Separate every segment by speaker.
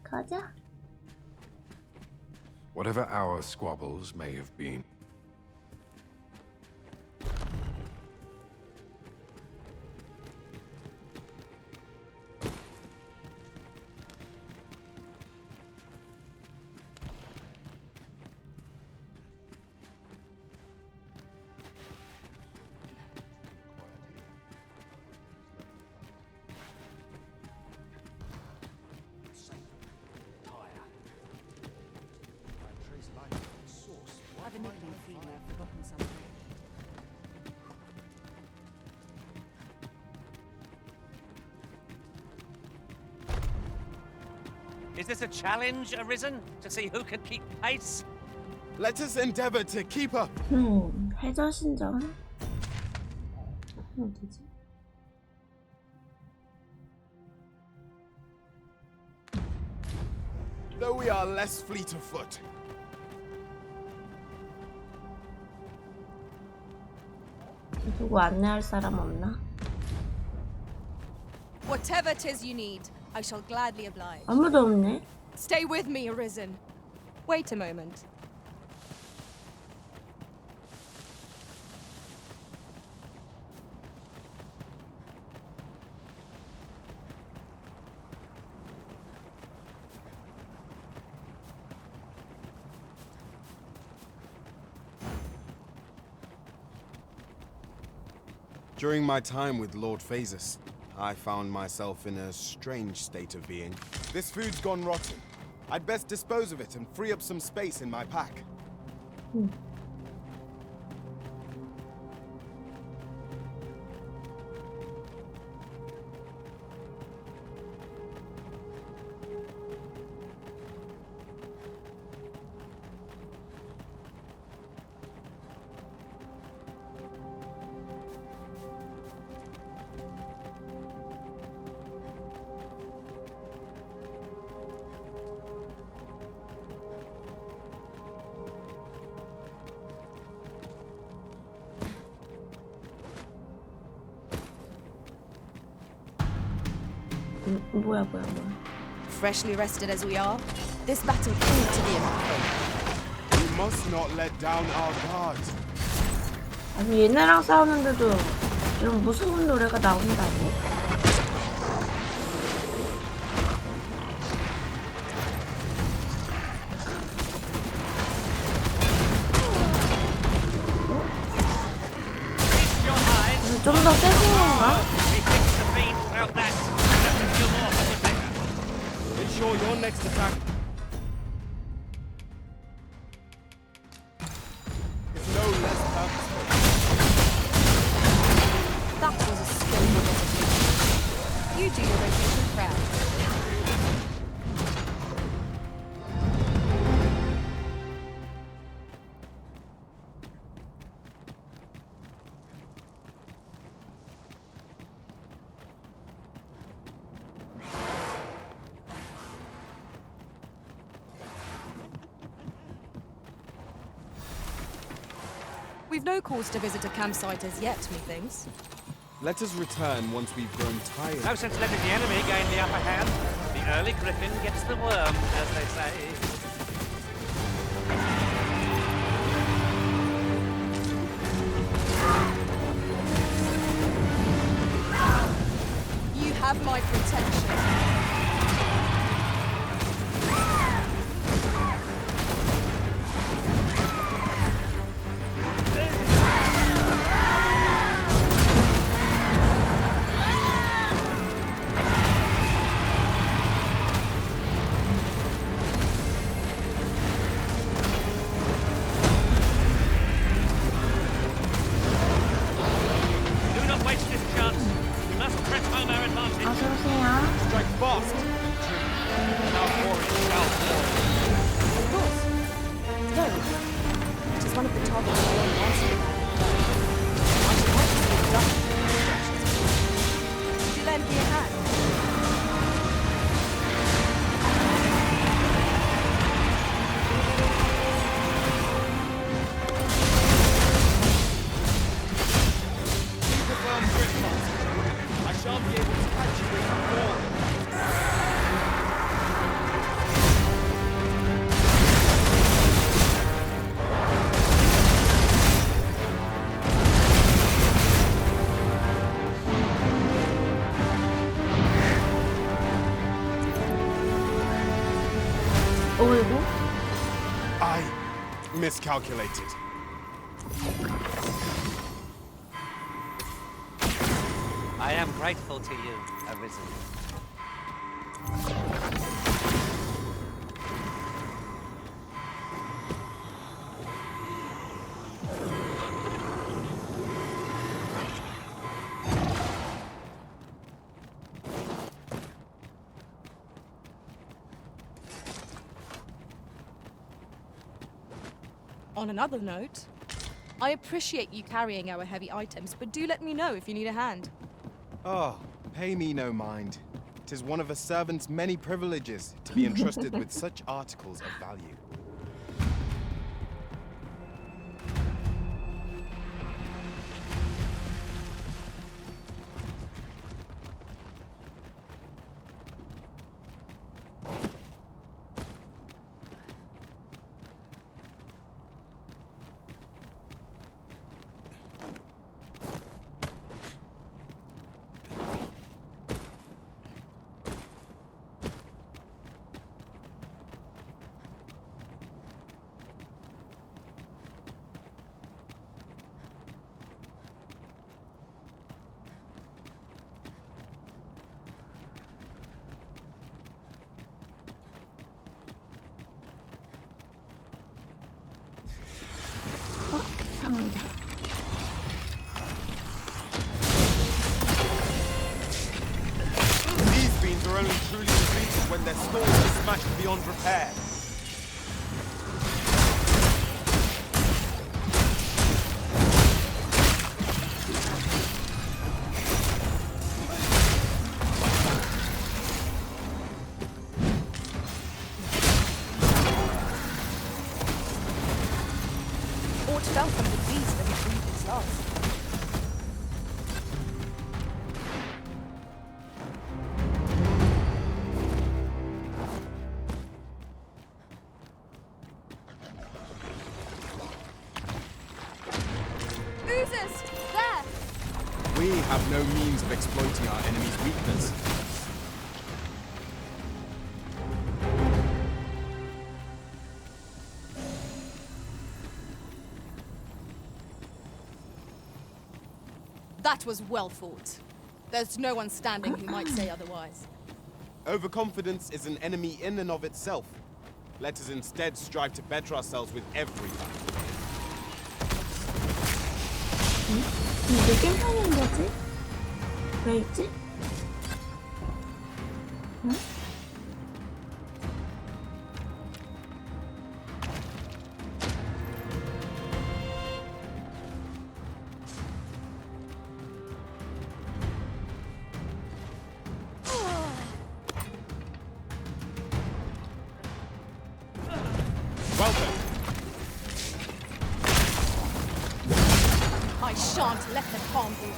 Speaker 1: 가자.
Speaker 2: Whatever our squabbles may have been.
Speaker 3: I've been looking for feeling I've forgotten something.
Speaker 4: Is this a challenge arisen to see who can keep pace?
Speaker 5: Let us endeavor to keep up.
Speaker 1: 해저신전. 어디지?
Speaker 5: Though we are less fleet of foot.
Speaker 1: 누구 안내할 사람 없나?
Speaker 3: Whatever 'tis you need, I shall gladly oblige.
Speaker 1: 아무도 없네.
Speaker 3: Stay with me, Arisen. Wait a moment.
Speaker 5: During my time with Lord Phasus, I found myself in a strange state of being. This food's gone rotten. I'd best dispose of it and free up some space in my pack.
Speaker 1: 뭐야.
Speaker 3: Freshly rested as we are, this battle proved to be a
Speaker 5: We must not let down our guard.
Speaker 1: 아니 얘네랑 싸우는데도 이런 무서운 노래가 나온다고? 좀 더 세진 건가?
Speaker 5: Ensure your next attack is no less purposeful.
Speaker 3: That was a skillful execution. You do your rotation proud. We've no cause to visit a campsite as yet, methinks.
Speaker 5: Let us return once we've grown tired.
Speaker 4: No sense letting the enemy gain the upper hand. The early griffin gets the worm, as they say.
Speaker 3: You have my protection.
Speaker 4: Do not waste this chance. We must press home our advantage.
Speaker 1: 어서오세요.
Speaker 5: Strike fast.
Speaker 4: Our warriors shall fall.
Speaker 3: Of course. No. It is one of the targets I am answering. I should like to see it done. Would you lend me a hand?
Speaker 5: Keep a firm grip, Master. I shan't be able to catch you if you fall. miscalculated.
Speaker 4: I am grateful to you, Arisen.
Speaker 3: On another note, I appreciate you carrying our heavy items, but do let me know if you need a hand.
Speaker 5: Oh, pay me no mind. 'Tis one of a servant's many privileges to be entrusted with such articles of value.
Speaker 1: 상황이다.
Speaker 5: These beans are only truly depleted when their stores are smashed beyond repair.
Speaker 3: Or fell from the beast that had breathed its last. Oozes! There!
Speaker 5: We have no means of exploiting our enemy's weakness.
Speaker 3: That was well fought. There's no one standing who might say otherwise.
Speaker 5: Overconfidence is an enemy in and of itself. Let us instead strive to better ourselves with every battle.
Speaker 1: 이게 게임하는 거지? 왜 있지? 응?
Speaker 5: Welcome.
Speaker 3: I shan't let them harm you.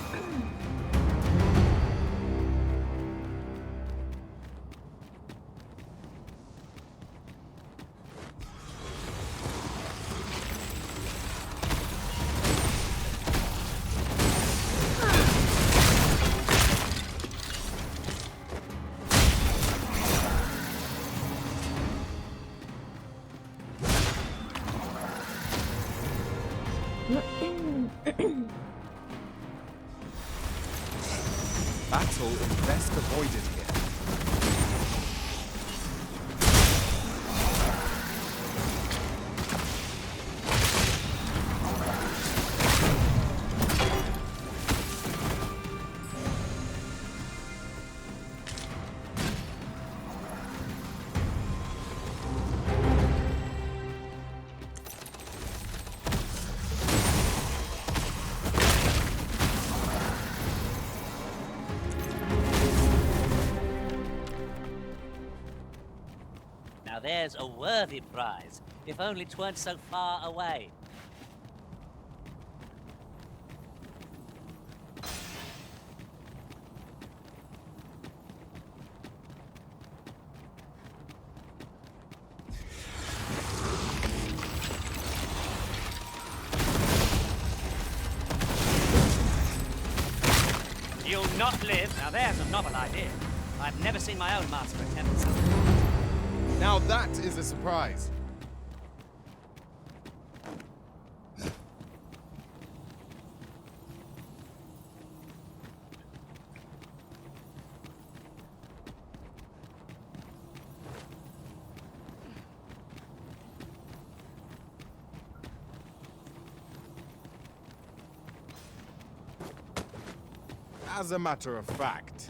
Speaker 5: Battle is best avoided here.
Speaker 4: Now there's a worthy prize, if only 'tweren't so far away. You'll not live. Now there's a novel idea. I've never seen my own master attempt something.
Speaker 5: Now that is a surprise. As a matter of fact,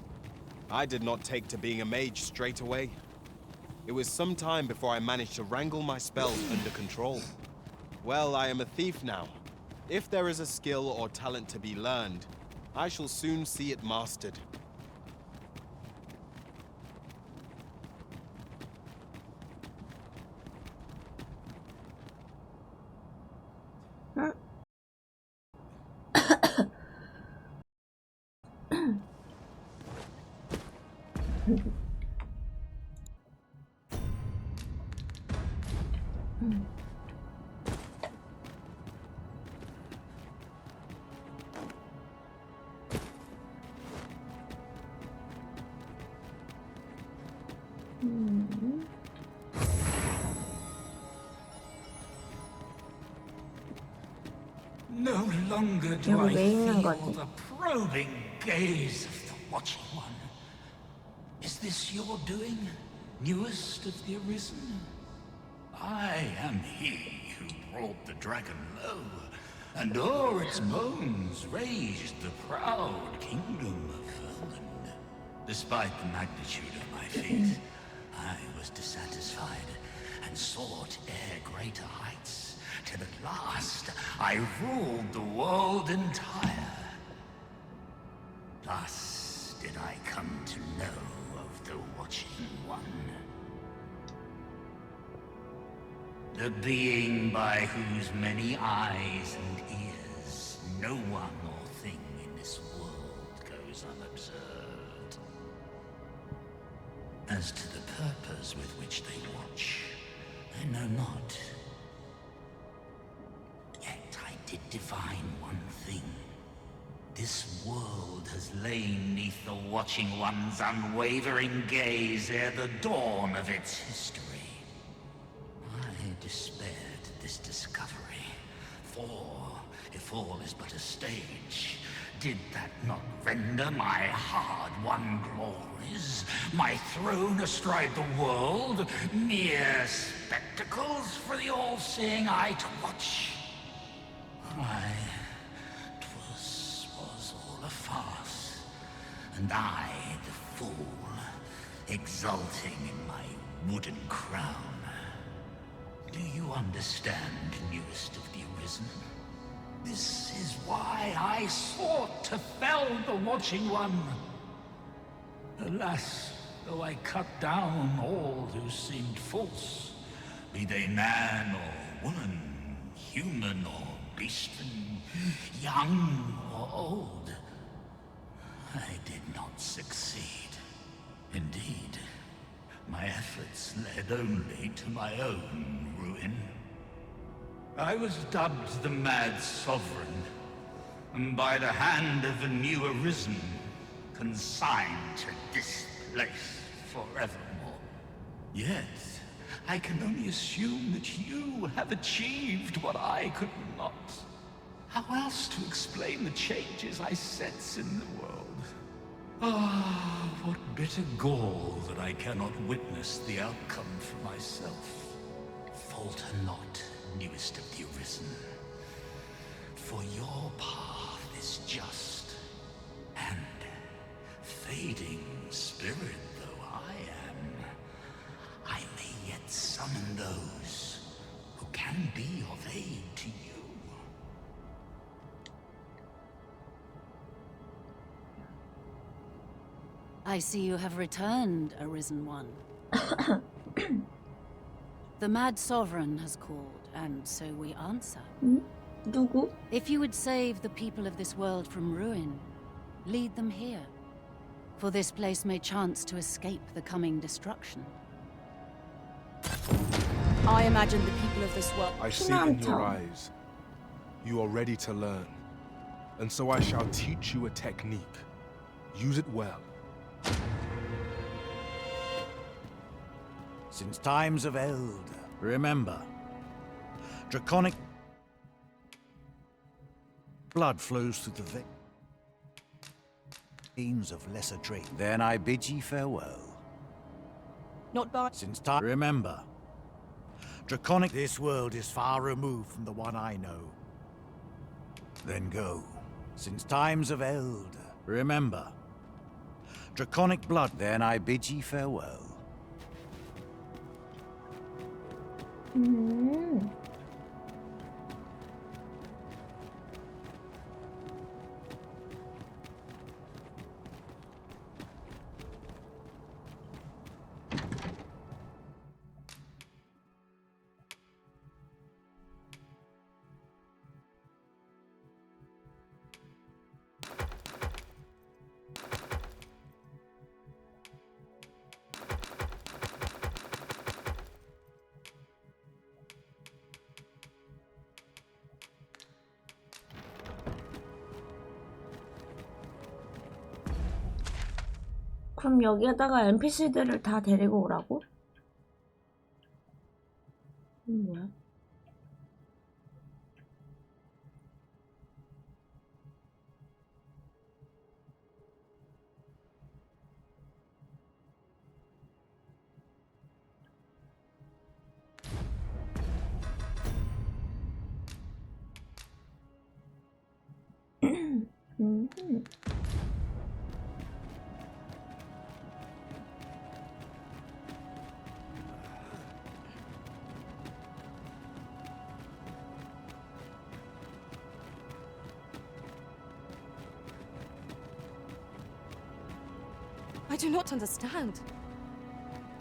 Speaker 5: I did not take to being a mage straight away. It was some time before I managed to wrangle my spells under control. Well, I am a thief now. If there is a skill or talent to be learned, I shall soon see it mastered.
Speaker 6: No longer do
Speaker 1: 여기
Speaker 6: I
Speaker 1: 왜 있는
Speaker 6: feel
Speaker 1: 거니?
Speaker 6: the probing gaze of the Watching One. Is this your doing, newest of the Arisen? I am he who brought the dragon low, and o'er its bones raised the proud kingdom of Verland. Despite the magnitude of my feat, I was dissatisfied and sought e'er greater heights, till at last I ruled the world entire. Thus did I come to know of the Watching One. The being by whose many eyes and ears no one or thing in this world goes unobserved. As to the purpose with which they watch, I know not. Yet I did divine one thing. This world has lain neath the Watching One's unwavering gaze ere the dawn of its history. I despaired at this discovery, for if all is but a stage, did that not render my hard-won glories, my throne astride the world, mere spectacles for the all-seeing eye to watch? Aye, 'twas all a farce, and I, the fool, exulting in my wooden crown. Do you understand, newest of the Arisen? This is why I sought to fell the Watching One. Alas, though I cut down all who seemed false, be they man or woman, human or beastman, young or old, I did not succeed. Indeed, my efforts led only to my own ruin. I was dubbed the Mad Sovereign, and by the hand of a new Arisen, consigned to this place forevermore. Yet, I can only assume that you have achieved what I could not. How else to explain the changes I sense in the world? Ah, what bitter gall that I cannot witness the outcome for myself. Falter not, newest of the Arisen, for your path is just, and fading spirit though I am, I may yet summon those who can be of aid to you.
Speaker 3: I see you have returned, Arisen One. The Mad Sovereign has called, and so we answer.
Speaker 1: 누구?
Speaker 3: If you would save the people of this world from ruin, lead them here. For this place may chance to escape the coming destruction. I imagine the people of this world...
Speaker 7: I see in your eyes. You are ready to learn. And so I shall teach you a technique. Use it well.
Speaker 8: Since times of eld, remember, draconic blood flows through the veins of lesser trade. Then I bid ye farewell.
Speaker 3: Not by...
Speaker 8: Since time, remember, draconic. This world is far removed from the one I know. Then go. Since times of eld, Remember, draconic blood, then I bid ye farewell.
Speaker 1: 음. 그럼 여기에다가 NPC들을 다 데리고 오라고? 뭐야?
Speaker 9: I do not understand.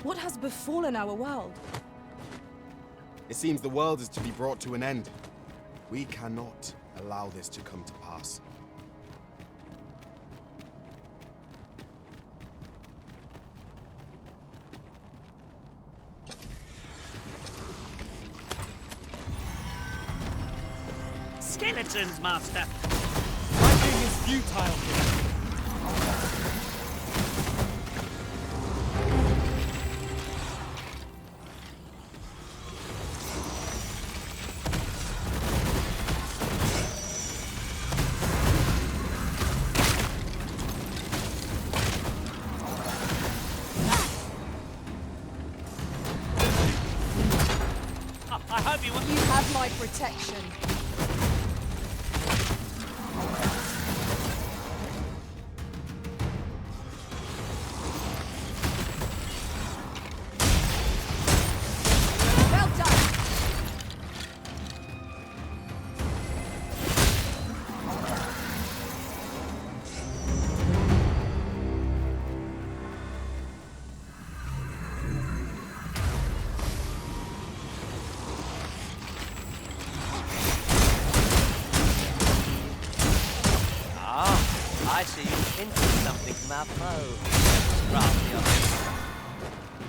Speaker 9: What has befallen our world?
Speaker 5: It seems the world is to be brought to an end. We cannot allow this to come to pass.
Speaker 4: Skeletons, Master!
Speaker 5: Fighting is futile here.
Speaker 4: I hope you...
Speaker 9: You have my protection. Well done.
Speaker 4: I see you hinted something from our foe. Rather honest.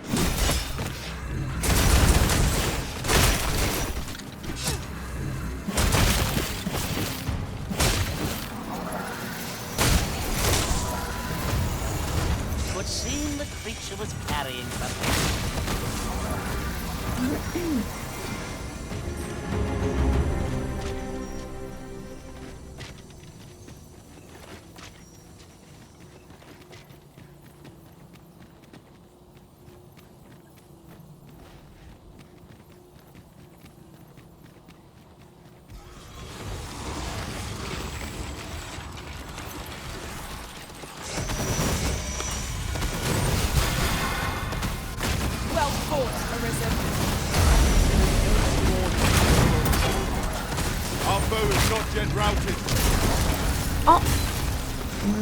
Speaker 4: It would seem the creature was carrying something.
Speaker 9: Well fought, Arisen.
Speaker 7: Our foe is not yet routed.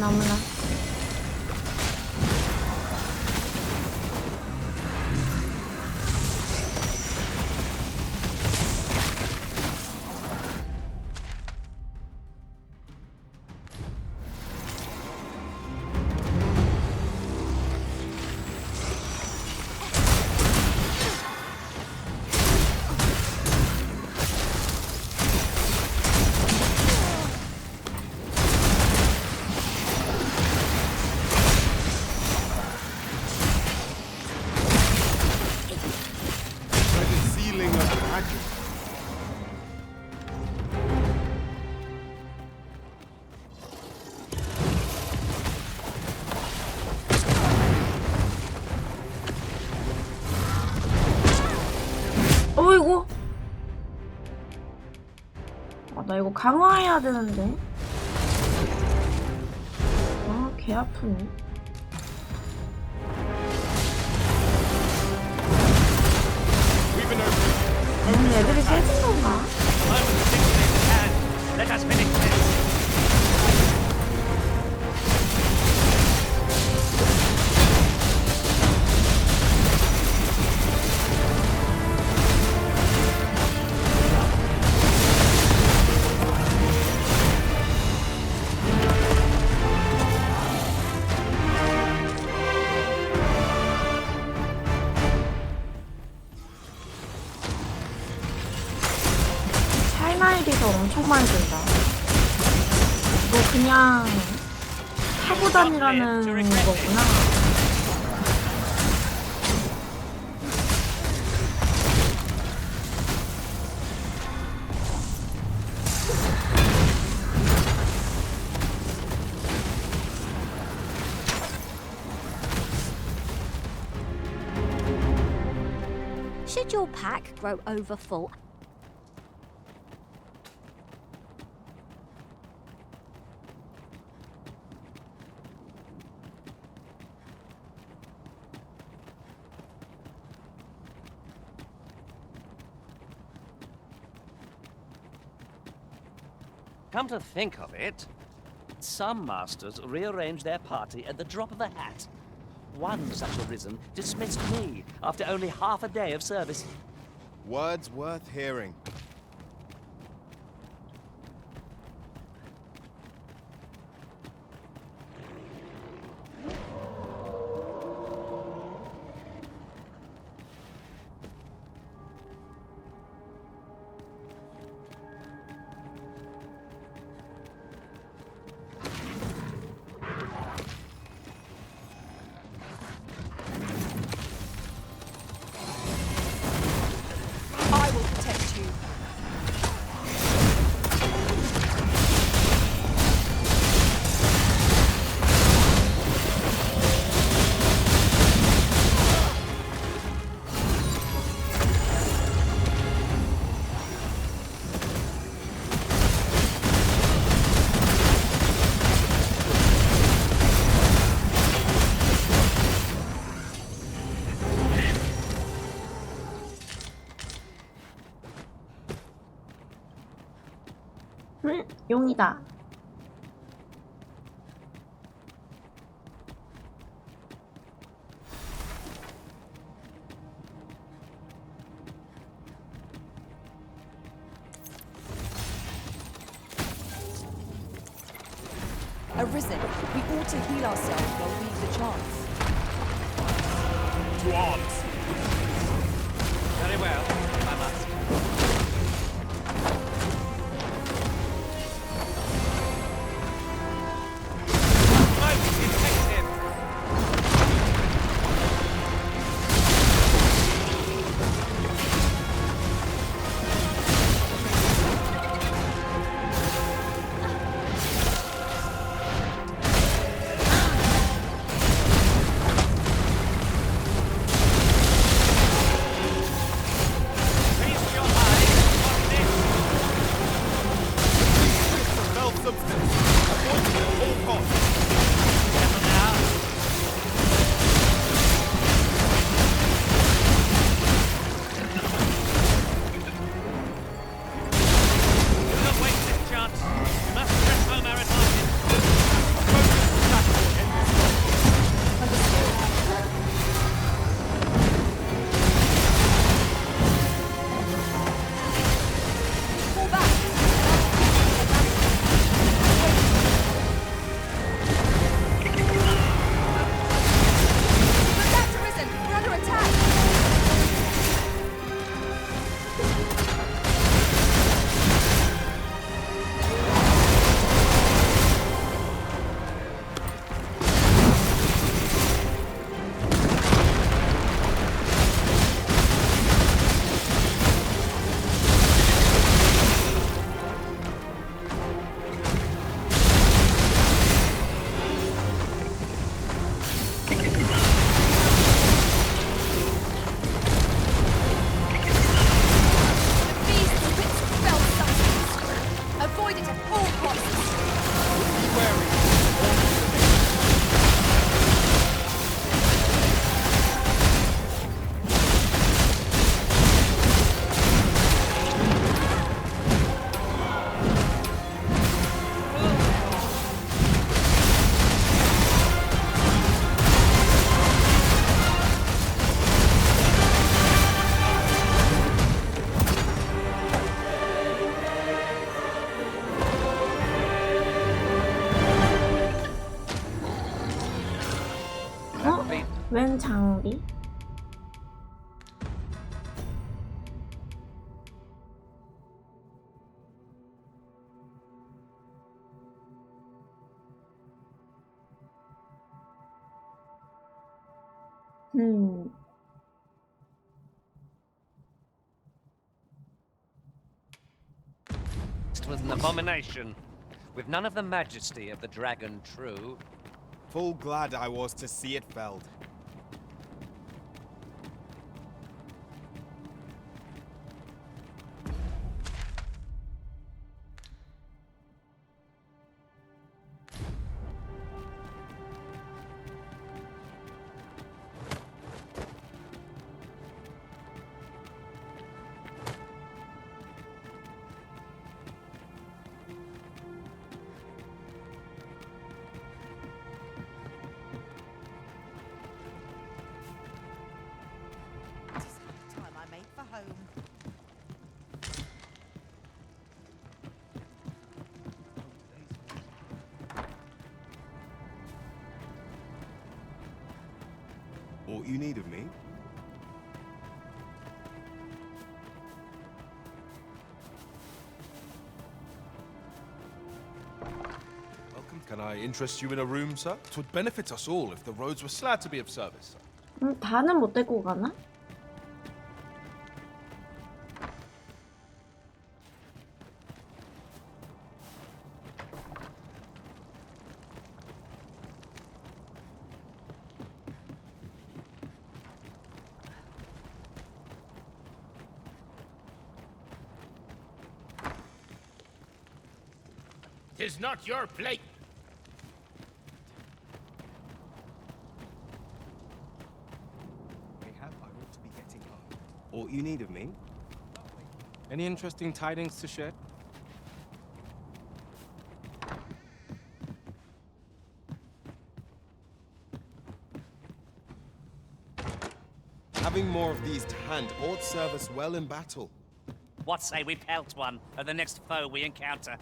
Speaker 1: 어머나.
Speaker 7: By the sealing of magic.
Speaker 1: 어이구. 나 이거 강화해야 되는데. 개 아프네. 애들이 세진 건가?
Speaker 4: Let us finish this.
Speaker 1: 차이나일이서 엄청 많이 들다. 이거 그냥 타고 다니라는 거구나.
Speaker 10: Should your pack grow overfull,
Speaker 4: Come to think of it, some masters rearrange their party at the drop of a hat. One such arisen dismissed me after only half a day of service.
Speaker 5: Words worth hearing.
Speaker 9: I will protect you.
Speaker 1: 용이다.
Speaker 9: Arisen, we ought to heal ourselves while we've the chance.
Speaker 6: To arms!
Speaker 4: Very well, I must. Raise your
Speaker 1: 웬 장비?
Speaker 4: It was an abomination, with none of the majesty of the dragon true.
Speaker 5: Full glad I was to see it felled.
Speaker 11: Time I made for home.
Speaker 5: What you need of me?
Speaker 7: Welcome. Can I interest you in a room, sir? It would benefit us all if the roads were glad to be of service, sir.
Speaker 1: 다는 못 데리고 가나?
Speaker 6: Tis not your place.
Speaker 5: Mayhap I ought to be getting home. What you need of me?
Speaker 12: Any interesting tidings to share?
Speaker 5: Having more of these to hand ought serve us well in battle.
Speaker 4: What say we pelt one of the next foe we encounter?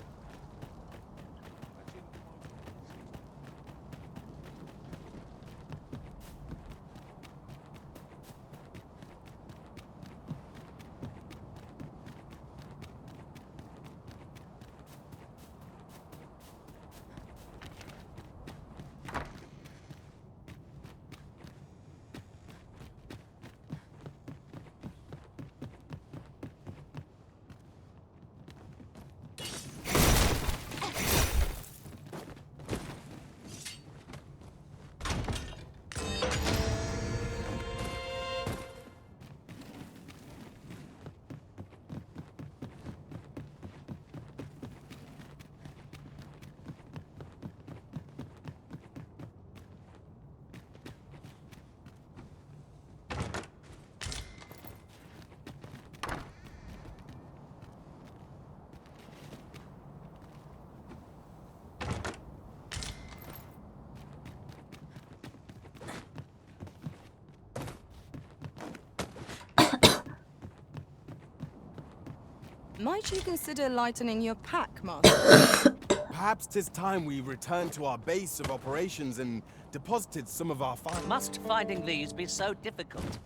Speaker 9: Might you consider lightening your pack, Master?
Speaker 5: Perhaps 'tis time we returned to our base of operations and deposited some of our finds.
Speaker 4: Must finding these be so difficult?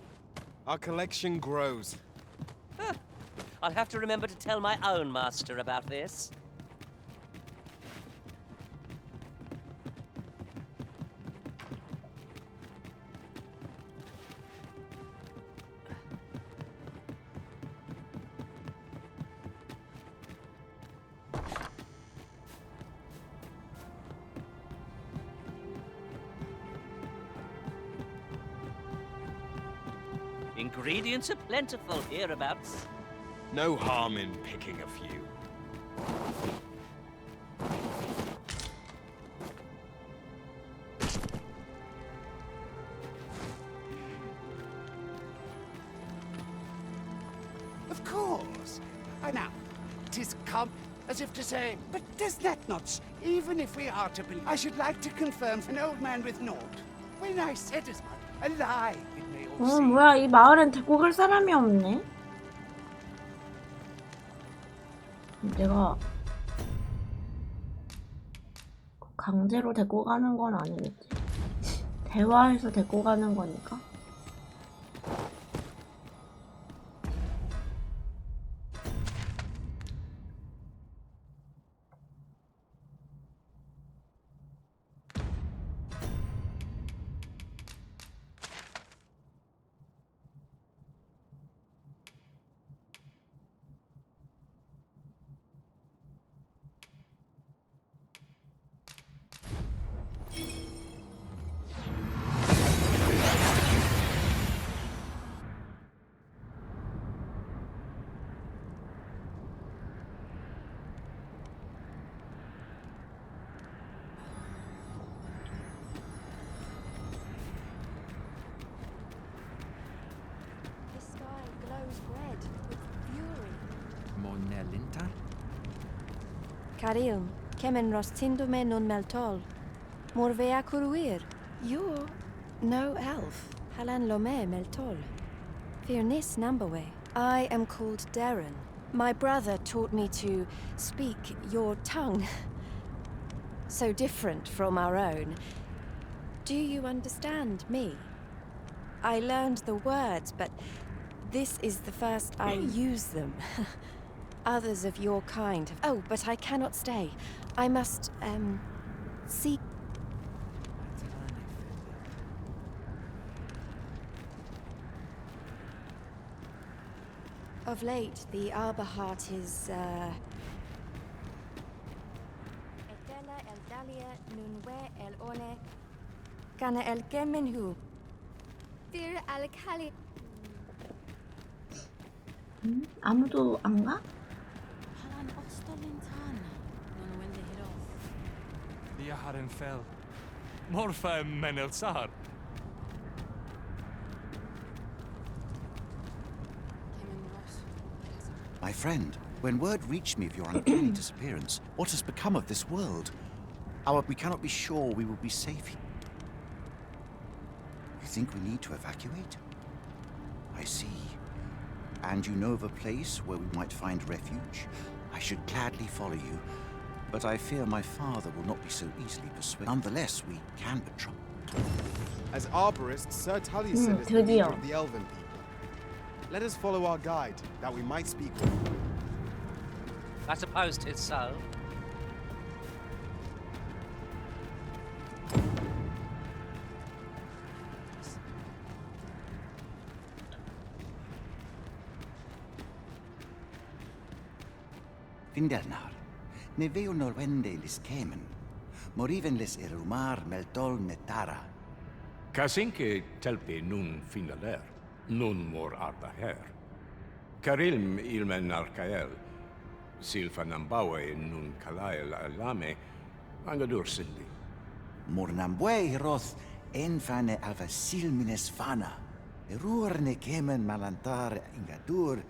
Speaker 5: Our collection grows.
Speaker 4: I'll have to remember to tell my own master about this. Ingredients are plentiful hereabouts.
Speaker 5: No harm in picking a few.
Speaker 6: Of course. I know. 'Tis come as if to say, but does that not, even if we are to believe, I should like to confirm an old man with naught. When I said as much, a lie it may all seem.
Speaker 1: 뭐야, 이 마을엔 데리고 갈 사람이 없네? 내가 강제로 데리고 가는 건 아니겠지? 대화해서 데리고 가는 거니까.
Speaker 10: The sky glows red with fury.
Speaker 13: Monelinta?
Speaker 9: Carilm, kemen rostindume non meltol. Morvea curuir. You're no elf. Halan lome meltol. Firnis nambawe. I am called Darren. My brother taught me to speak your tongue. So different from our own. Do you understand me? I learned the words, but this is the first I use them. Others of your kind have... Oh, but I cannot stay. I must, seek... Of late, the Arborheart is, Etela el Dalia nunwe el one... Kana el Kemenhu. Fir al Kali...
Speaker 1: 아무도 안 가?
Speaker 3: Halan Ostolintan. Non wende hirof.
Speaker 12: Dia haren fel. Morfa menelsar.
Speaker 8: My friend, when word reached me of your uncanny disappearance, what has become of this world? We cannot be sure we will be safe here. You think we need to evacuate? I see. And you know of a place where we might find refuge? I should gladly follow you, but I fear my father will not be so easily persuaded. Nonetheless, we can but try.
Speaker 5: As arborists, Sir Taliesin is the leader
Speaker 1: 드디어.
Speaker 5: of the Elven people. Let us follow our guide, that we might speak with him.
Speaker 4: I suppose 'tis so.
Speaker 8: Vindernar, ne veo norwende lis kemen, moriven lis erumar meltol netara.
Speaker 2: Kasinke telpi nun finaler, nun mor arda her. Karilm ilmen arkael, silfa nambawe nun kalael alame, angadur sindi.
Speaker 8: Mornambwe hiroth enfane ava silmines fana. Erur ne kemen malantar ingadur,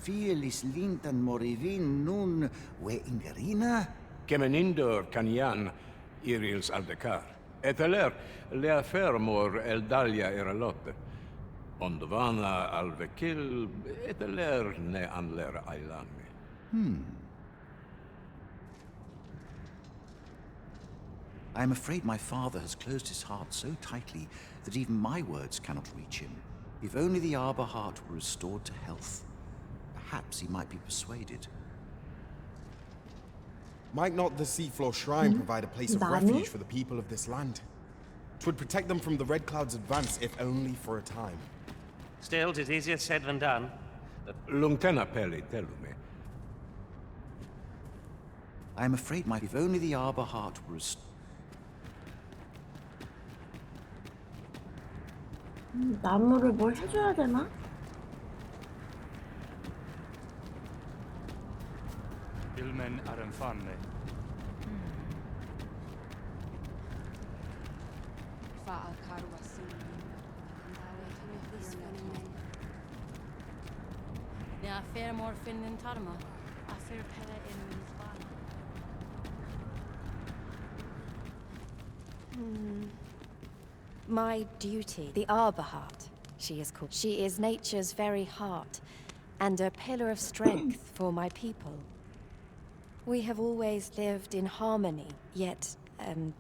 Speaker 8: fielis lintan morivin nun we ingerina?
Speaker 2: Kemenindor kanyan irils aldekar. Eteler lea fermor eldalia eralotte. Ondovana alvekil eteler ne anler ailame.
Speaker 8: I am afraid my father has closed his heart so tightly that even my words cannot reach him. If only the Arbor Heart were restored to health, perhaps he might be persuaded.
Speaker 5: Might not the seafloor shrine provide a place of
Speaker 1: Nani?
Speaker 5: refuge for the people of this land? 'Twould protect them from the Red Cloud's advance, if only for a time.
Speaker 4: Still, 'tis easier said than done.
Speaker 2: Lungtena peli telume.
Speaker 8: I am afraid if only the Arbor Heart were restored.
Speaker 1: 나무를 뭘 해줘야 되나?
Speaker 12: Ilmen arenfanne.
Speaker 3: Ne a fer morfin in tarma. A fer pere in Minzvana.
Speaker 9: My duty, the Arbor Heart, she is called. She is nature's very heart, and a pillar of strength for my people. We have always lived in harmony, yet,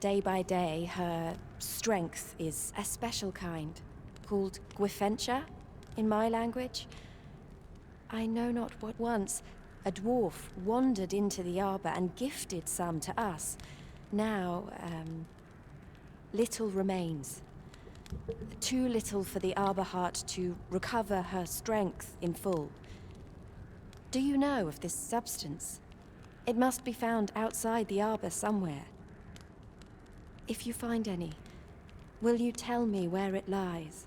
Speaker 9: Day by day, her strength is a special kind, called Gwifentia in my language. I know not what. Once, a dwarf wandered into the arbor and gifted some to us. Now, little remains. Too little for the arbor heart to recover her strength in full. Do you know of this substance? It must be found outside the arbor somewhere. If you find any, will you tell me where it lies?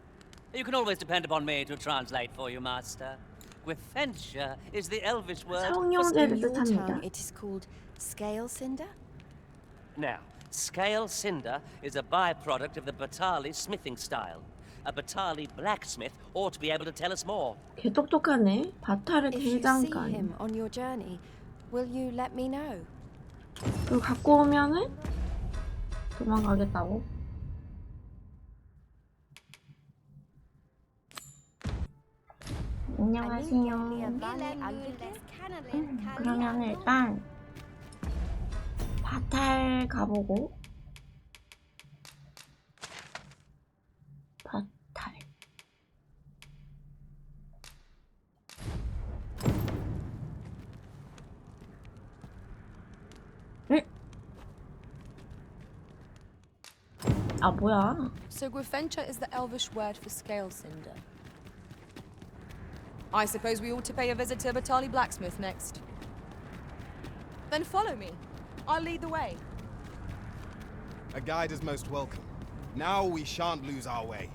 Speaker 4: You can always depend upon me to translate for you, Master. Gwifentia is the elvish word for...
Speaker 9: In
Speaker 1: 성령제를
Speaker 9: your tongue,
Speaker 1: 뜻합니다.
Speaker 9: it is called scale cinder?
Speaker 4: Now, scale cinder is a byproduct of the Batali smithing style. A Batali blacksmith ought to be able to tell us more.
Speaker 1: 개 똑똑하네. 바타르
Speaker 9: If you see
Speaker 1: 대장간.
Speaker 9: him on your journey, will you let me know?
Speaker 1: 그리고 갖고 오면은 도망가겠다고. 안녕하세요. 그러면 일단 바탈 가보고. 바탈. 응? 아 뭐야?
Speaker 14: So Gwifentia is the elvish word for scale cinder. I suppose we ought to pay a visit to Batali blacksmith next. Then follow me. I'll lead the way.
Speaker 5: A guide is most welcome. Now we shan't lose our way.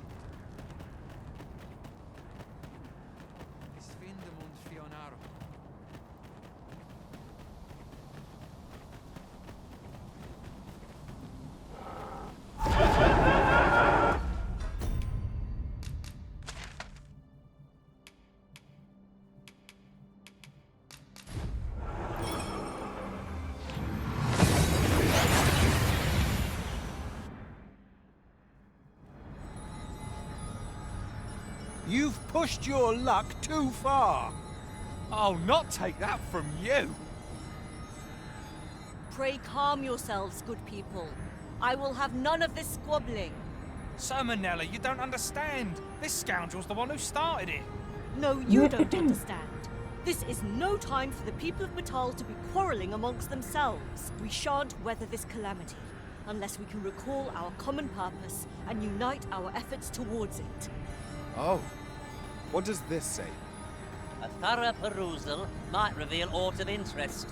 Speaker 2: You've pushed your luck too far.
Speaker 12: I'll not take that from you.
Speaker 15: Pray calm yourselves, good people. I will have none of this squabbling.
Speaker 12: So, Manella, you don't understand. This scoundrel's the one who started it.
Speaker 15: No, you don't understand. This is no time for the people of Batal to be quarrelling amongst themselves. We shan't weather this calamity unless we can recall our common purpose and unite our efforts towards it.
Speaker 5: Oh, what does this say?
Speaker 4: A thorough perusal might reveal aught of interest.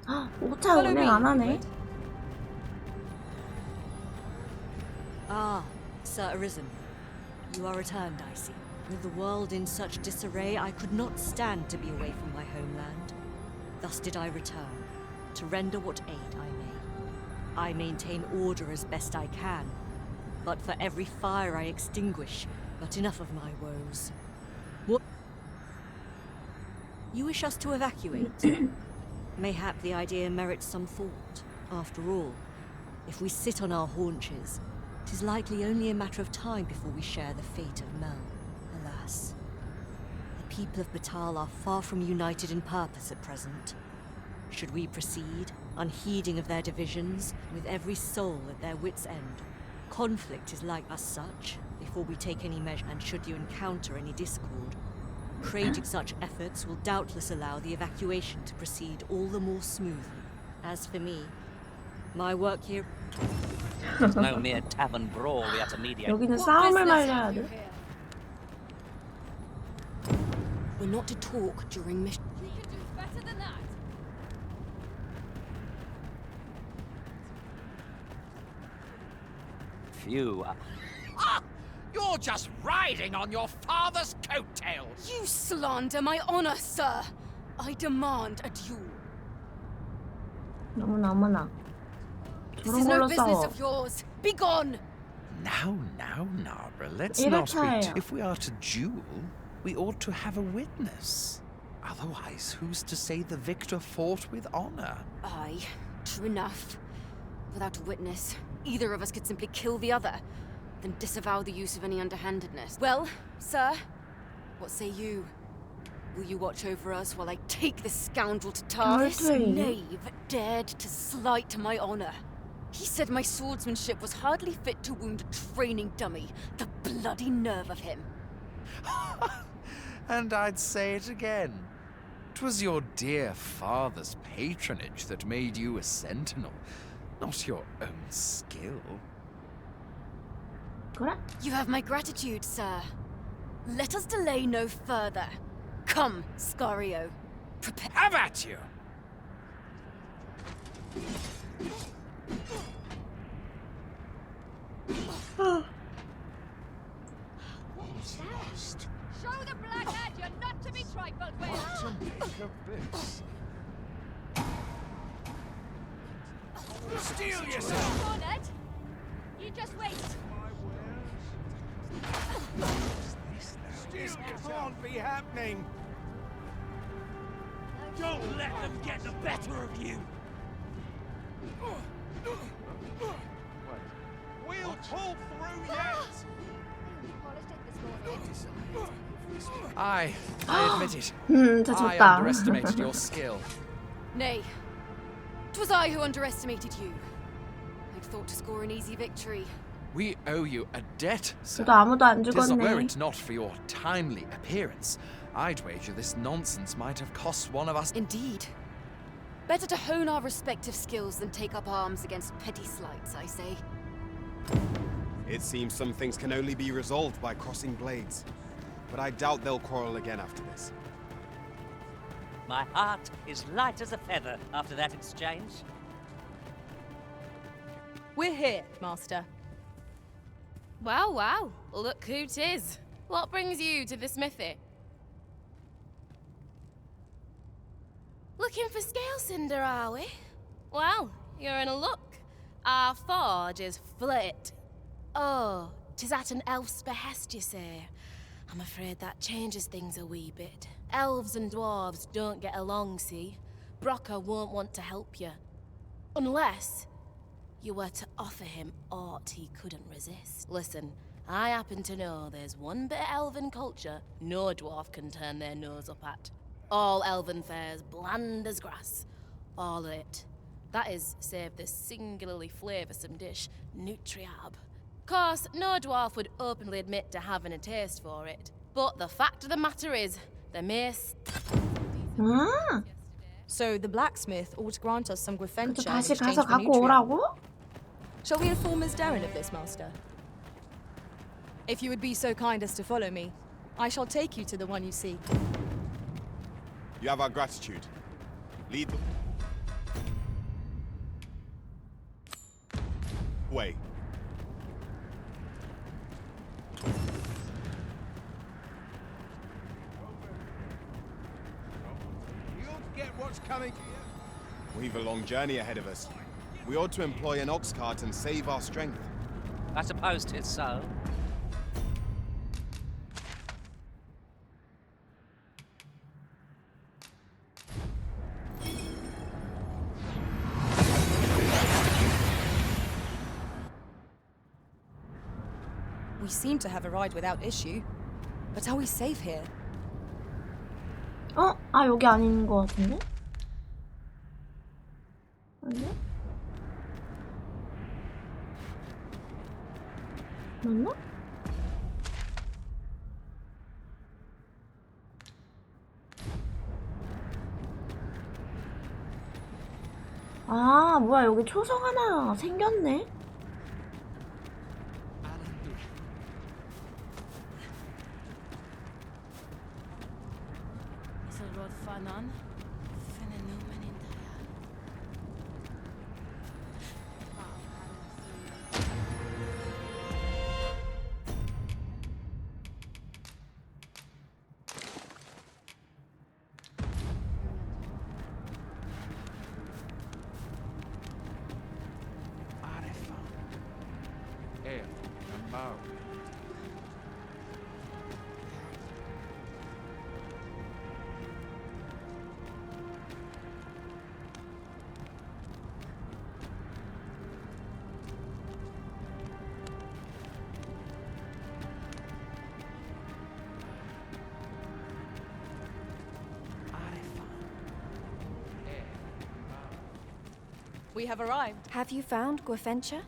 Speaker 1: 아, 5차 운행 안 하네.
Speaker 15: Ah, Sir Arisen. You are returned, I see. With the world in such disarray, I could not stand to be away from my homeland. Thus did I return, to render what aid I may. I maintain order as best I can, but for every fire I extinguish, but enough of my woes. What? You wish us to evacuate? Mayhap the idea merits some thought. After all, if we sit on our haunches, 'tis likely only a matter of time before we share the fate of Mel. Alas. The people of Batal are far from united in purpose at present. Should we proceed, unheeding of their divisions, with every soul at their wits' end? Conflict is like as such, before we take any measure, and should you encounter any discord, creating such efforts will doubtless allow the evacuation to proceed all the more smoothly. As for me, my work here...
Speaker 4: It's no mere tavern brawl we have to mediate.
Speaker 1: 여기는 싸움을 말려야 돼.
Speaker 14: We're not to talk during mission.
Speaker 16: You can do better than that.
Speaker 4: Few.
Speaker 6: Ah! You're just riding on your father's coattails.
Speaker 14: You slander my honor, sir. I demand a duel.
Speaker 1: 너무나.
Speaker 14: This is no business of yours. Be gone.
Speaker 13: Now, Narborough, let's not be... If we are to duel, we ought to have a witness. Otherwise, who's to say the victor fought with honor?
Speaker 14: Aye, true enough.
Speaker 16: Without a witness, either of us could simply kill the other, then disavow the use of any underhandedness. Well, sir, what say you? Will you watch over us while I take this scoundrel to task? This knave dared to slight my honor. He said my swordsmanship was hardly fit to wound a training dummy. The bloody nerve of him.
Speaker 13: And I'd say it again. 'Twas your dear father's patronage that made you a sentinel, not your own skill.
Speaker 16: You have my gratitude, sir. Let us delay no further. Come, Scario. Prepare.
Speaker 12: Have at you!
Speaker 17: Show the blackhead you're not to be trifled with!
Speaker 7: What to make of this?
Speaker 12: Steel yourself!
Speaker 17: Come on, Ed. You just wait.
Speaker 2: This can't be happening.
Speaker 4: Don't let them get the better of you!
Speaker 2: We'll pull through yet!
Speaker 13: I admit it.
Speaker 1: 자,
Speaker 13: I
Speaker 1: 졌다.
Speaker 13: underestimated your skill.
Speaker 16: Nay, 'twas I who underestimated you. I'd thought to score an easy victory.
Speaker 13: We owe you a debt, sir.
Speaker 1: 그래도 아무도 안
Speaker 13: Were
Speaker 1: 죽었네.
Speaker 13: it not for your timely appearance, I'd wager this nonsense might have cost one of us.
Speaker 16: Indeed. Better to hone our respective skills than take up arms against petty slights, I say.
Speaker 5: It seems some things can only be resolved by crossing blades. But I doubt they'll quarrel again after this.
Speaker 4: My heart is light as a feather after that exchange.
Speaker 14: We're here, Master.
Speaker 18: Wow, wow. Look who 'tis. What brings you to the smithy? Looking for scale cinder, are we? Well, you're in a luck. Our forge is flit. Oh, 'tis at an elf's behest, you say. I'm afraid that changes things a wee bit. Elves and dwarves don't get along, see? Brocker won't want to help you. Unless you were to offer him aught he couldn't resist. Listen, I happen to know there's one bit of elven culture no dwarf can turn their nose up at. All elven fare's bland as grass. All of it. That is, save the singularly flavoursome dish, Nutriab. Course, no dwarf would openly admit to having a taste for it. But the fact of the matter is, the mace...
Speaker 14: So the blacksmith ought to grant us some
Speaker 1: 그래도
Speaker 14: Gwynfencha in
Speaker 1: 다시
Speaker 14: exchange
Speaker 1: 가서
Speaker 14: for
Speaker 1: 갖고
Speaker 14: Nutriab.
Speaker 1: 오라고?
Speaker 14: Shall we inform Ms. Darren of this, Master? If you would be so kind as to follow me, I shall take you to the one you seek.
Speaker 5: You have our gratitude. Lead the way.
Speaker 2: You'll get what's coming.
Speaker 5: We've a long journey ahead of us. We ought to employ an ox cart and save our strength.
Speaker 4: I suppose 'tis so.
Speaker 14: We seem to have arrived without issue. But are we safe here?
Speaker 1: 어? 아, 여기 아닌 것 같은데? 아니야? 맞나? 아, 뭐야, 여기 초성 하나 생겼네?
Speaker 14: We have arrived.
Speaker 9: Have you found Gwefencha?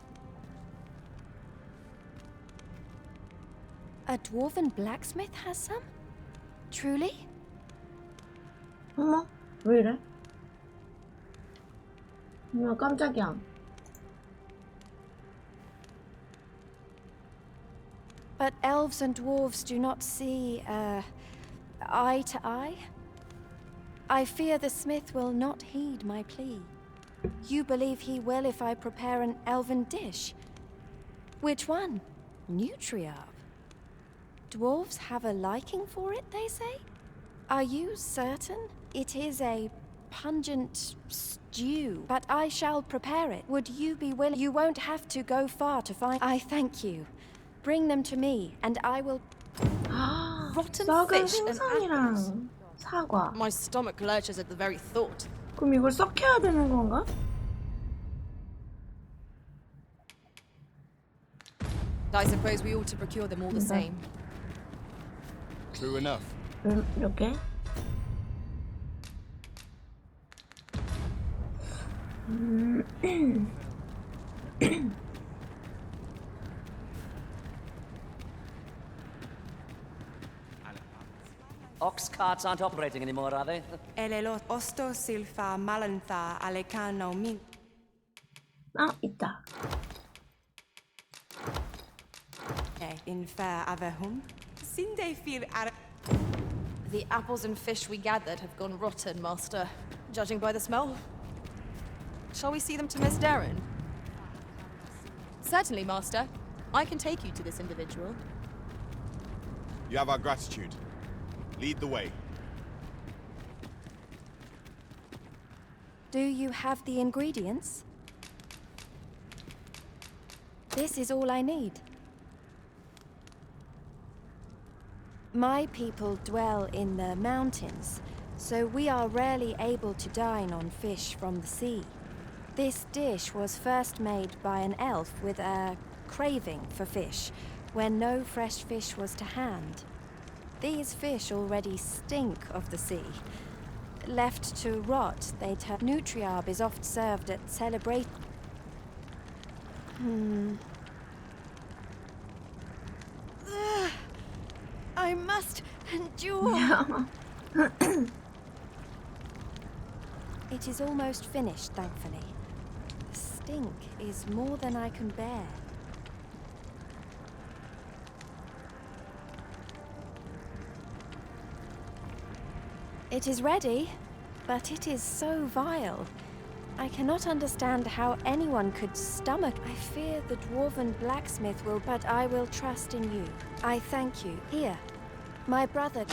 Speaker 9: A dwarven blacksmith has some? Truly?
Speaker 1: 어머, 왜 이래? 어머, 깜짝이야.
Speaker 9: But elves and dwarves do not see, eye to eye. I fear the smith will not heed my plea. You believe he will if I prepare an elven dish? Which one? Nutriarb. Dwarves have a liking for it, they say? Are you certain? It is a pungent stew, but I shall prepare it. Would you be willing? You won't have to go far to find. I thank you. Bring them to me, and I will.
Speaker 14: Rotten
Speaker 1: 썩은
Speaker 14: fish and apples.
Speaker 1: 생선이랑 사과.
Speaker 14: My stomach lurches at the very thought.
Speaker 1: 그럼 이걸 썩혀야 되는 건가?
Speaker 14: I suppose we ought to procure them all the same.
Speaker 5: True enough.
Speaker 1: 이렇게?
Speaker 4: Ox carts aren't operating anymore, are they?
Speaker 19: Elelot osto silfa malantha alekano min.
Speaker 1: 아, 있다.
Speaker 19: In fair avehum. Sinde fil ar.
Speaker 14: The apples and fish we gathered have gone rotten, Master, judging by the smell. Shall we see them to Miss Darren? Certainly, Master. I can take you to this individual.
Speaker 5: You have our gratitude. Lead the way.
Speaker 9: Do you have the ingredients? This is all I need. My people dwell in the mountains, so we are rarely able to dine on fish from the sea. This dish was first made by an elf with a craving for fish, when no fresh fish was to hand. These fish already stink of the sea. Left to rot, they turn. Nutriarb is oft served at celebrate. I must endure. It is almost finished, thankfully. The stink is more than I can bear. It is ready, but it is so vile. I cannot understand how anyone could stomach. I fear the dwarven blacksmith will, but I will trust in you. I thank you. Here, my brother.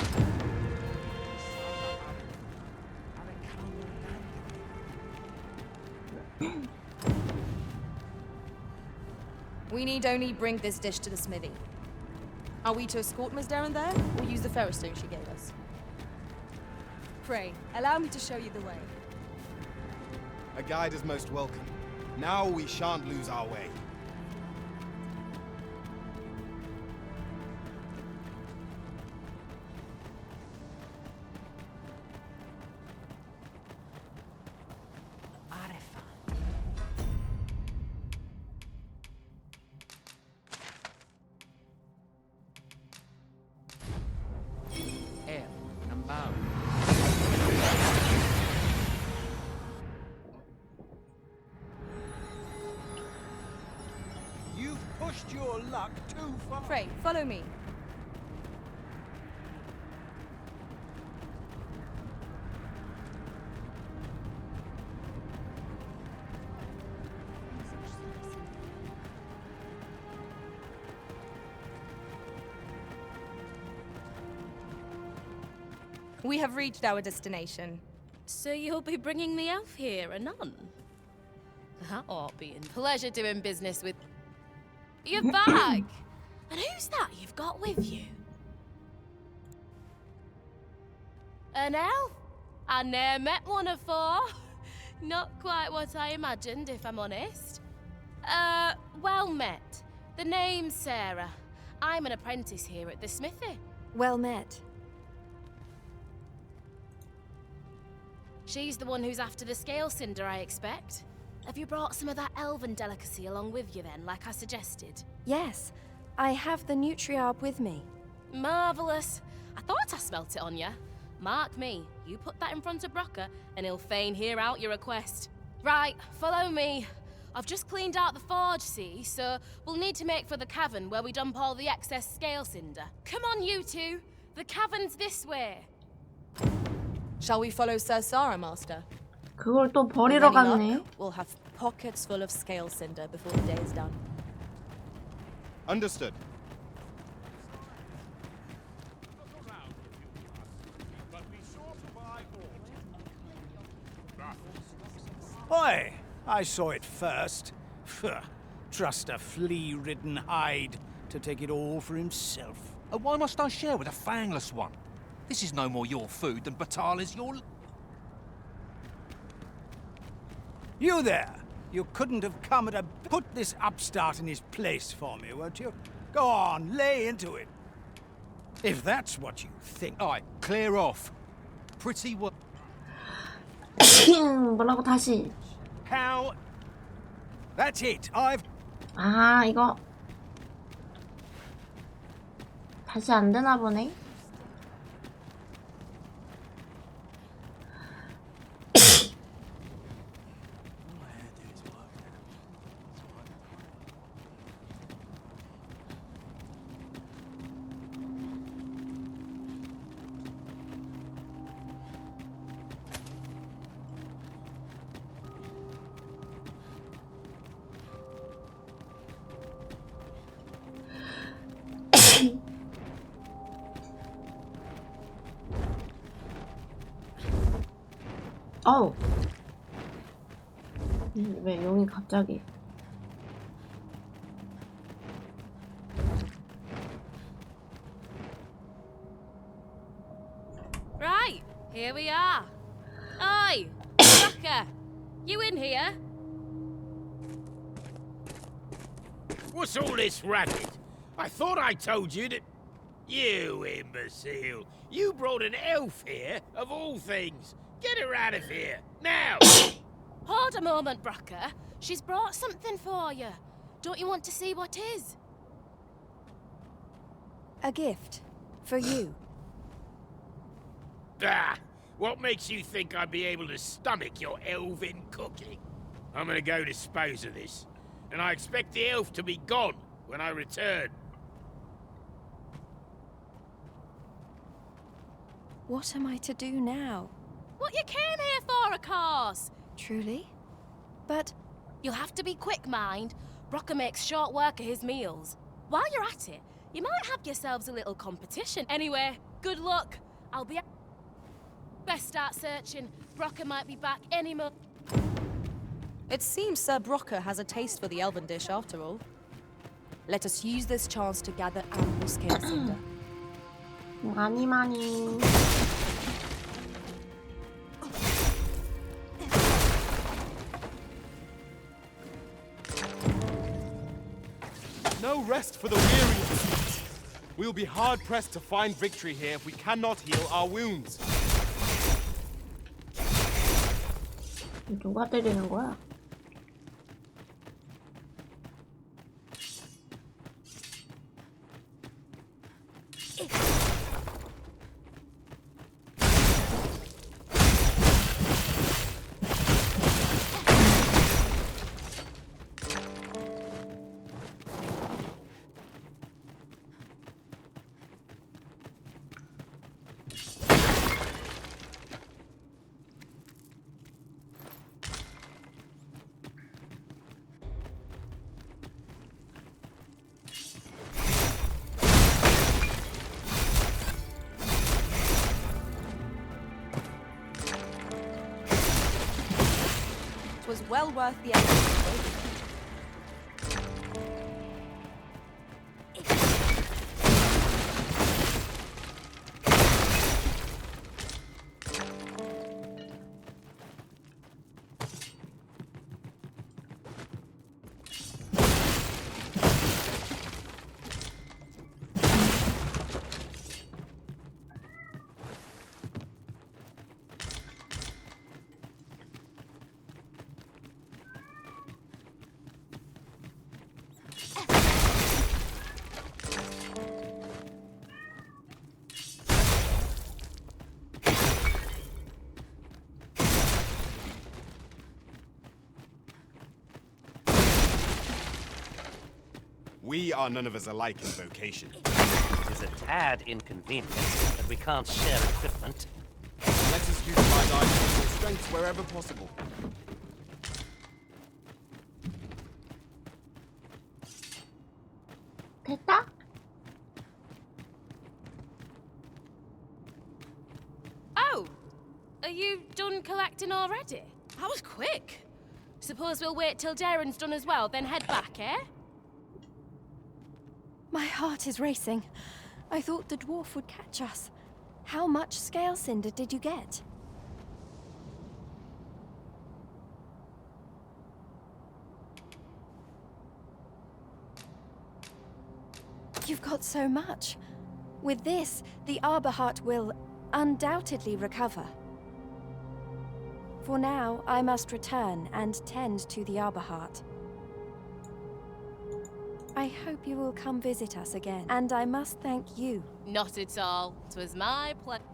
Speaker 14: We need only bring this dish to the smithy. Are we to escort Miss Darren there, or use the ferris stone she gave us? Pray, allow me to show you the way.
Speaker 5: A guide is most welcome. Now we shan't lose our way.
Speaker 2: You've pushed your luck too far.
Speaker 14: Pray, follow me. We have reached our destination.
Speaker 18: So you'll be bringing the elf here, anon? That ought be a pleasure doing business with... Your bag! And who's that you've got with you? An elf? I ne'er met one afore. Not quite what I imagined, if I'm honest. Well met. The name's Sarah. I'm an apprentice here at the smithy.
Speaker 9: Well met.
Speaker 18: She's the one who's after the scale cinder, I expect. Have you brought some of that elven delicacy along with you then, like I suggested?
Speaker 9: Yes, I have the Nutriarb with me.
Speaker 18: Marvellous. I thought I smelt it on you. Mark me, you put that in front of Brocker, and he'll fain hear out your request. Right, follow me. I've just cleaned out the forge, see, so we'll need to make for the cavern where we dump all the excess scale cinder. Come on, you two. The cavern's this way.
Speaker 14: Shall we follow Sir Sarah, Master?
Speaker 1: 그걸 또
Speaker 14: With
Speaker 1: 버리러
Speaker 14: any luck,
Speaker 1: 갔네.
Speaker 14: we'll have pockets full of scale cinder before the day is done.
Speaker 5: Understood.
Speaker 2: Oi! I saw it first. Pho, trust a flea-ridden hide to take it all for himself.
Speaker 12: Why must I share with a fangless one? This is no more your food than Batal is your...
Speaker 2: You there! You couldn't have come at a... Put this upstart in his place for me, won't you? Go on, lay into it. If that's what you think.
Speaker 12: Alright, clear off. Pretty well...
Speaker 1: 뭐라고 다시.
Speaker 2: How? That's it. I've...
Speaker 1: 아, 이거 다시 안 되나 보네. 어우. 왜 용이 갑자기.
Speaker 18: Right, here we are. Oi, Brocker, you in here?
Speaker 6: What's all this racket? I thought I told you that... You imbecile! You brought an elf here, of all things! Get her out of here, now!
Speaker 18: Hold a moment, Brocker. She's brought something for you. Don't you want to see what is?
Speaker 9: A gift. For you.
Speaker 6: Ah! What makes you think I'd be able to stomach your elven cooking? I'm gonna go dispose of this, and I expect the elf to be gone when I return.
Speaker 9: What am I to do now?
Speaker 18: What you came here for, of course.
Speaker 9: Truly? But...
Speaker 18: You'll have to be quick, mind. Brocker makes short work of his meals. While you're at it, you might have yourselves a little competition. Anyway, good luck. I'll be... Best start searching. Brocker might be back any moment.
Speaker 14: It seems Sir Brocker has a taste for the elven dish after all. Let us use this chance to gather ample scale cinder.
Speaker 1: 많이.
Speaker 5: No rest for the weary. We'll be hard-pressed to find victory here if we cannot heal our wounds.
Speaker 1: 누가 때리는 거야?
Speaker 14: It was well worth the effort.
Speaker 5: We are none of us alike in vocation.
Speaker 4: It is a tad inconvenient that we can't share equipment.
Speaker 5: Let us utilize our individual strengths wherever possible.
Speaker 1: 됐다?
Speaker 18: Oh! Are you done collecting already? That was quick. Suppose we'll wait till Darren's done as well, then head back, eh?
Speaker 9: My heart is racing. I thought the dwarf would catch us. How much scale cinder did you get? You've got so much. With this, the Arbor Heart will undoubtedly recover. For now, I must return and tend to the Arbor Heart. I hope you will come visit us again, and I must thank you.
Speaker 18: Not at all. 'Twas my pleasure.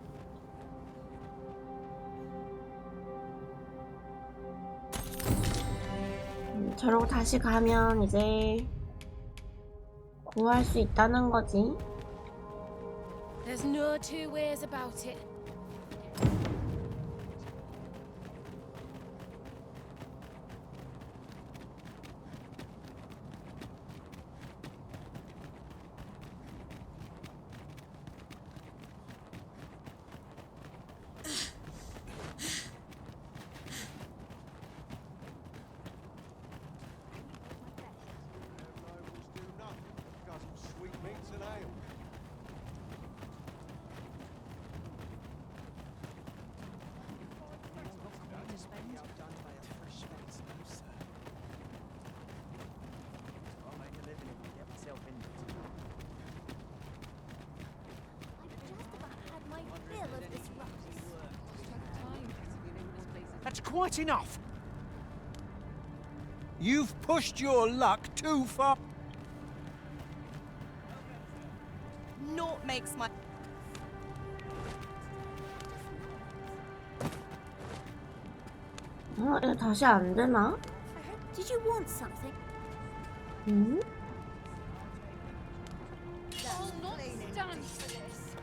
Speaker 1: 저러고 다시 가면 이제 구할 수 있다는 거지.
Speaker 18: There's no two ways about it.
Speaker 2: That's quite enough. You've pushed your luck too far.
Speaker 11: Naught makes my...
Speaker 1: 이거 다시 안 되나?
Speaker 10: Did you want something?
Speaker 1: 응?
Speaker 17: I'll not stand for this.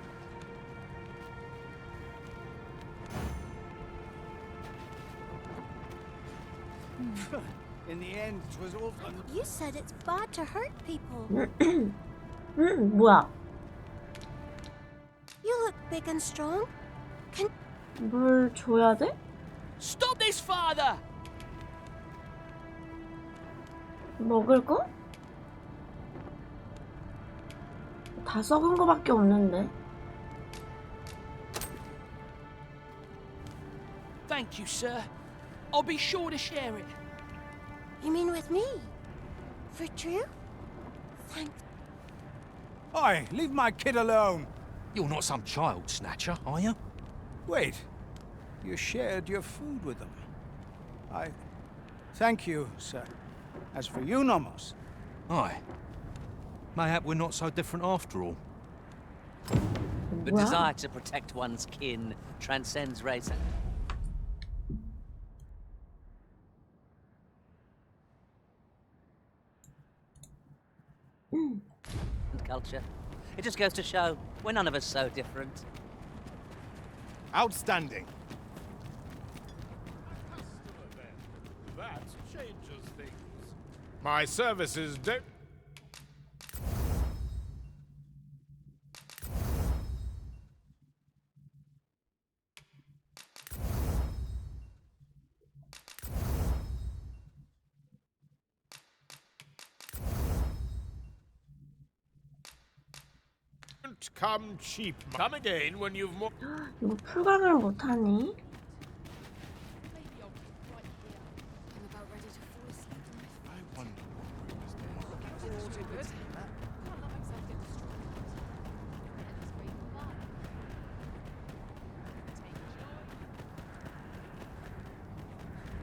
Speaker 2: In the end, it was all fun.
Speaker 10: You said it's bad to hurt people.
Speaker 1: 뭐야?
Speaker 10: You look big and strong. Can...
Speaker 1: 뭘 줘야 돼?
Speaker 4: Stop this, father!
Speaker 1: 먹을 거? 다 썩은 거밖에 없는데.
Speaker 4: Thank you, sir. I'll be sure to share it.
Speaker 10: You mean with me? For true? Thanks.
Speaker 2: Oi, leave my kid alone.
Speaker 12: You're not some child snatcher, are you?
Speaker 2: Wait, you shared your food with them. I thank you, sir. As for you, Nomos.
Speaker 12: Aye. Mayhap we're not so different after all.
Speaker 4: The desire to protect one's kin transcends race and culture. It just goes to show we're none of us so different.
Speaker 5: Outstanding.
Speaker 7: That changes things. My services don't... Don't come cheap. Come again when you've more...
Speaker 1: 이거 풀강을 못하니?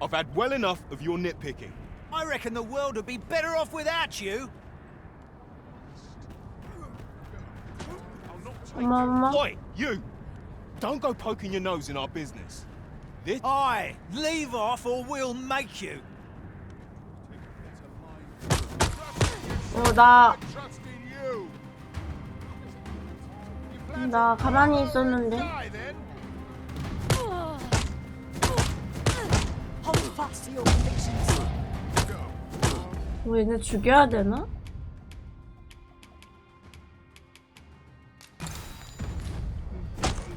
Speaker 5: I've had well enough of your nitpicking.
Speaker 2: I reckon the world would be better off without you.
Speaker 5: Oi, you! Don't go poking your nose in our business. This...
Speaker 2: Aye, leave off or we'll make you.
Speaker 1: 나 가만히 있었는데. 얘네 죽여야 되나?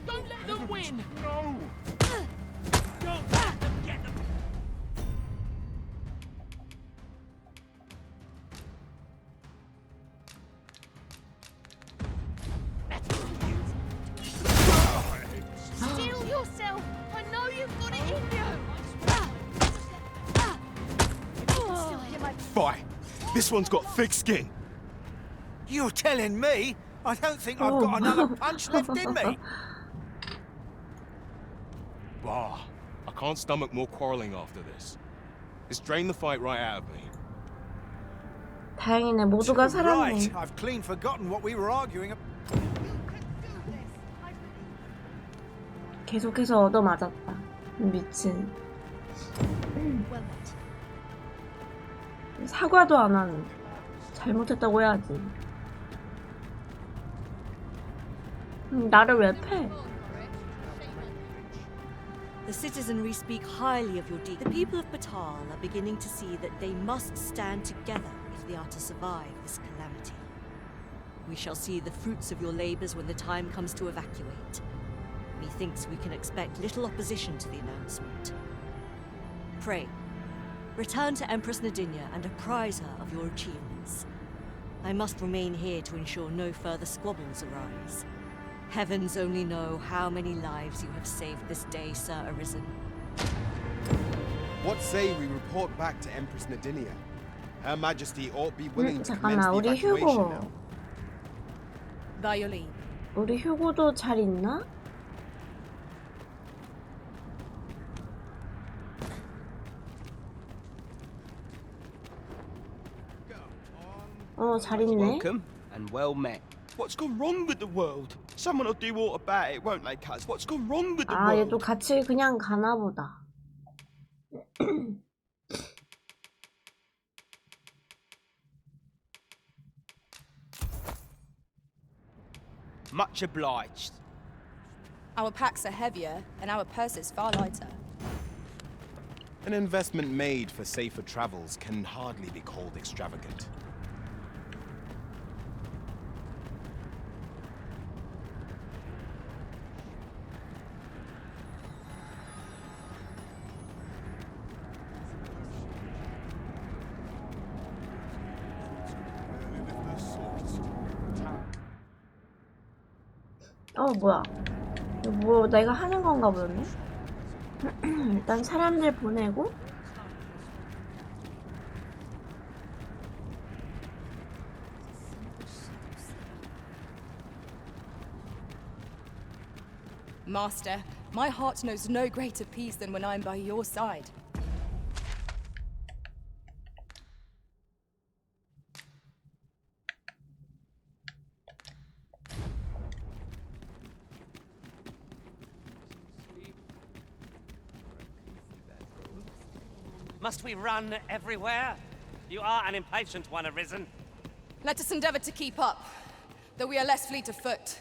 Speaker 17: Don't let them win.
Speaker 6: No.
Speaker 17: Don't let them get them. Steel yourself. I know you've got it in you. Still hear my
Speaker 5: Boy, this one's got thick skin.
Speaker 2: You're telling me? I don't think I've got another punch left in me.
Speaker 5: Bah, I can't stomach more quarreling after this. It's drained the fight right out of me.
Speaker 1: 다행이네. 모두가 살았네.
Speaker 2: Right, I've clean forgotten what we were arguing about.
Speaker 1: 계속해서 얻어맞았다. 미친. 사과도 안 하는. 잘못했다고 해야지. 나를 왜 패?
Speaker 15: The citizenry speak highly of your deed. The people of Batal are beginning to see that they must stand together if they are to survive this calamity. We shall see the fruits of your labors when the time comes to evacuate. Methinks we can expect little opposition to the announcement. Pray, return to Empress Nadinia and apprise her of your achievements. I must remain here to ensure no further squabbles arise. Heavens only know how many lives you have saved this day, Sir Arisen.
Speaker 5: What say we report back to Empress Nadinia? Her Majesty ought be willing to commence
Speaker 1: 잠깐만,
Speaker 5: the
Speaker 1: 우리
Speaker 5: evacuation
Speaker 1: 휴고.
Speaker 5: now.
Speaker 14: Violin.
Speaker 1: 우리 휴고도 잘 있나? 잘 있네.
Speaker 20: Welcome and well met. What's gone wrong with the world? Someone will do all about it, won't they, Kaz? What's gone wrong with the world?
Speaker 1: 얘도 같이 그냥 가나 보다.
Speaker 20: Much obliged.
Speaker 14: Our packs are heavier and our purses far lighter.
Speaker 5: An investment made for safer travels can hardly be called extravagant.
Speaker 1: 뭐야? 뭐 내가 하는 건가 보네. 일단 사람들 보내고.
Speaker 14: Master, my heart knows no greater peace than when I am by your side.
Speaker 4: Must we run everywhere? You are an impatient one, Arisen.
Speaker 14: Let us endeavor to keep up, though we are less fleet of foot.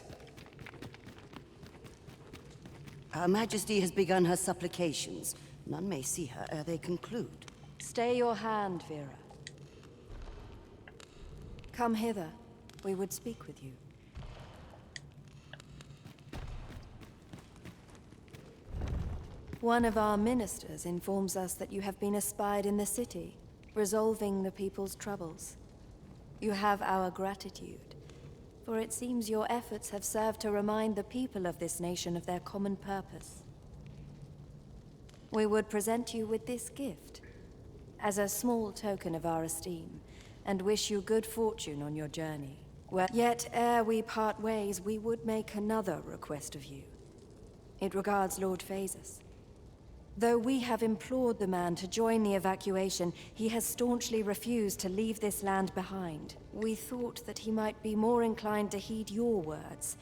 Speaker 15: Her Majesty has begun her supplications. None may see her ere they conclude.
Speaker 9: Stay your hand, Vera. Come hither. We would speak with you. One of our ministers informs us that you have been espied in the city, resolving the people's troubles. You have our gratitude, for it seems your efforts have served to remind the people of this nation of their common purpose. We would present you with this gift, as a small token of our esteem, and wish you good fortune on your journey. Yet ere we part ways, we would make another request of you. It regards Lord Phasus. Though we have implored the man to join the evacuation, he has staunchly refused to leave this land behind. We thought that he might be more inclined to heed your words.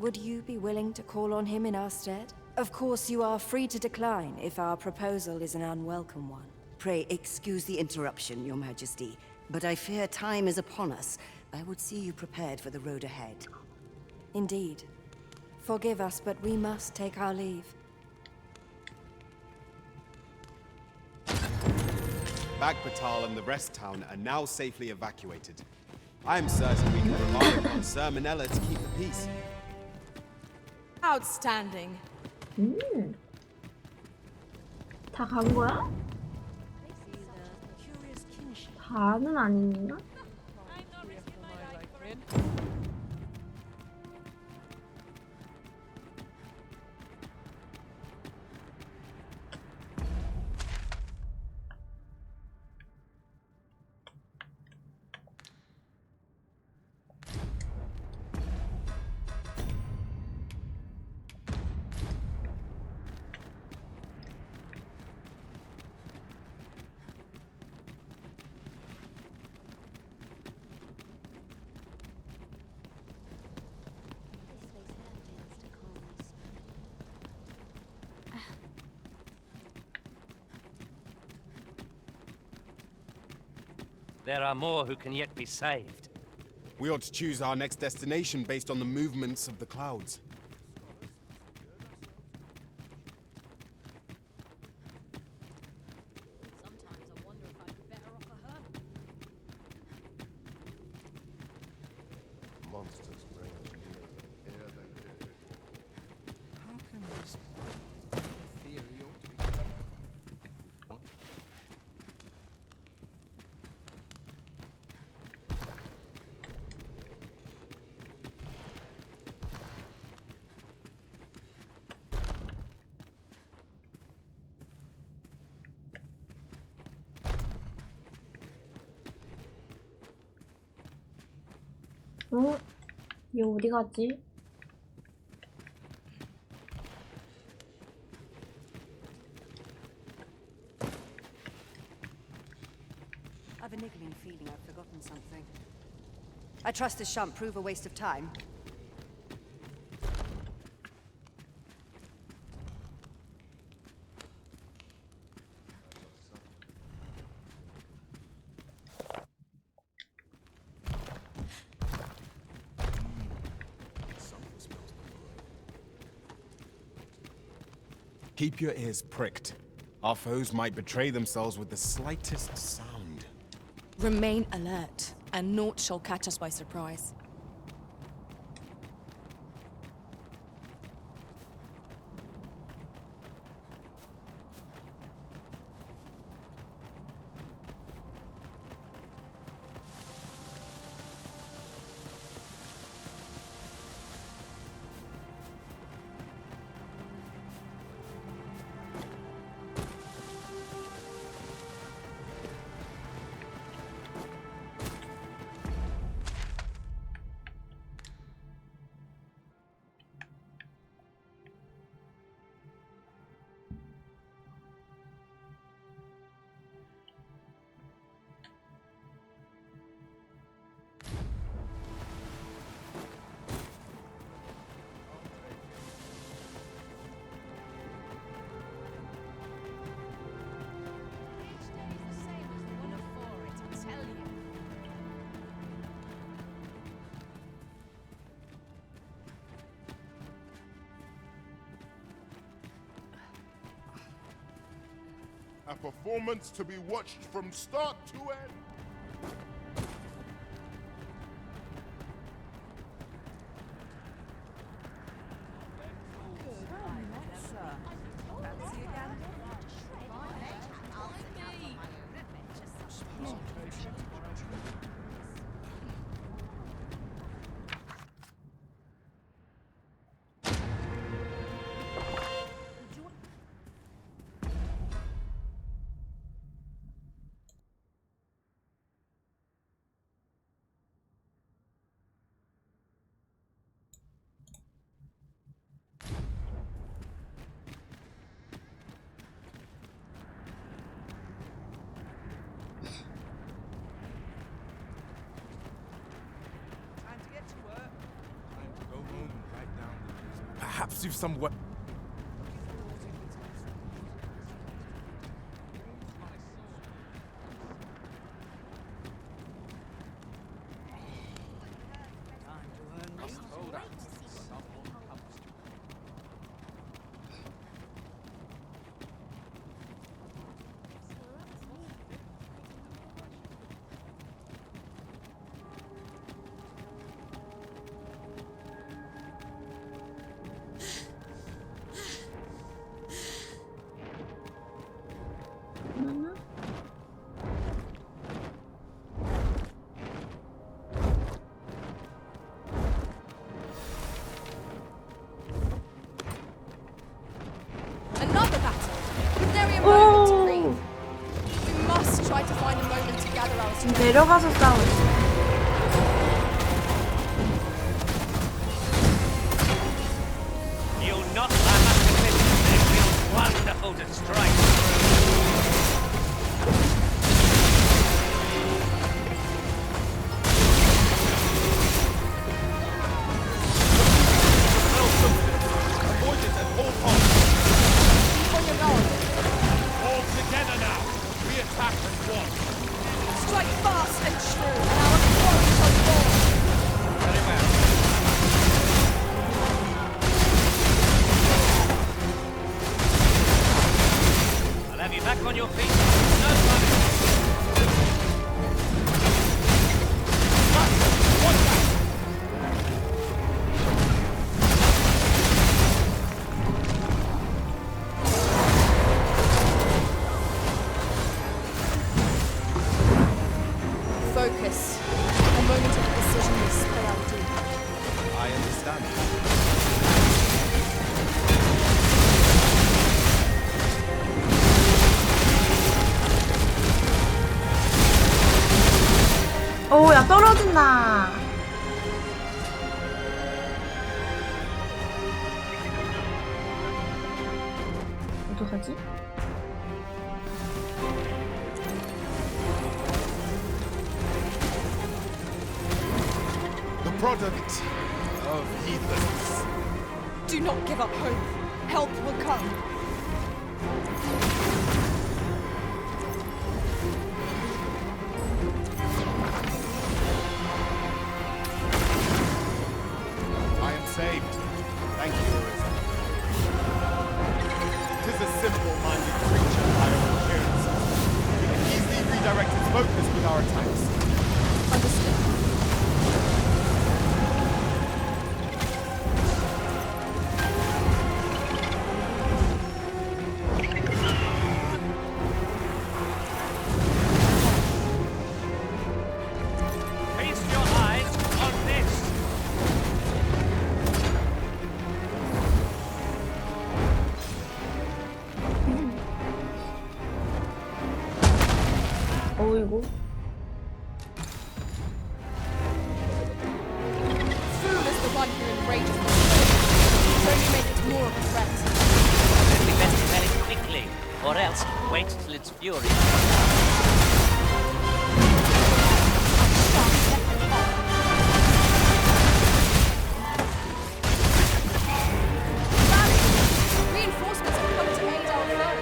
Speaker 9: Would you be willing to call on him in our stead? Of course, you are free to decline if our proposal is an unwelcome one.
Speaker 15: Pray excuse the interruption, Your Majesty.
Speaker 21: But I fear time is upon us. I would see you prepared for the road ahead.
Speaker 9: Indeed. Forgive us, but we must take our leave.
Speaker 5: Bagpatal and the rest town are now safely evacuated. I am certain we can rely upon Sir Manella to keep the peace.
Speaker 14: Outstanding.
Speaker 1: 다 간 거야? 다는 아닌가?
Speaker 4: There are more who can yet be saved.
Speaker 5: We ought to choose our next destination based on the movements of the clouds. 어? 얘 어디 갔지?
Speaker 21: I've a niggling feeling I've forgotten something. I trust this shan't prove a waste of time.
Speaker 5: Keep your ears pricked. Our foes might betray themselves with the slightest sound.
Speaker 14: Remain alert, and naught shall catch us by surprise.
Speaker 22: A performance to be watched from start to end.
Speaker 7: Perhaps you've somewhere.
Speaker 1: 지금 내려가서 싸우고 있어.
Speaker 4: You'll not, I must admit, they feel wonderful to strike.
Speaker 5: Avoid it at all costs.
Speaker 14: Keep on your guard.
Speaker 22: All together now. We attack as one.
Speaker 14: Strike fast and true, and our quarry shall fall.
Speaker 4: Very well. I'll have you back on your feet. No running.
Speaker 14: Focus. A moment of precision will spell out deep.
Speaker 5: I understand.
Speaker 1: 오, 야, 떨어진다. 어떡하지?
Speaker 5: The product of heathens.
Speaker 14: Do not give up hope. Help will come.
Speaker 5: I am saved. Thank you, Arisen. It is a simple-minded creature by all appearances. We can easily redirect its focus with our attacks.
Speaker 14: Understood.
Speaker 4: Feast your eyes on this.
Speaker 1: 어이구.
Speaker 14: Fool is the one who enrages me. It only make it more of a threat.
Speaker 4: Then we best kill it quickly, or else wait till its fury.
Speaker 14: Reinforcements have come to aid our foe.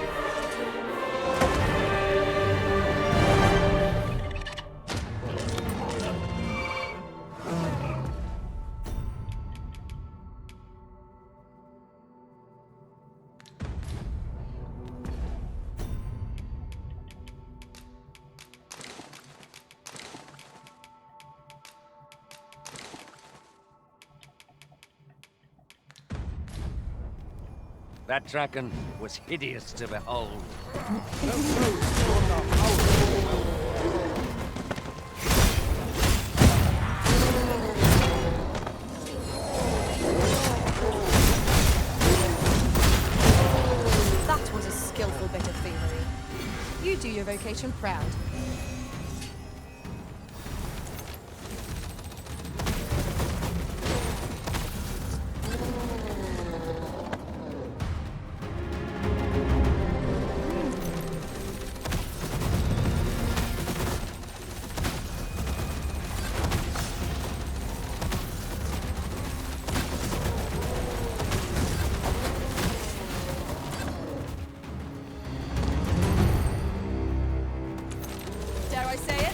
Speaker 4: That dragon was hideous to behold.
Speaker 14: That was a skillful bit of thievery. You do your vocation proud. Dare I say it?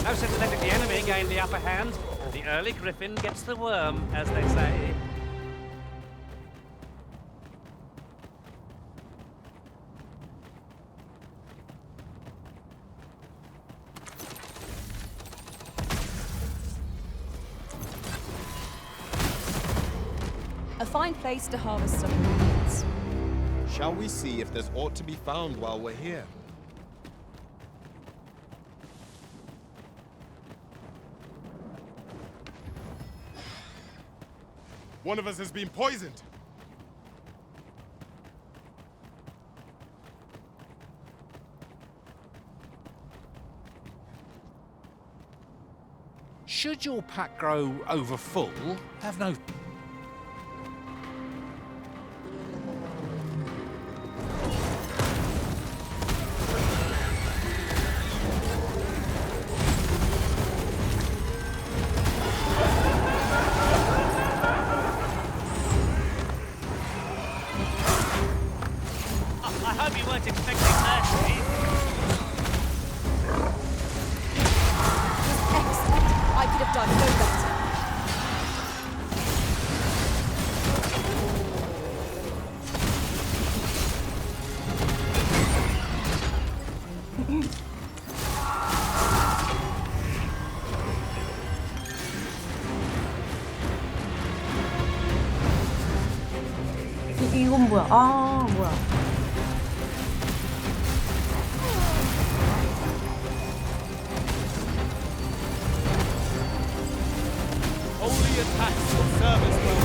Speaker 4: No sense letting the enemy gain the upper hand. The early griffin gets the worm, as they say.
Speaker 14: A fine place to harvest some ingredients.
Speaker 5: Shall we see if there's aught to be found while we're here? One of us has been poisoned.
Speaker 3: Should your pack grow over full, have no...
Speaker 4: I hope you weren't expecting that, Steve.
Speaker 14: Excellent. I could have done no better.
Speaker 1: 이건 뭐야? 아, 뭐야?
Speaker 5: Holy attacks will serve us well.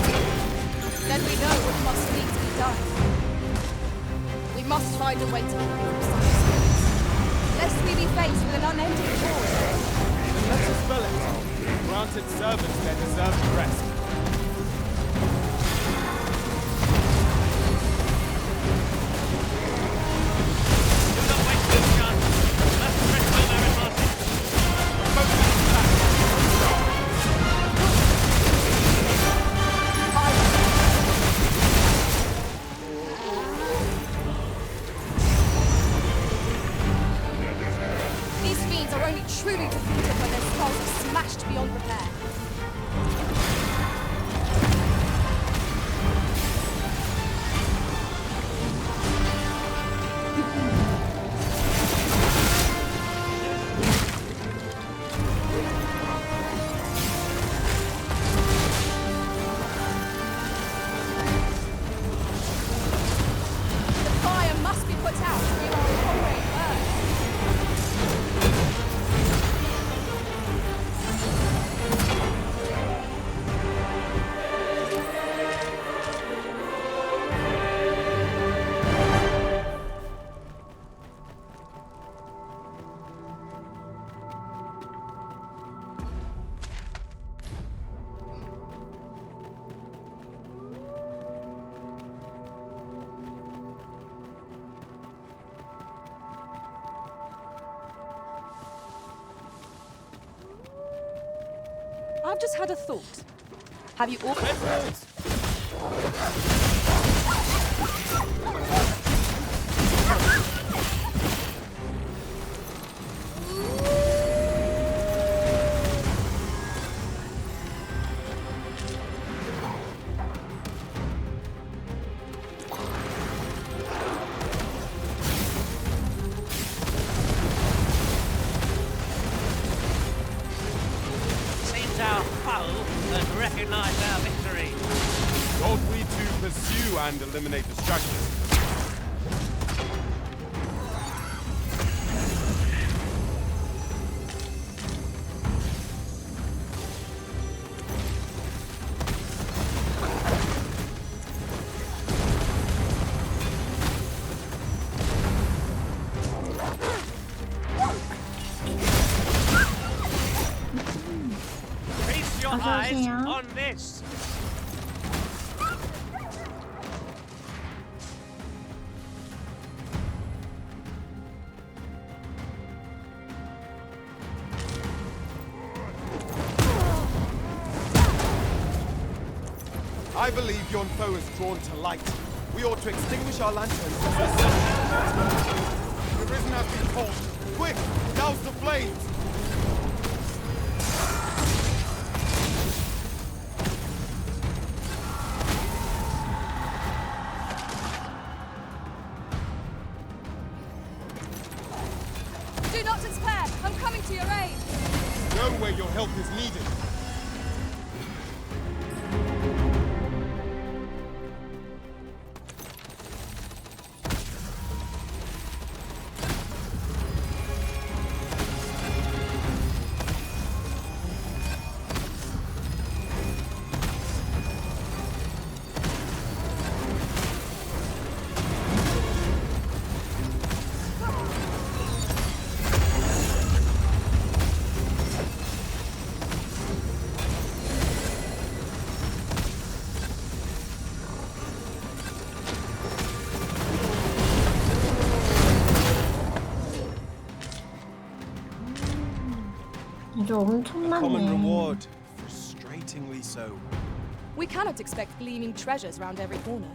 Speaker 14: Then we know what must need to be done. We must find a way to keep them silent, lest we be faced with an unending war.
Speaker 5: Then let us spell it. Grant its servants their deserved rest.
Speaker 14: These fiends are only truly defeated when their skulls are smashed beyond repair. The fire must be put out to give our comrade Earth. I've just had a thought. Have you all...
Speaker 4: Seems our foe has recognized our victory.
Speaker 5: Ought we to pursue and eliminate distractions?
Speaker 4: Feast your
Speaker 1: 어서
Speaker 4: eyes
Speaker 1: 오세요.
Speaker 4: on this.
Speaker 5: I believe yon foe is drawn to light. We ought to extinguish our lanterns. The risen has been called. Quick, douse the flames!
Speaker 14: Do not despair! I'm coming to your aid!
Speaker 5: Go where your help is needed.
Speaker 1: 저 엄청
Speaker 5: A common
Speaker 1: 많네.
Speaker 5: reward, frustratingly so.
Speaker 14: We cannot expect gleaming treasures round every corner.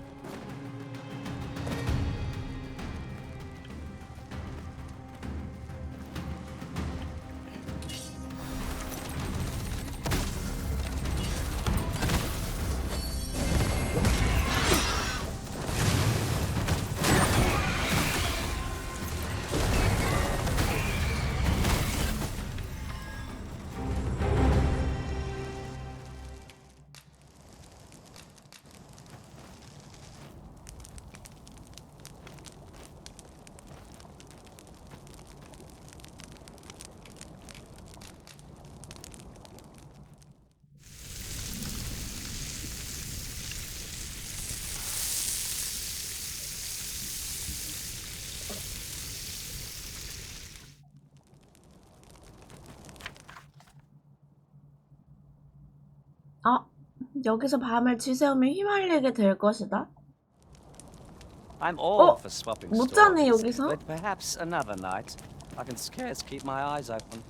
Speaker 1: 여기서 밤을 지새우며 휘말리게 될 것이다.
Speaker 4: I'm all for swapping
Speaker 1: 못 자네,
Speaker 4: stories,
Speaker 1: 여기서?
Speaker 4: but perhaps another night. I can scarce keep my eyes open.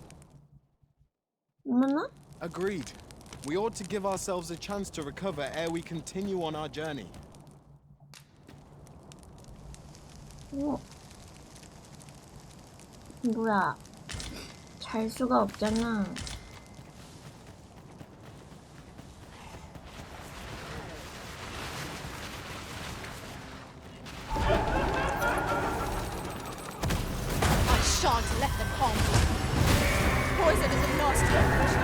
Speaker 1: 어머나?
Speaker 5: Agreed. We ought to give ourselves a chance to recover ere we continue on our journey.
Speaker 1: 뭐야? 잘 수가 없잖아.
Speaker 14: I shan't let them harm you. Poison is a nasty affliction.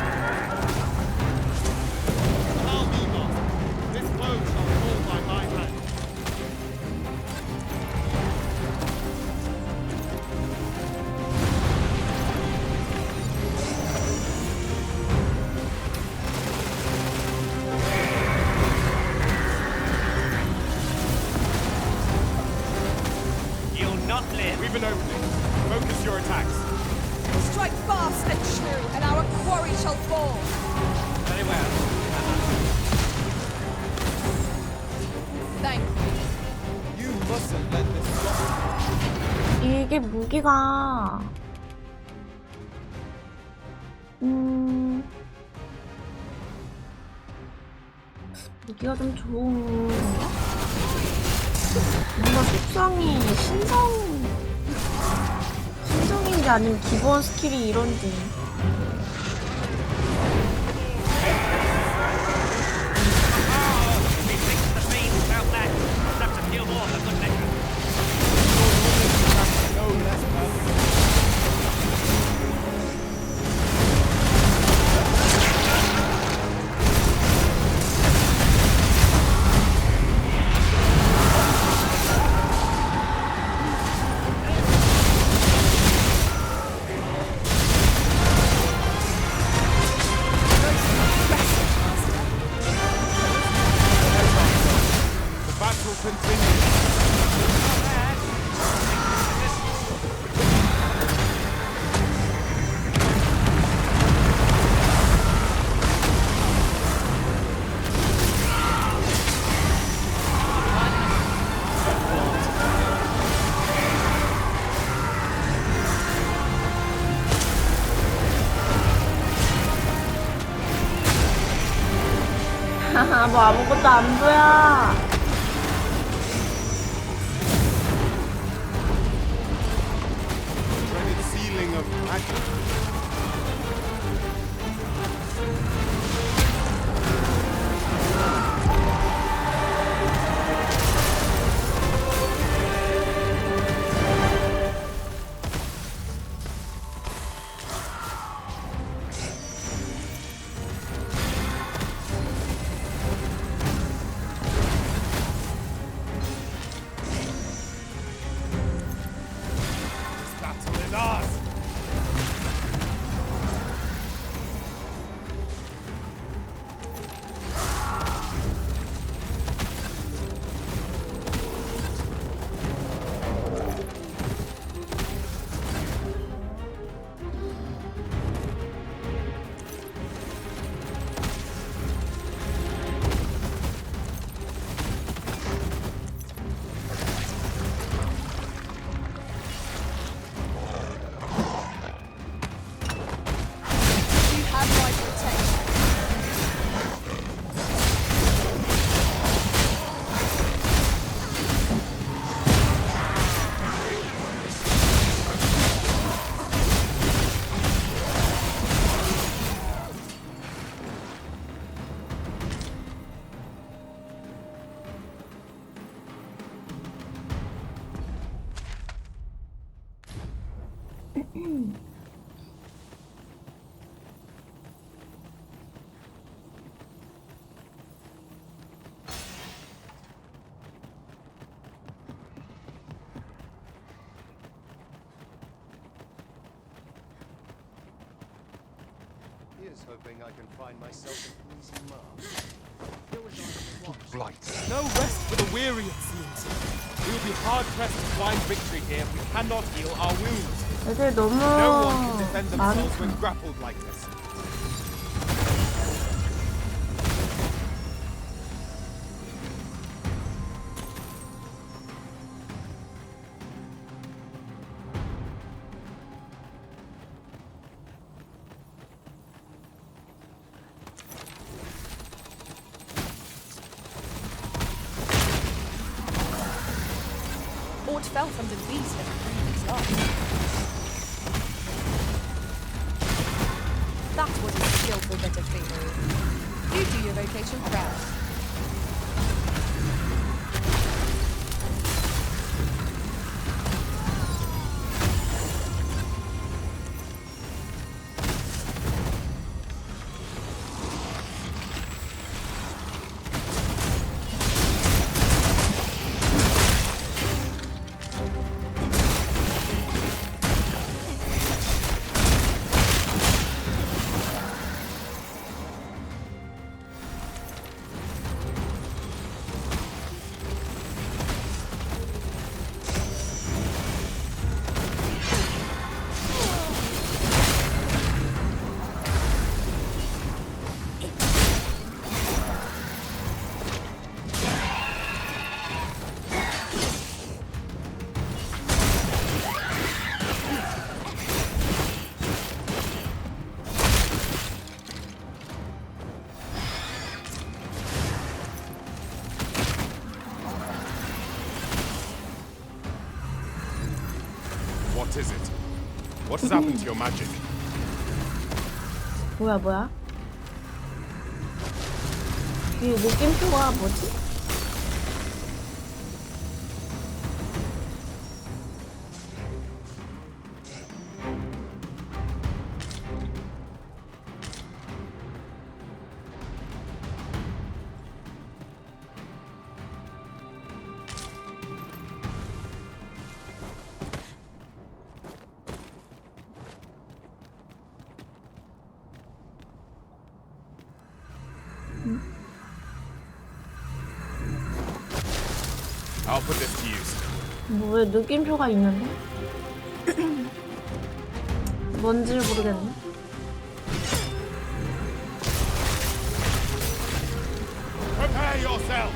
Speaker 5: Allow me, master. This blow shall fall by my hand.
Speaker 4: You'll not live.
Speaker 5: We've an opening. Focus your attacks.
Speaker 14: Strike fast and true, and our quarry shall fall.
Speaker 4: Very well.
Speaker 14: Thank you.
Speaker 5: You mustn't let this stop.
Speaker 1: 이게 무기가 무기가 좀 좋은 뭔가 속성이 신성인지 아니면 기본 스킬이 이런지. 하하, 뭐 아무것도 안 보여.
Speaker 5: Dreaded ceiling of magic.
Speaker 2: This battle is ours.
Speaker 5: Here's hoping I can find myself an easy mark.
Speaker 3: Blight.
Speaker 20: No rest for the weary, it seems. We will be hard-pressed to find victory here if we cannot heal our wounds.
Speaker 1: 애들 너무
Speaker 20: No one can defend themselves
Speaker 1: 많다.
Speaker 20: when grappled like this.
Speaker 14: Ort fell from the beast and his life. That was a skillful bit of trickery. You do your vocation proud.
Speaker 7: What is it? What has happened to your magic?
Speaker 1: 뭐야? 이 느낌표가 뭐지?
Speaker 7: I'll put this to use.
Speaker 1: 뭐 왜 느낌표가 있는데? 뭔지를 모르겠네.
Speaker 7: Prepare yourself!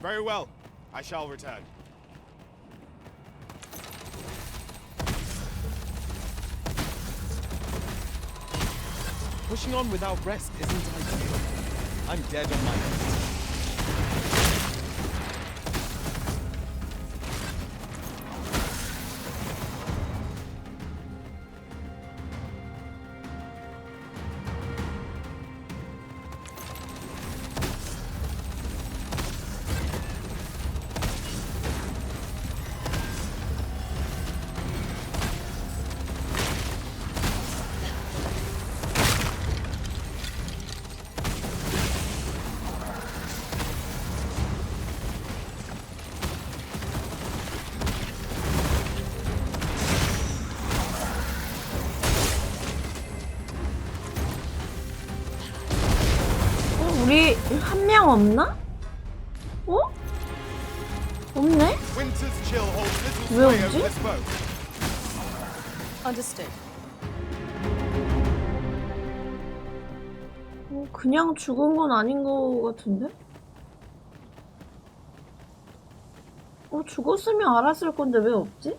Speaker 7: Very well. I shall return.
Speaker 20: Pushing on without rest isn't ideal.
Speaker 5: I'm dead on my feet.
Speaker 1: 우리 한 명 없나? 어? 없네?
Speaker 5: Winter's chill holds little
Speaker 1: 왜
Speaker 5: sway
Speaker 1: 없지?
Speaker 5: over this boat.
Speaker 14: Understood.
Speaker 1: 그냥 죽은 건 아닌 거 같은데? 죽었으면 알았을 건데 왜 없지?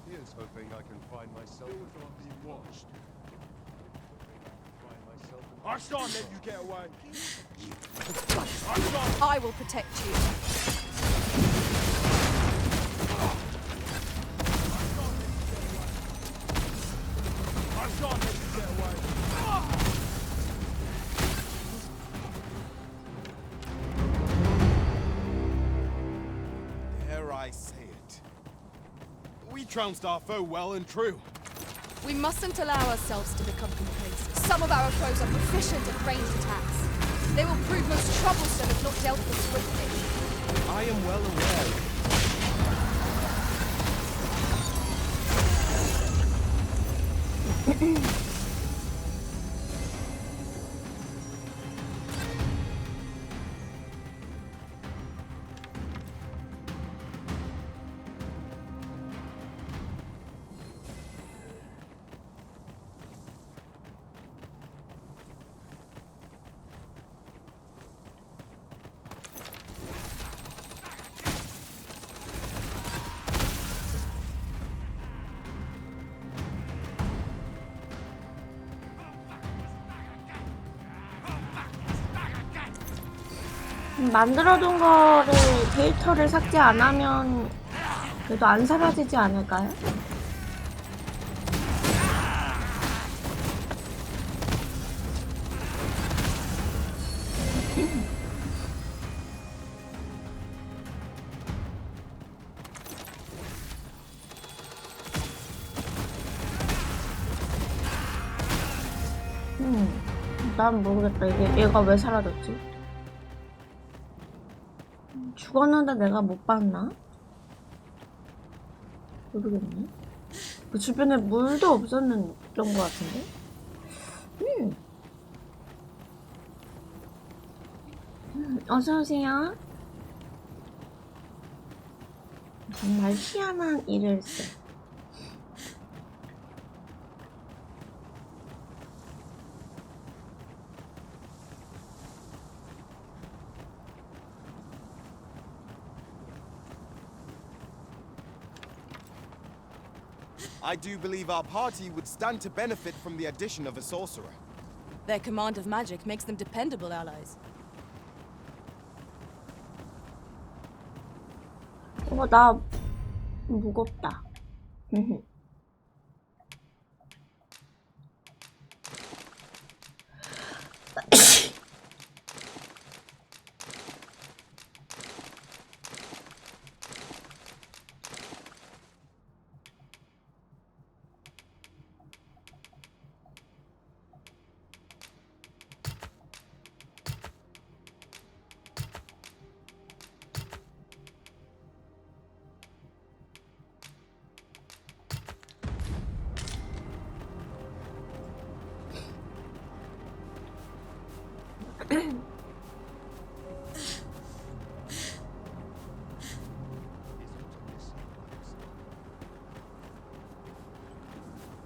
Speaker 5: Here's hoping I can find myself being watched.
Speaker 20: I shan't let you get away.
Speaker 14: I will protect you.
Speaker 20: I shan't let you get away.
Speaker 5: I say it. We trounced our foe well and true.
Speaker 14: We mustn't allow ourselves to become complacent. Some of our foes are proficient at ranged attacks. They will prove most troublesome if not dealt with swiftly.
Speaker 5: I am well aware.
Speaker 1: 만들어둔 거를 데이터를 삭제 안 하면 그래도 안 사라지지 않을까요? 난 모르겠다. 얘가 왜 사라졌지? 죽었는데 내가 못 봤나? 모르겠네. 그 주변에 물도 없었던 것 같은데? 어서오세요. 정말 희한한 일을 했어요.
Speaker 5: I do believe our party would stand to benefit from the addition of a sorcerer.
Speaker 14: Their command of magic makes them dependable allies.
Speaker 1: 나 무겁다.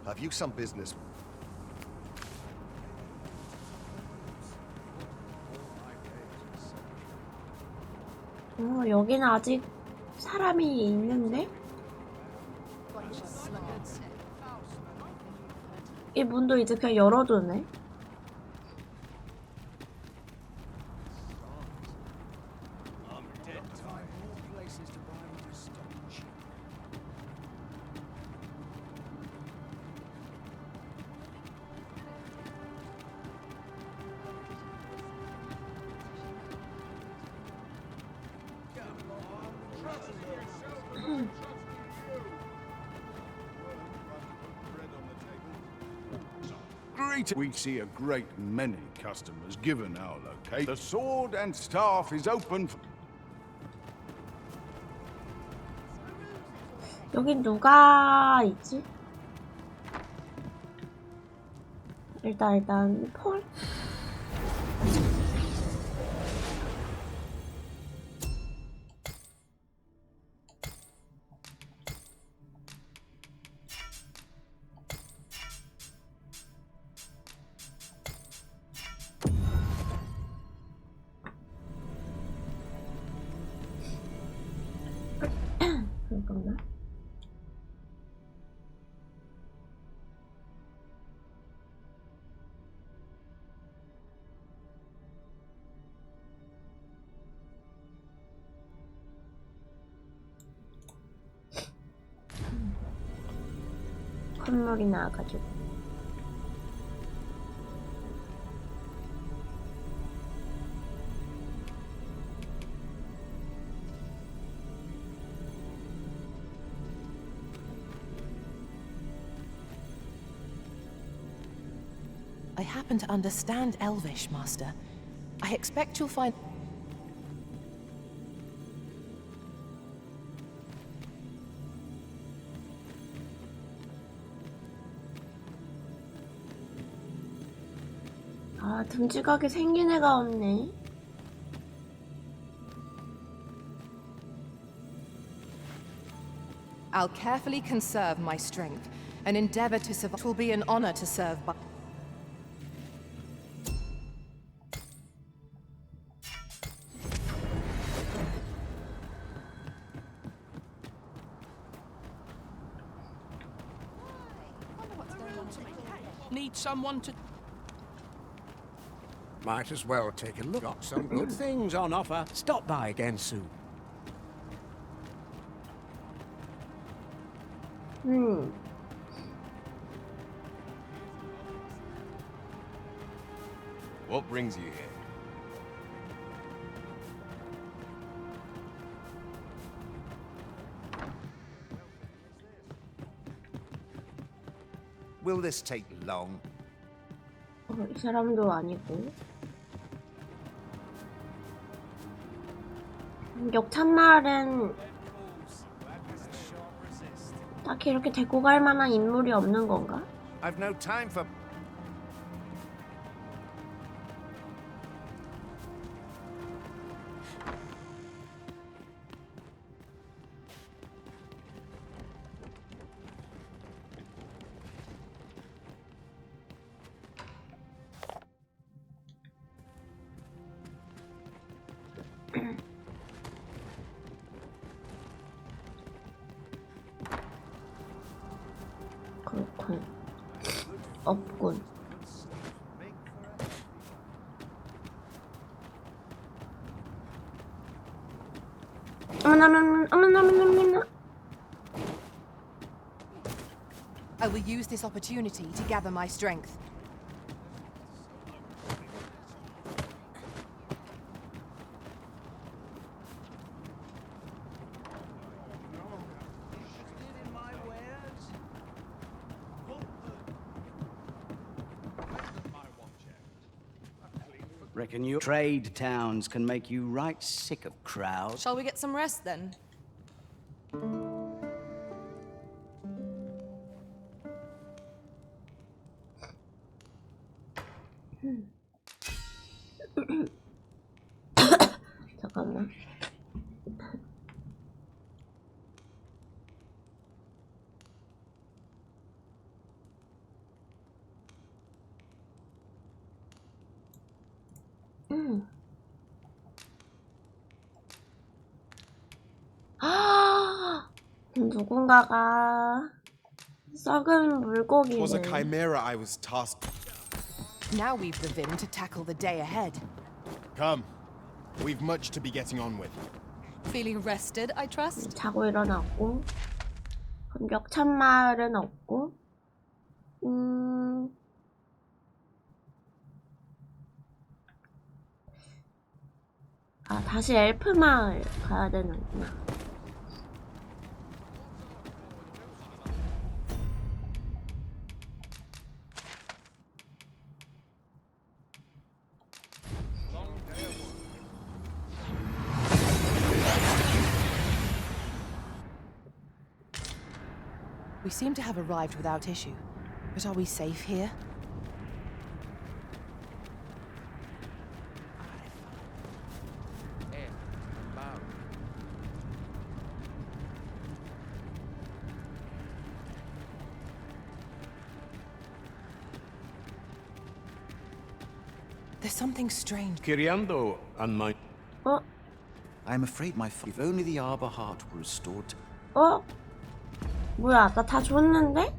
Speaker 8: Have you some business?
Speaker 1: 여기는 아직 사람이 있는데? 이 문도 이제 그냥 열어두네.
Speaker 13: We see a great many customers given our location. The sword and staff is open for...
Speaker 1: 여긴 누가 있지? 일단 폴? 잠깐만. 콧물이 나와가지고.
Speaker 16: I happen to understand Elvish, Master. I expect you'll find...
Speaker 1: 아, 듬직하게 생긴 애가 없네.
Speaker 16: I'll carefully conserve my strength and endeavor to survive. It will be an honor to serve by...
Speaker 12: Need someone to...
Speaker 19: Might as well take a look. Got some good things on offer. Stop by again soon.
Speaker 5: What brings you here?
Speaker 19: Will this take long?
Speaker 1: 이 사람도 아니고. 역찬말은 딱히 이렇게 데리고 갈 만한 인물이 없는 건가?
Speaker 19: I've no time for...
Speaker 1: 그렇군. 없군.
Speaker 16: I will use this opportunity to gather my strength.
Speaker 23: Reckon your trade towns can make you right sick of crowds.
Speaker 14: Shall we get some rest then?
Speaker 1: 잠깐만. 누군가가 썩은 물고기를.
Speaker 5: It was a chimera I was tasked.
Speaker 16: Now we've the vim to tackle the day ahead.
Speaker 5: Come. We've much to be getting on with.
Speaker 14: Feeling rested, I trust?
Speaker 1: 자고 일어났고. 역찬말은 없고. 아, 다시 엘프 마을 가야 되는구나.
Speaker 16: We seem to have arrived without issue. But are we safe here? There's something strange.
Speaker 19: Kiriando and my...
Speaker 23: I'm afraid if only the Arbor Heart were restored.
Speaker 1: 뭐야, 나 다 줬는데?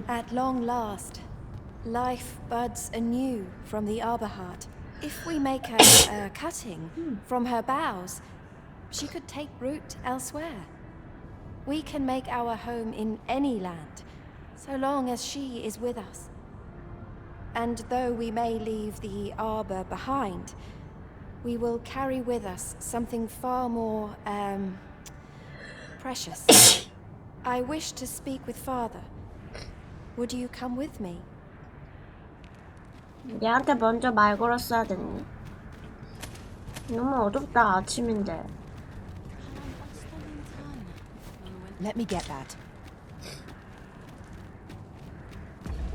Speaker 9: At long last, life buds anew from the Arbor Heart. If we make her a cutting from her boughs, she could take root elsewhere. We can make our home in any land, so long as she is with us. And though we may leave the arbor behind, we will carry with us something far more, precious. I wish to speak with Father. Would you come with me?
Speaker 1: 얘한테 먼저 말 걸었어야 됐네. 너무 어둡다, 아침인데.
Speaker 16: Let me get that.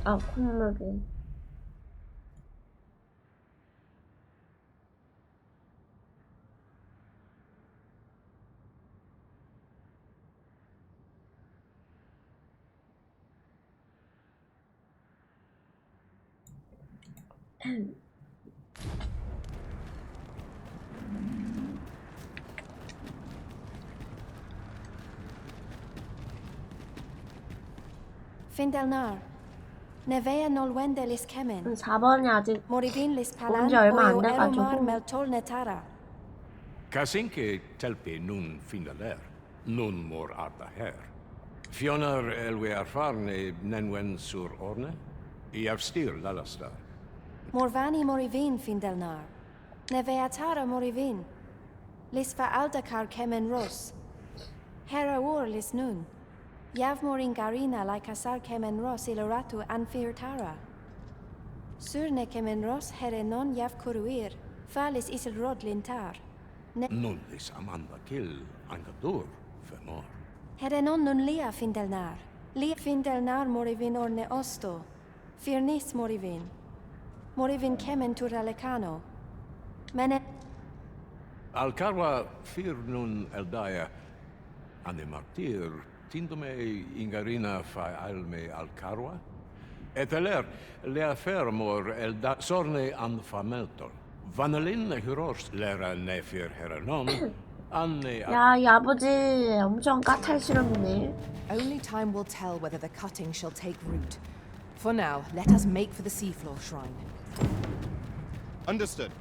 Speaker 1: 아, 콧물이.
Speaker 9: Findelnar. Nevea nolwende lis kemen.
Speaker 1: 4번이 아직
Speaker 9: Morivin lis palan
Speaker 1: 온지 얼마 안
Speaker 9: oio eromar
Speaker 1: 돼가지고.
Speaker 9: meltol netara.
Speaker 10: Kasinke telpi nun findaler, nun mor arda her. Fionar elwe arfarne nenwen sur orne, iavstir lalastar.
Speaker 9: Morvani morivin Findelnar. Nevea tara morivin. Lis fa aldakar kemen ros. Hera ur lis nun. Yav morin garina like asar kemen ros iloratu anfir tara. Surne kemen ros herenon yav kuruir. Falis isil rod lintar.
Speaker 10: Nun lis amanda kill angadur femor.
Speaker 9: Herenon nun lia Findelnar. Lia Findelnar morivin orne osto. Firnis morivin. Morivin kemen turalecano. Mene...
Speaker 10: Alcarwa fir nun eldaya, ane martir, tindome ingarina fa alme alcarwa? Eteler, lea fermor elda sorne an fameltol. Vanelin hyros lera nefir heranon, anne...
Speaker 1: 야, 이 아버지 엄청 까탈스럽네.
Speaker 16: Only time will tell whether the cutting shall take root. For now, let us make for the seafloor shrine.
Speaker 5: Understood.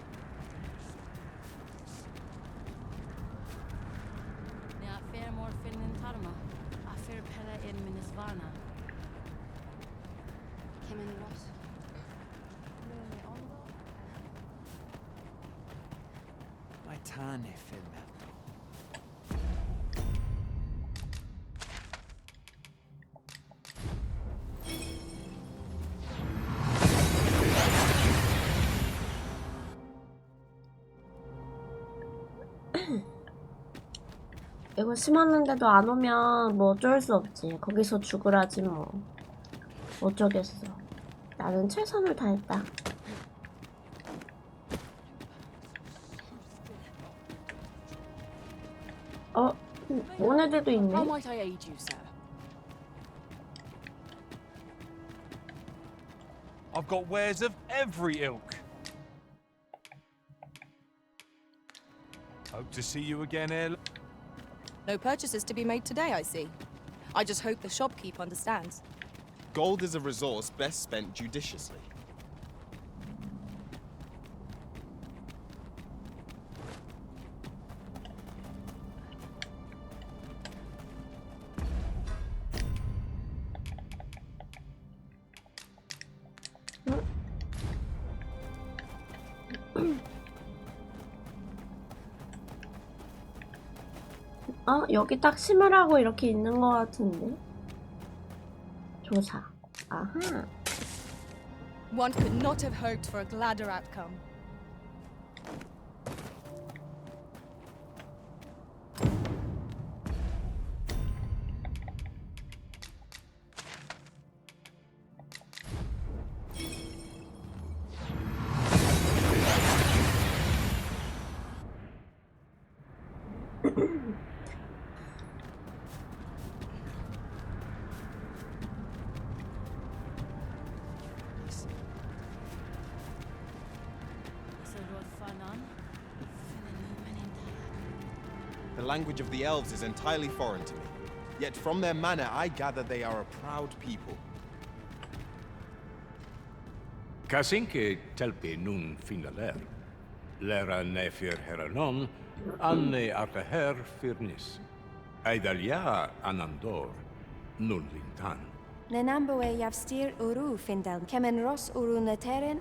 Speaker 1: 이거 심었는데도 안 오면 뭐 어쩔 수 없지. 거기서 죽으라지 뭐. 어쩌겠어. 나는 최선을 다했다. 온 애들도 있네.
Speaker 12: How might I aid you, sir? I've got wares of every ilk. Hope to see you again, ere...
Speaker 14: No purchases to be made today, I see. I just hope the shopkeep understands.
Speaker 5: Gold is a resource best spent judiciously.
Speaker 1: 여기 딱 심으라고 이렇게 있는 것 같은데. 조사. 아하.
Speaker 14: One could not have hoped for a gladder outcome.
Speaker 5: The language of the elves is entirely foreign to me. Yet from their manner, I gather they are a proud people.
Speaker 10: Kasinke telpi nun finaler. Lera nefir heranon, anne arteher firnis. Eidalia anandor, nun lintan.
Speaker 9: Nenamboe Yavstir Uru Findel Kemen Ross Uru Neteren.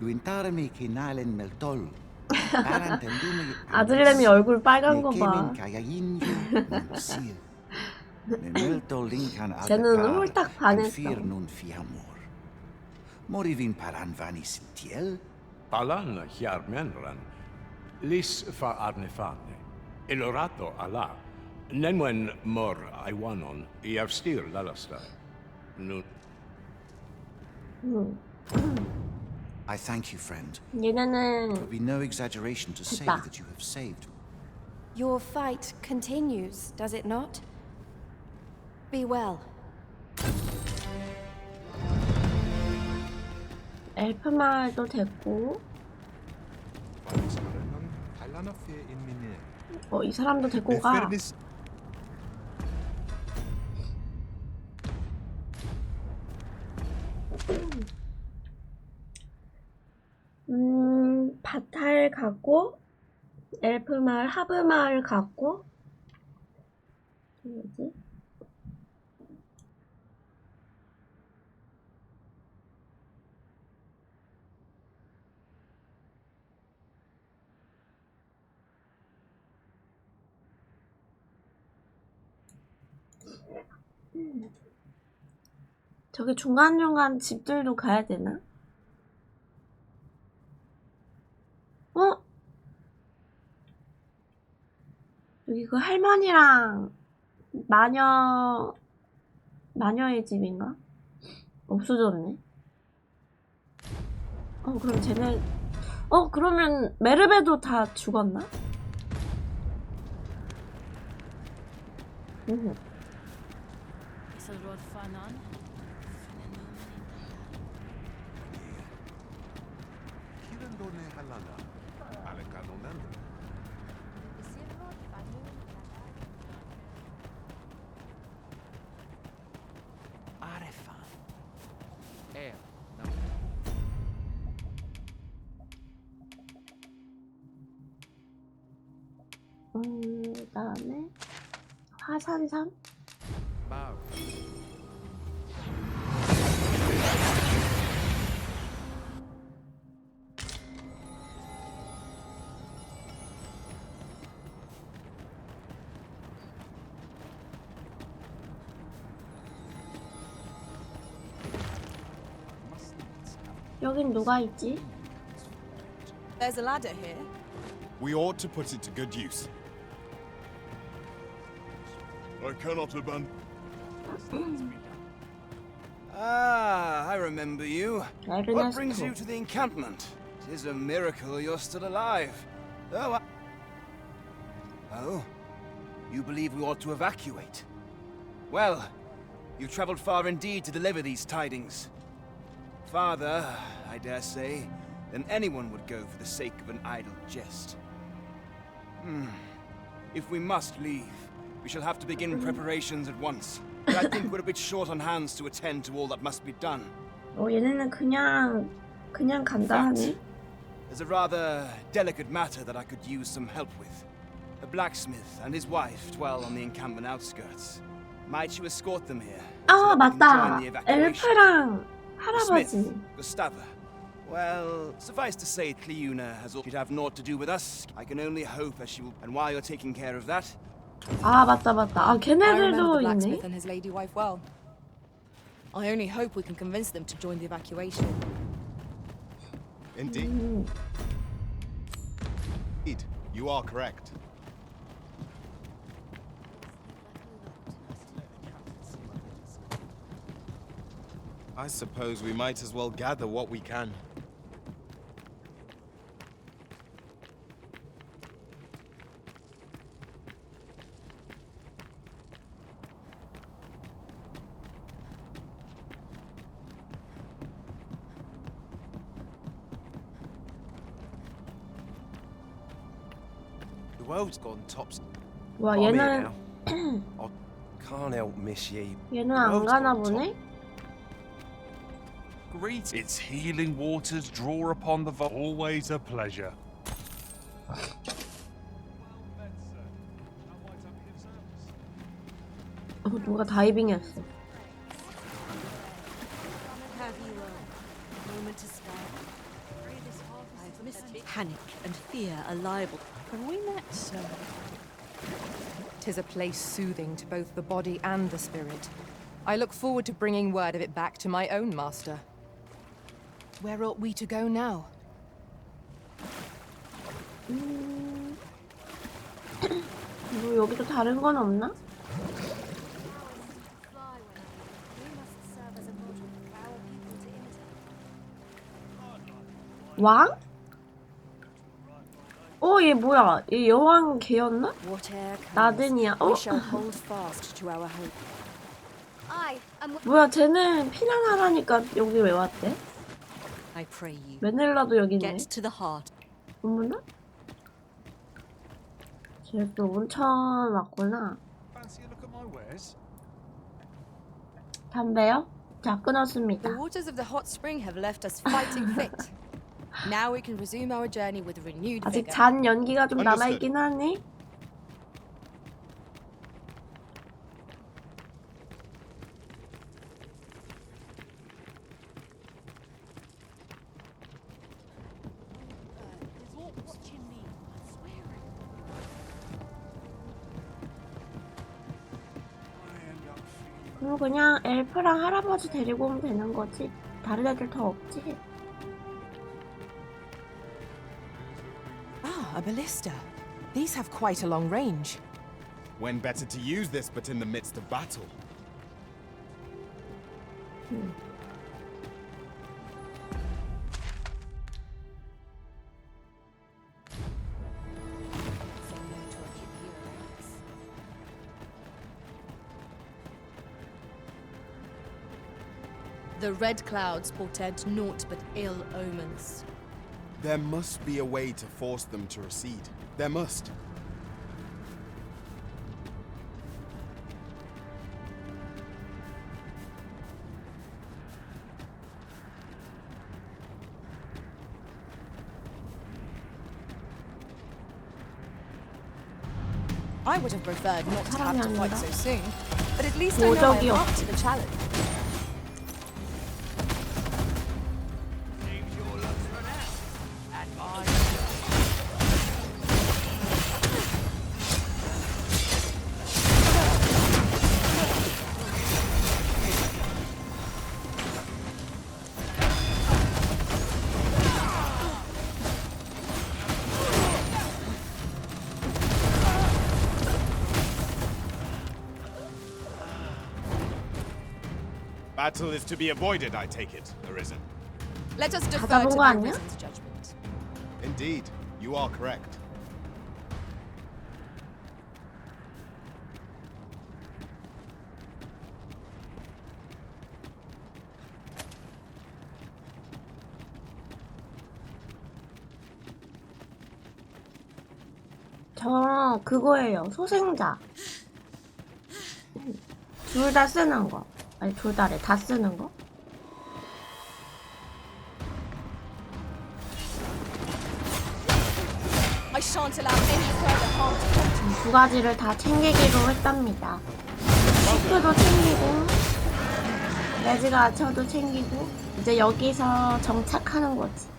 Speaker 23: Luintarmi kinalen meltol.
Speaker 1: 아들내미 얼굴 빨간 거 봐. 쟤는 홀딱 반했어.
Speaker 23: Morivin paran vanis tiel.
Speaker 10: Palan chiarmenran. Lis fa arnefane. Elorato ala. Nenwen mor aiwanon. Iavstir lalasta. Nun.
Speaker 23: I thank you, friend.
Speaker 1: 얘네는
Speaker 23: It would be no exaggeration to say that you have saved.
Speaker 9: Your fight continues, does it not? Be well.
Speaker 1: 엘프 마을도 됐고. 이 사람도 데리고 가. 바탈 가고, 엘프 마을, 하브 마을 가고, 뭐지? 저기 중간중간 집들도 가야 되나? 여기 그 할머니랑 마녀의 집인가? 없어졌네. 그럼 쟤네 그러면 메르베도 다 죽었나? 그다음에 화산산? 여긴 누가 있지?
Speaker 14: There's a ladder here.
Speaker 5: We ought to put it to good use.
Speaker 22: I cannot abandon.
Speaker 6: Ah, I remember you. What brings you to the encampment? It is a miracle you're still alive. Oh, you believe we ought to evacuate? Well, you've traveled far indeed to deliver these tidings. Farther, I dare say, than anyone would go for the sake of an idle jest. If we must leave, we shall have to begin preparations at once. But I think we're a bit short on hands to attend to all that must be done.
Speaker 1: 얘네는 그냥 간다 하네.
Speaker 6: There's a rather delicate matter that I could use some help with. A blacksmith and his wife dwell on the encampment outskirts. Might you escort them here?
Speaker 1: 맞다. 엘프랑 할아버지.
Speaker 6: Gustava. Well, suffice to say, Cleuna has she'd have naught to do with us. I can only hope as she will. And while you're taking care of that,
Speaker 1: 맞다. 걔네들도 있네.
Speaker 14: Blacksmith and his lady wife well. I only hope we can convince them to join the evacuation.
Speaker 5: Indeed. Indeed, you are correct. I suppose we might as well gather what we can.
Speaker 11: The world's gone tops.
Speaker 1: 와, 얘는
Speaker 11: I can't help miss ye.
Speaker 1: 얘는 안 가나 보네.
Speaker 3: Its healing waters draw upon the always a pleasure.
Speaker 1: 누가 다이빙했어.
Speaker 21: Panic and fear are liable. Have we met, sir?
Speaker 16: 'Tis a place soothing to both the body and the spirit. I look forward to bringing word of it back to my own master. Where ought we to go now?
Speaker 1: 뭐 여기도 다른 건 없나? 왕? 얘 뭐야? 얘 여왕 걔였나? 나든이야. 뭐야, 쟤는 피난하라니까 여기 왜 왔대? 메넬라도 여기 있네. 어머나? 쟤또 온천 왔구나. 담배요? 자, 끊었습니다.
Speaker 14: The waters of the hot spring have left us fighting fit. Now we can resume our journey with renewed
Speaker 1: 아직
Speaker 14: vigor.
Speaker 1: 잔 연기가 좀 남아있긴 하네. 그럼 그냥 엘프랑 할아버지 데리고 오면 되는 거지. 다른 애들 더 없지.
Speaker 16: A ballista. These have quite a long range.
Speaker 5: When better to use this but in the midst of battle?
Speaker 14: The red clouds portend naught but ill omens.
Speaker 5: There must be a way to force them to recede. There must.
Speaker 14: I would have preferred not to have to fight so soon, but at least I know I'm up to the challenge.
Speaker 5: Battle is to be avoided, I take it, Arisen.
Speaker 14: Let us defer to the Arisen's judgment.
Speaker 5: Indeed, you are correct.
Speaker 1: 저 그거예요. 소생자. 둘 다 쓰는 거. 아니, 둘 다래. 다 쓰는 거.
Speaker 14: I shan't allow any further harm to come to you.
Speaker 1: 두 가지를 다 챙기기로 했답니다. 시프도 챙기고 레즈가 아처도 챙기고 이제 여기서 정착하는 거지.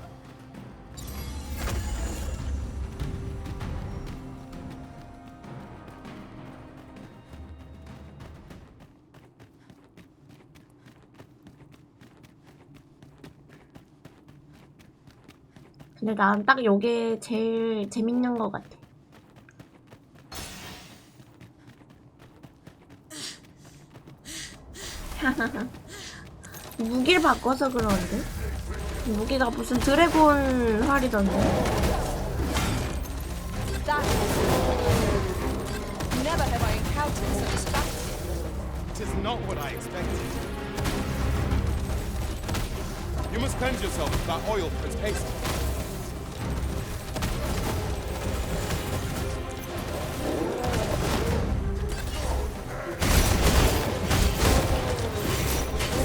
Speaker 1: 근데 난 딱 요게 제일 재밌는 것 같아. 무기를 바꿔서 그러는데? 무기가 무슨 드래곤 활이던데?
Speaker 14: Never have I encountered such a strategy.
Speaker 5: It is not what I expected. You must cleanse yourself of that oil and haste.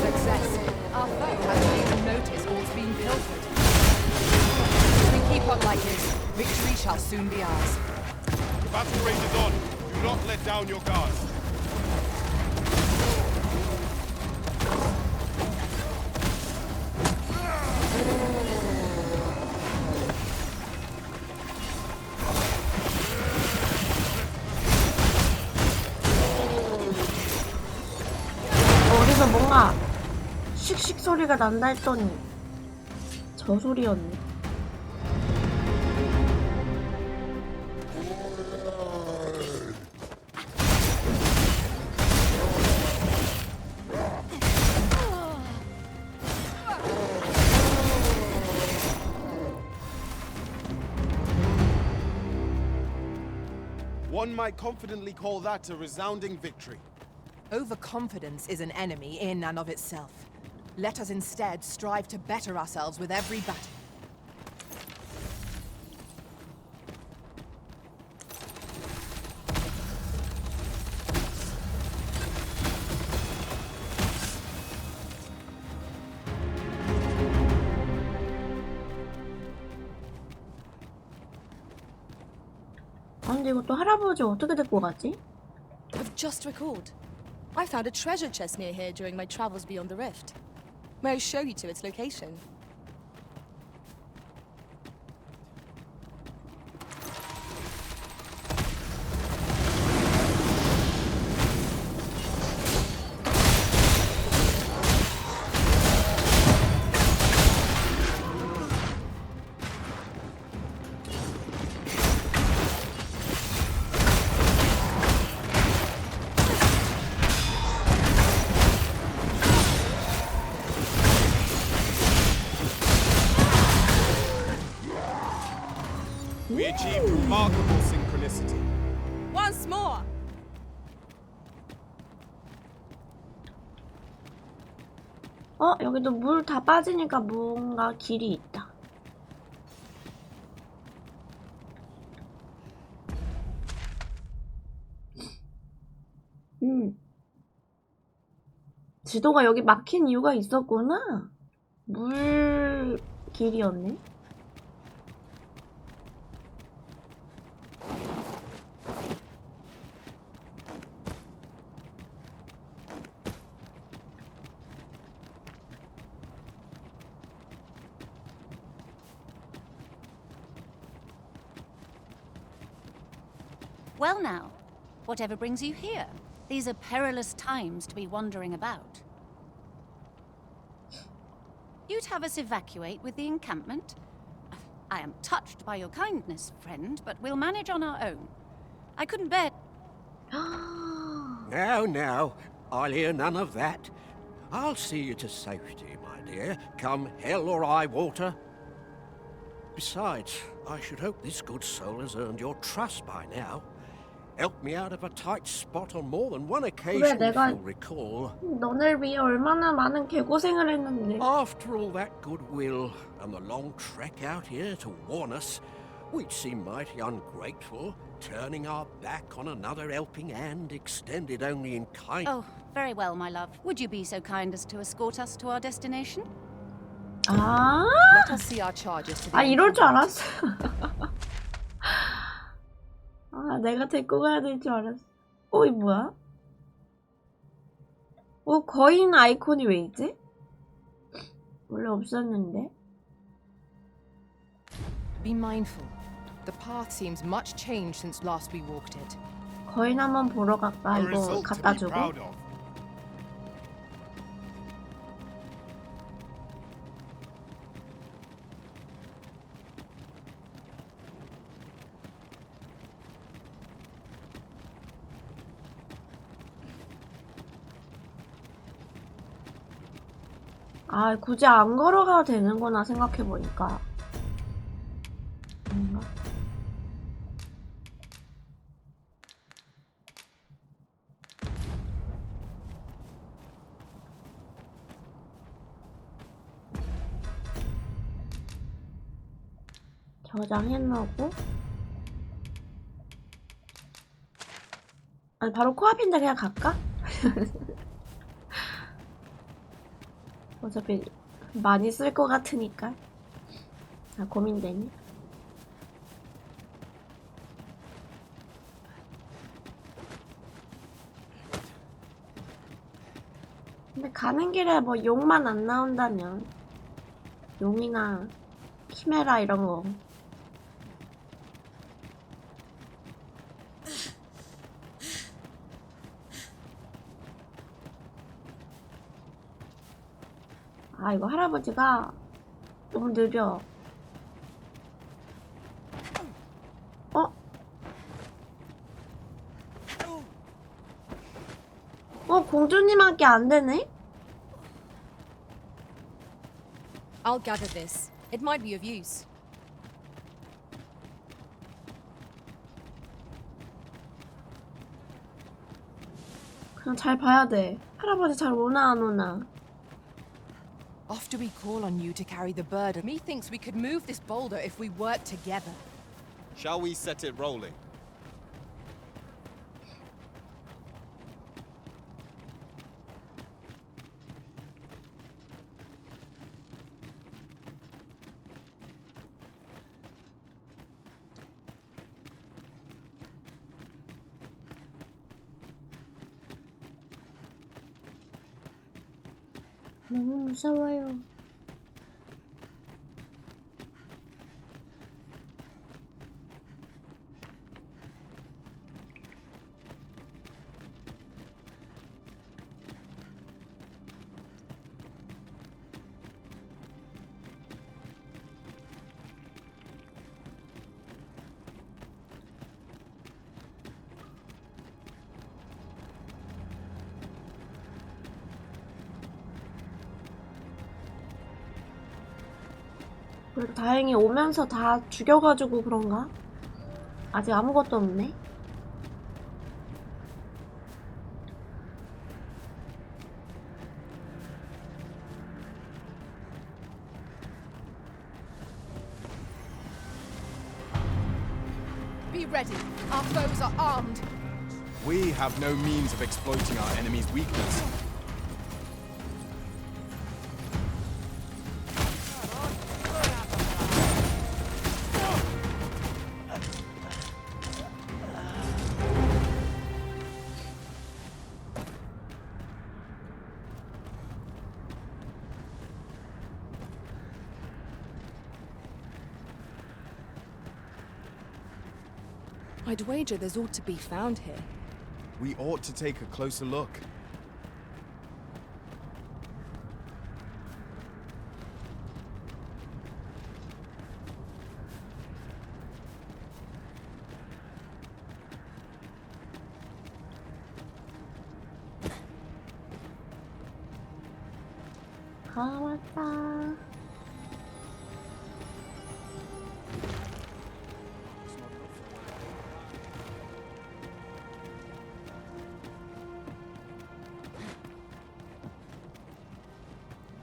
Speaker 16: Success. Our foe hasn't even noticed what's being pilfered. If we keep on like this, victory shall soon be ours.
Speaker 5: The battle rages on. Do not let down your guard.
Speaker 1: 뭔가 씩씩 소리가 난다 했더니 저 소리였네.
Speaker 5: One might confidently call that a resounding victory.
Speaker 16: Overconfidence is an enemy in and of itself. Let us instead strive to better ourselves with every battle.
Speaker 1: 아 근데 이거 또 할아버지 어떻게 데리고 가지?
Speaker 14: I've just recalled. I found a treasure chest near here during my travels beyond the rift. May I show you to its location?
Speaker 5: We achieved remarkable synchronicity.
Speaker 14: Once more!
Speaker 1: 여기도 물 다 빠지니까 뭔가 길이 있다. 지도가 여기 막힌 이유가 있었구나. 물 길이었네.
Speaker 15: Well now, whatever brings you here? These are perilous times to be wandering about. You'd have us evacuate with the encampment? I am touched by your kindness, friend, but we'll manage on our own. I couldn't bear...
Speaker 19: Now, now, I'll hear none of that. I'll see you to safety, my dear, come hell or high water. Besides, I should hope this good soul has earned your trust by now. Helped me out of a tight spot on more than one occasion, if you'll recall.
Speaker 1: 너를 위해 얼마나 많은 개고생을 했는데.
Speaker 19: After all that goodwill and the long trek out here to warn us, we'd seem mighty ungrateful, turning our back on another helping hand extended only in kind.
Speaker 15: Oh, very well, my love. Would you be so kind as to escort us to our destination?
Speaker 1: 아,
Speaker 16: Let us see our charges to the
Speaker 1: 이럴 줄 알았어. 아, 내가 데리고 가야 될 줄 알았어. 이 뭐야? 거인 아이콘이 왜 있지? 원래 없었는데.
Speaker 16: Be mindful. The path seems much changed since last we walked it.
Speaker 1: 거인 한번 보러 갈까? 이거 갖다 주고. 아, 굳이 안 걸어가도 되는구나 생각해보니까. 뭔가? 저장해놓고. 아니, 바로 코앞인데 그냥 갈까? 어차피 많이 쓸 것 같으니까. 아, 고민되네. 근데 가는 길에 뭐 용만 안 나온다면 용이나 키메라 이런 거 아, 이거 할아버지가 너무 느려. 공주님한테 안 되네?
Speaker 14: I'll gather this. It might be of use.
Speaker 1: 그냥 잘 봐야 돼. 할아버지 잘 오나 안 오나.
Speaker 16: After we call on you to carry the burden, methinks we could move this boulder if we work together.
Speaker 5: Shall we set it rolling?
Speaker 1: 너무 무서워요. 그래도 다행히 오면서 다 죽여가지고 그런가? 아직 아무것도 없네.
Speaker 16: Be ready. Our foes are armed.
Speaker 5: We have no means of exploiting our enemy's weakness.
Speaker 14: I'd wager there's ought to be found here.
Speaker 5: We ought to take a closer look.
Speaker 1: 왔다.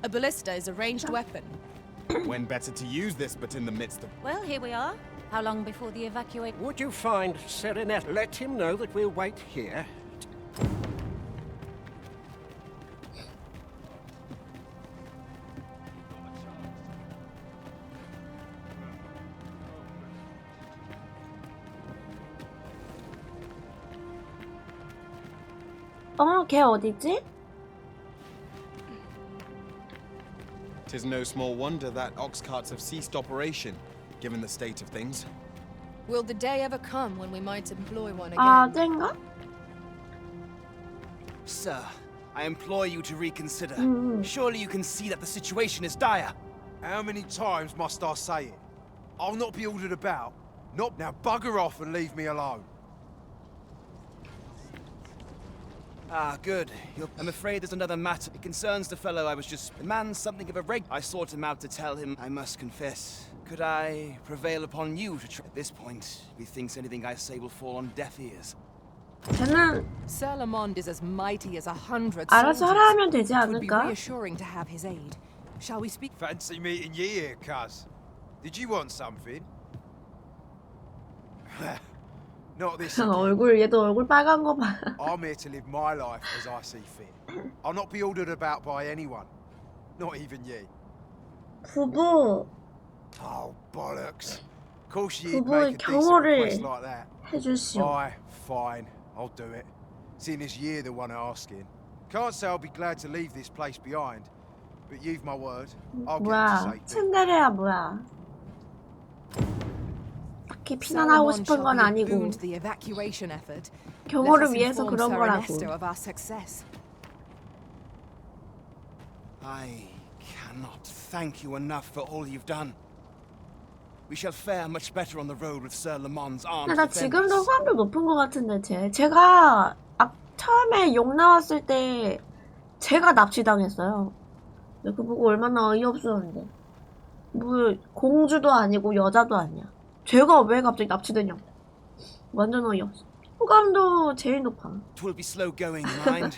Speaker 14: A ballista is a ranged weapon.
Speaker 5: When better to use this but in the midst of...
Speaker 15: Well, here we are. How long before the evacuate?
Speaker 19: Would you find Serenette? Let him know that we'll wait here.
Speaker 1: 걔 어디지?
Speaker 5: 'Tis no small wonder that ox carts have ceased operation, given the state of things.
Speaker 14: Will the day ever come when we might employ one again?
Speaker 1: 아, 쟤인가?
Speaker 6: Sir, I implore you to reconsider. Surely you can see that the situation is dire.
Speaker 4: How many times must I say it? I'll not be ordered about. Not now. Bugger off and leave me alone.
Speaker 6: Ah, good. I'm afraid there's another matter. It concerns the fellow I was just... The man's something of a reg... I sought him out to tell him, I must confess. Could I prevail upon you to try... At this point, methinks anything I say will fall on deaf ears.
Speaker 1: 쟤는
Speaker 16: Sir Lamond is as mighty as 100
Speaker 1: 알아서 하라 하면 되지
Speaker 16: It would be
Speaker 1: 않을까?
Speaker 16: reassuring to have his aid. Shall we speak?
Speaker 4: Fancy meeting ye here, cuz. Did you want something? Not this again.
Speaker 1: 얼굴 얘도 얼굴 빨간 거 봐.
Speaker 4: I'm here to live my life as I see fit. I'll not be ordered about by anyone. Not even ye.
Speaker 1: 부부.
Speaker 4: Oh, bollocks. Of course you'd
Speaker 1: 부부의
Speaker 4: make a decent
Speaker 1: 경호를
Speaker 4: request like that.
Speaker 1: 해주시오.
Speaker 4: Aye, fine. I'll do it. Seeing as you're the one asking. Can't say I'll be glad to leave this place behind. But you've my word. I'll get to
Speaker 1: 뭐야?
Speaker 4: safety.
Speaker 1: 츤데레야 뭐야? 딱히 피난하고 싶은 건 아니고 경호를 위해서 그런 거라고.
Speaker 6: I cannot thank you enough for all you've done. We shall fare much better on the road with Sir Lamont's armed
Speaker 1: 근데 나
Speaker 6: defenders.
Speaker 1: 지금도 호감도 높은 것 같은데 제가 처음에 욕 나왔을 때 제가 납치당했어요. 근데 그거 보고 얼마나 어이없었는데. 뭐 공주도 아니고 여자도 아니야. 제가 왜 갑자기 납치되냐고. 완전 어이없어. 호감도 제일 높아.
Speaker 6: Twill be slow going, mind.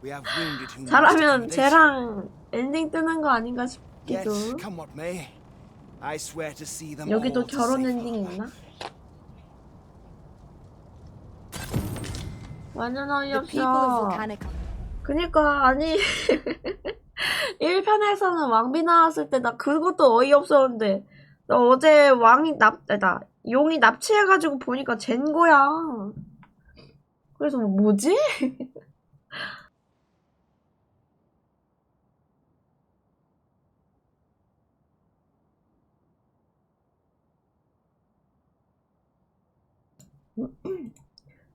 Speaker 6: We have wounded whom we must
Speaker 1: 잘하면
Speaker 6: accommodate.
Speaker 1: 쟤랑 엔딩 뜨는 거 아닌가
Speaker 6: Yet,
Speaker 1: 싶기도.
Speaker 6: come what may, I swear to see them
Speaker 1: 여기도
Speaker 6: all to
Speaker 1: 결혼
Speaker 6: safe
Speaker 1: 엔딩
Speaker 6: harbor.
Speaker 1: 있나? 완전
Speaker 21: The people of
Speaker 1: 어이없어.
Speaker 21: volcanic.
Speaker 1: 그니까 아니 1편에서는 왕비 나왔을 때 나 그것도 어이없었는데 나 어제 용이 납치해가지고 보니까 쟨 거야. 그래서 뭐지?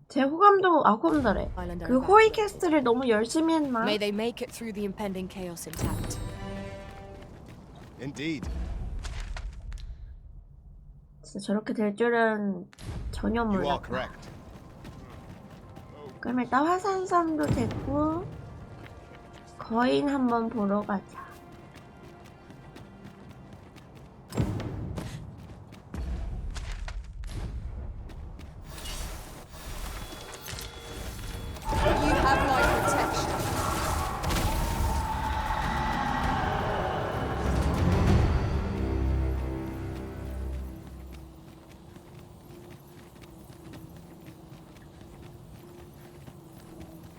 Speaker 1: 제 호감도 호감다래. 그 호이 캐스트를 너무 열심히 했나?
Speaker 14: May they make it through the impending chaos intact.
Speaker 5: Indeed.
Speaker 1: 진짜 저렇게 될 줄은 전혀
Speaker 5: You are
Speaker 1: 몰랐다.
Speaker 5: correct.
Speaker 1: 그럼 일단 화산섬도 됐고 거인 한번 보러 가자.
Speaker 14: You have my protection.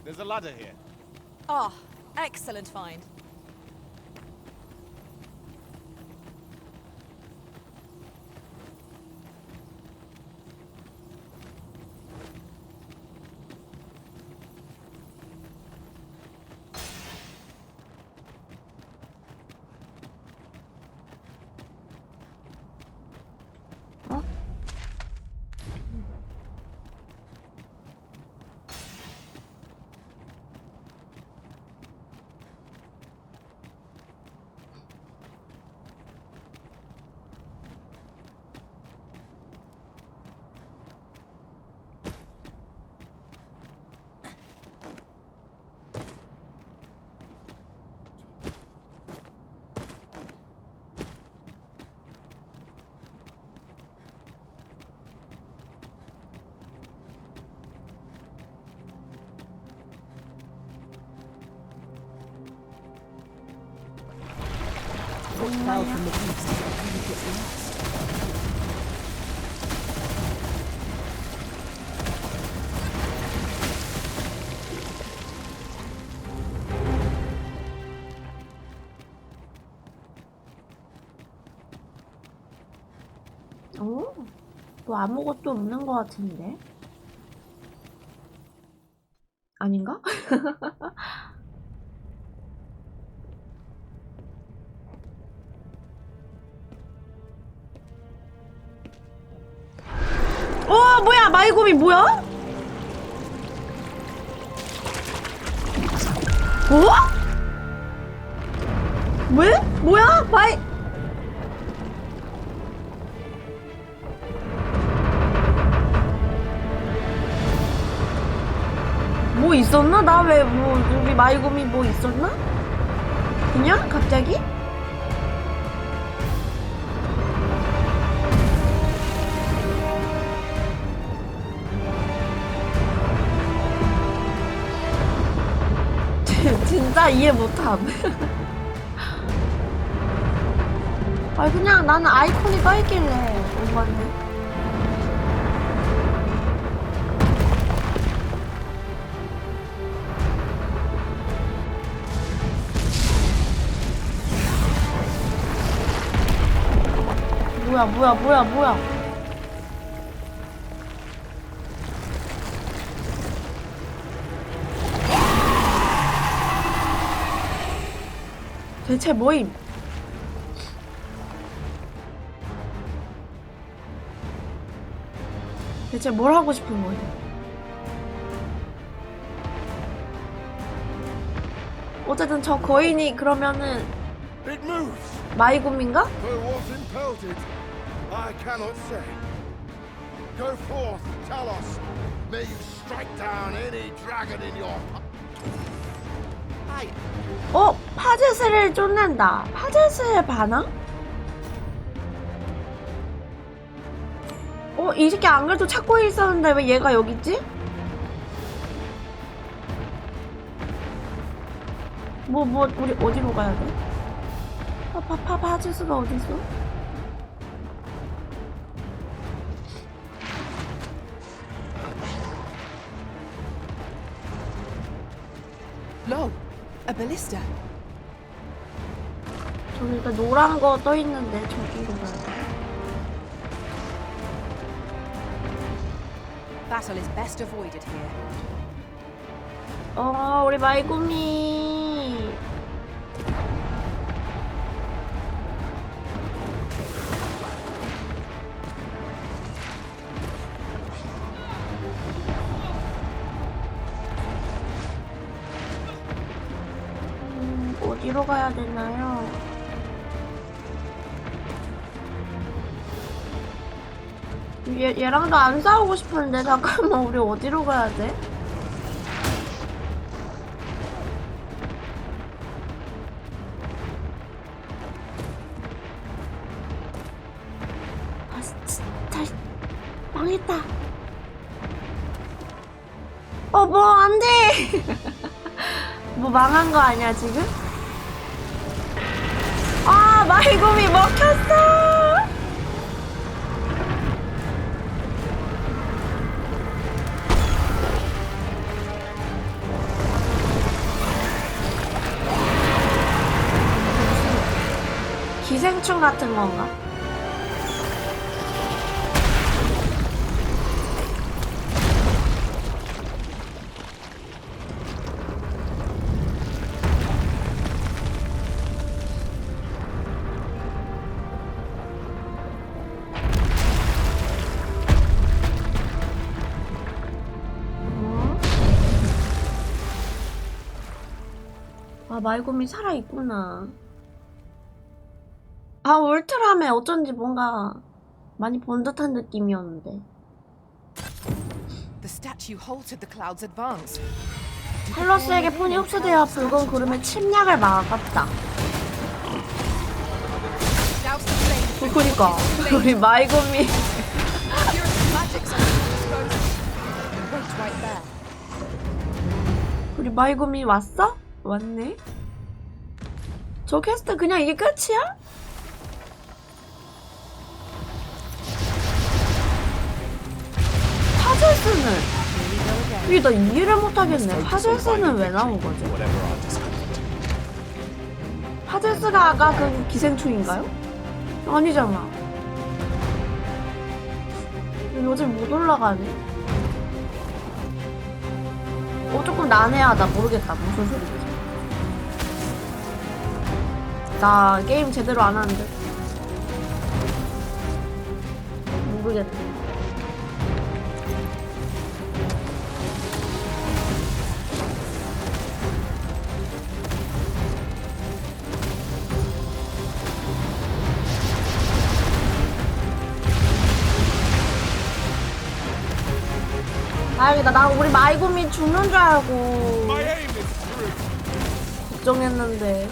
Speaker 5: There's a ladder here.
Speaker 14: Ah, excellent find.
Speaker 21: What fell from the east really gets lost.
Speaker 1: 뭐 아무것도 없는 것 같은데? 아닌가? 뭐야 마이곰이 뭐야? 왜? 뭐야? 뭐 있었나? 나 왜 여기 마이곰이 뭐 있었나? 그냥 갑자기? 진짜 이해 못함. 아니 그냥 나는 아이콘이 떠있길래 온 건데. 뭐야. 대체 뭐임? 대체 뭘 하고 싶은 거예요? 어쨌든 저 거인이 그러면은
Speaker 4: It moves.
Speaker 1: 마이곰인가?
Speaker 4: But what impelled it, I cannot say. Go forth, Talos. May you strike down any dragon in your
Speaker 1: 파제스를 쫓는다. 파제스의 반항? 이 새끼 안 그래도 찾고 있었는데 왜 얘가 여기 있지? 우리 어디로 가야 돼? 파제스가 어디 있어?
Speaker 16: Lo, a ballista.
Speaker 1: 저기 일단 노란 거 떠 있는데 저기로 가야 돼.
Speaker 16: Battle is best avoided here.
Speaker 1: 우리 마이구미. 어디로 가야 되나요? 얘랑도 안 싸우고 싶은데 잠깐만 우리 어디로 가야 돼? 진짜 망했다. 뭐 안 돼. 뭐 망한 거 아니야 지금? 마이곰이 먹혔어. 기생충 같은 건가? 마이곰이 살아있구나. 울트라맨 어쩐지 뭔가 많이 본 듯한 느낌이었는데.
Speaker 16: The statue halted the cloud's advance.
Speaker 1: 텔러스에게 폰이 흡수되어 붉은 구름의 침략을 막았다. 그니까 우리 마이곰이 우리 마이곰이 왔어? 왔네? 저 퀘스트 그냥 이게 끝이야? 파젤스는 이게 나 이해를 못하겠네. 파젤스는 왜 나온 거지? 파젤스가 아까 그 기생충인가요? 아니잖아. 요즘 못 올라가네. 조금 난해하다. 모르겠다. 무슨 소리지? 나 게임 제대로 안 하는데. 모르겠네. 다행이다. 나 우리 마이곰이 죽는 줄 알고 걱정했는데.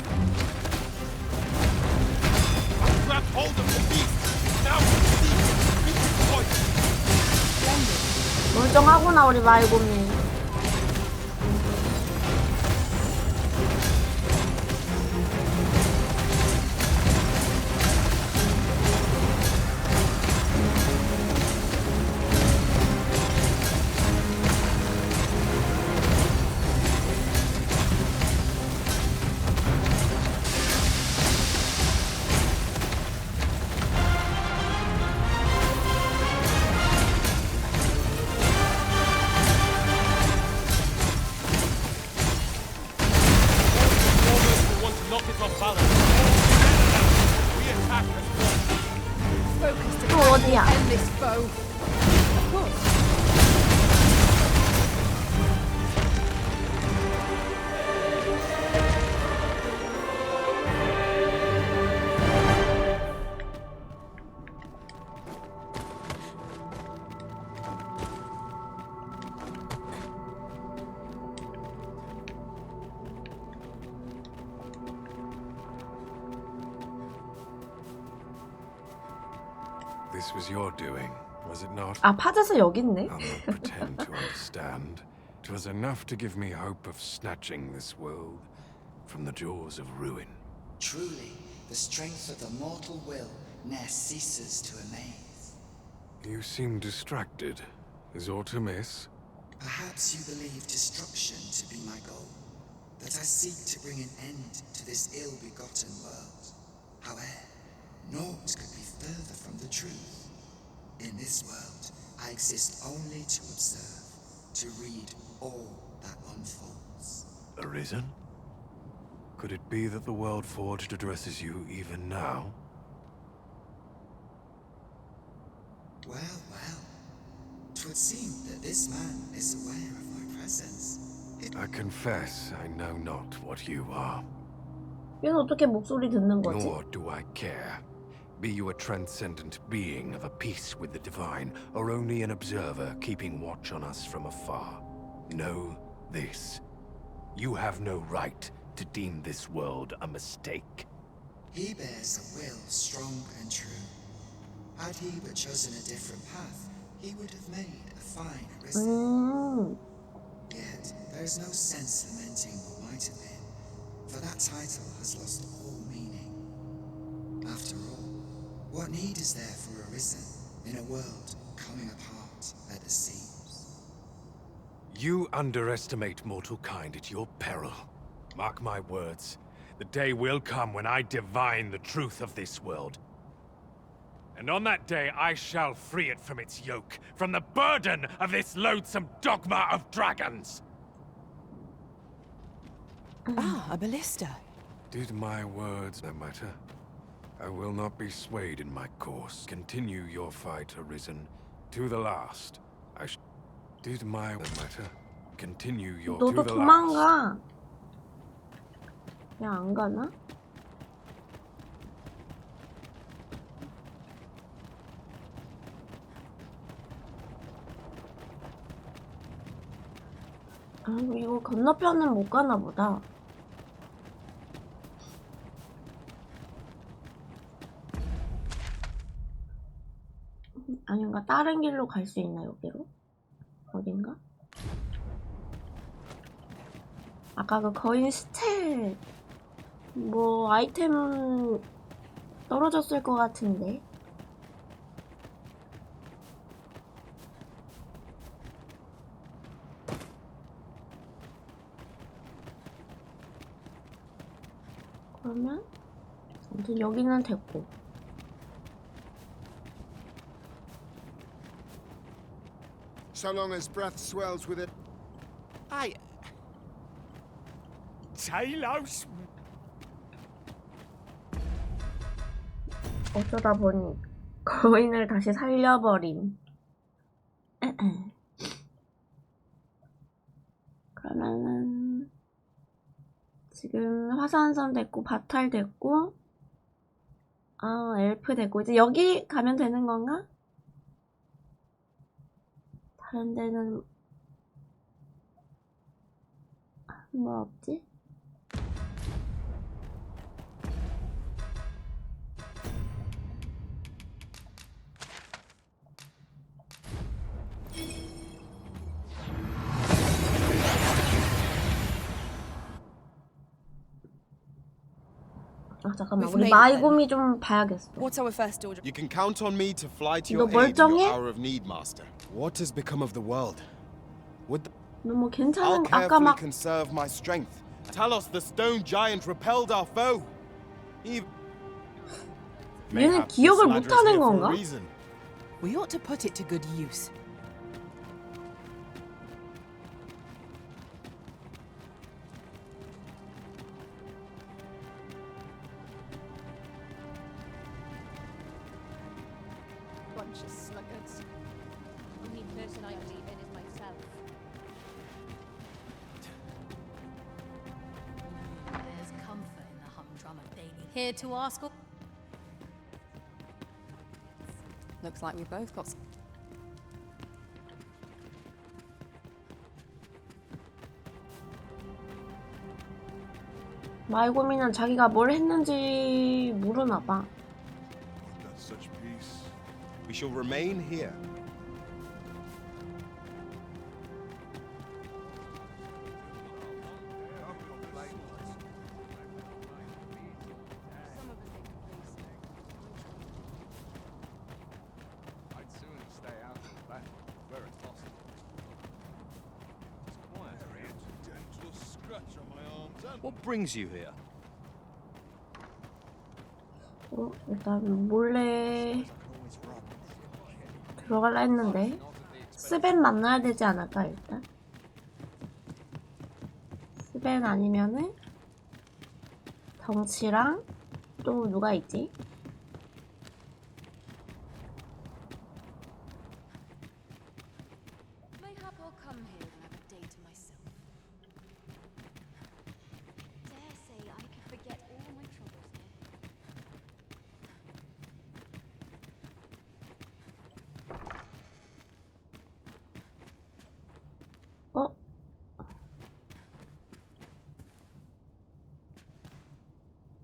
Speaker 1: 멀쩡하구나 우리 마이곰이.
Speaker 2: this was your doing, was it not?
Speaker 1: 아, 파져서 여기 있네.
Speaker 2: I'll not pretend to understand. It was enough to give me hope of snatching this world from the jaws of ruin.
Speaker 17: Truly, the strength of the mortal will ne'er ceases to amaze.
Speaker 2: You seem distracted. Is aught amiss?
Speaker 17: Perhaps you believe destruction to be my goal, that I seek to bring an end to this ill-begotten world. However, naught could be further from the truth. In this world, I exist only to observe, to read all that unfolds.
Speaker 2: Arisen? Could it be that the world forged addresses you even now?
Speaker 17: Well, well. 'Twould seem that this man is aware of my presence.
Speaker 2: I confess I know not what you are.
Speaker 1: 그래서 어떻게 목소리 듣는 거지?
Speaker 2: Nor do I care. Be you a transcendent being of a piece with the divine, or only an observer keeping watch on us from afar. Know this. You have no right to deem this world a mistake.
Speaker 17: He bears a will strong and true. Had he but chosen a different path, he would have made a fine arisen. Yet, there is no sense lamenting what might have been, for that title has lost all meaning. After all, what need is there for arisen in a world coming apart at the seams?
Speaker 2: You underestimate mortal kind at your peril. Mark my words. The day will come when I divine the truth of this world. And on that day, I shall free it from its yoke, from the burden of this loathsome dogma of dragons!
Speaker 16: Ah, a ballista.
Speaker 2: Did my words no matter? I will not be swayed in my course. Continue your fight, Arisen, to the last. Did my no matter? Continue your to
Speaker 1: 너도
Speaker 2: the last.
Speaker 1: 도망가. 야, 안 가나? 아, 이거 건너편은 못 가나 보다. 아닌가? 다른 길로 갈 수 있나, 여기로? 어딘가? 아까 그 거인 시체 뭐 아이템은 떨어졌을 것 같은데. 그러면 아무튼 여기는 됐고.
Speaker 4: So long as breath swells with it.
Speaker 12: Talos.
Speaker 1: 어쩌다 보니 거인을 다시 살려버린. 그러면은 지금 화산섬 됐고 바탈 됐고 엘프 됐고 이제 여기 가면 되는 건가? 다른 데는 뭐 없지? 아 잠깐만 우리 마이곰이 좀 봐야겠어.
Speaker 14: What's our first order?
Speaker 5: You can count on me to fly to
Speaker 1: 너
Speaker 5: your aid in
Speaker 1: 멀쩡해?
Speaker 5: your hour of need, Master. What has become of the world? Would
Speaker 1: 너 뭐
Speaker 5: I'll
Speaker 1: 괜찮은 아까
Speaker 5: carefully
Speaker 1: 막
Speaker 5: conserve my strength. Talos, the stone giant, repelled our foe.
Speaker 1: 얘는 기억을 못하는 건가?
Speaker 16: We ought to put it to good use.
Speaker 15: Bunch of sluggards. The only person I believe in is myself. There's comfort in the humdrum of daily. Here to ask.
Speaker 16: Looks like we both got.
Speaker 1: 마이곰이는 자기가 뭘 했는지 모르나 봐.
Speaker 7: Such peace. We
Speaker 5: shall remain here.
Speaker 8: I'd sooner stay out of that where it's possible. It's quite a accidental scratch on my arms and...
Speaker 11: What brings you here?
Speaker 1: 일단 몰래 들어갈라 했는데 스벤 만나야 되지 않을까 일단. 스벤 아니면은 덩치랑 또 누가 있지?
Speaker 9: Mayhap I'll come here and have a day to myself. Dare say I could forget all my troubles here.
Speaker 1: 어?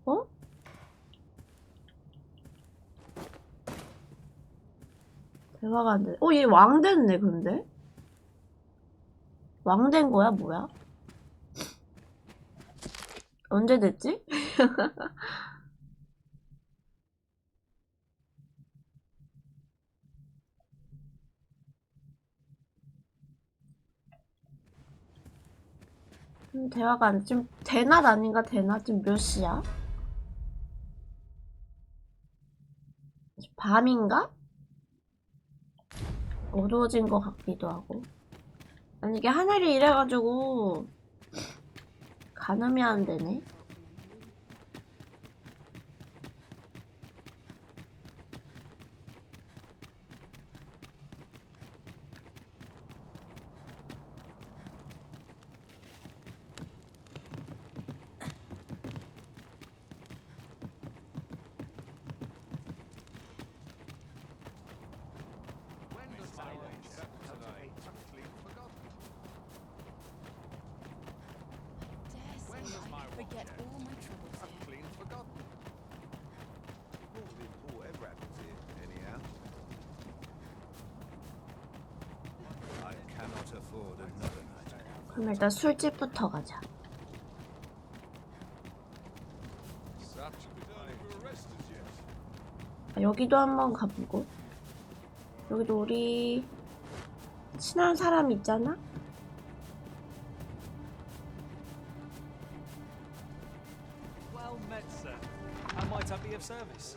Speaker 1: 어? 대화가 안 돼. 얘 왕 됐네, 근데? 왕 된 거야, 뭐야? 언제 됐지? 대화가 안 돼. 지금 대낮 아닌가? 대낮? 지금 몇 시야? 밤인가? 어두워진 것 같기도 하고. 아니 이게 하늘이 이래가지고 가늠이 안 되네.
Speaker 9: Forget all my troubles here.
Speaker 8: Clean forgotten.
Speaker 11: Nothing poor ever happens here, anyhow. I cannot afford another night.
Speaker 1: 그럼 일단 술집부터 가자.
Speaker 8: Such a good idea. Arrested yet?
Speaker 1: 여기도 한번 가보고. 여기도 우리 친한 사람 있잖아?
Speaker 18: Well met, sir. How might I be of service?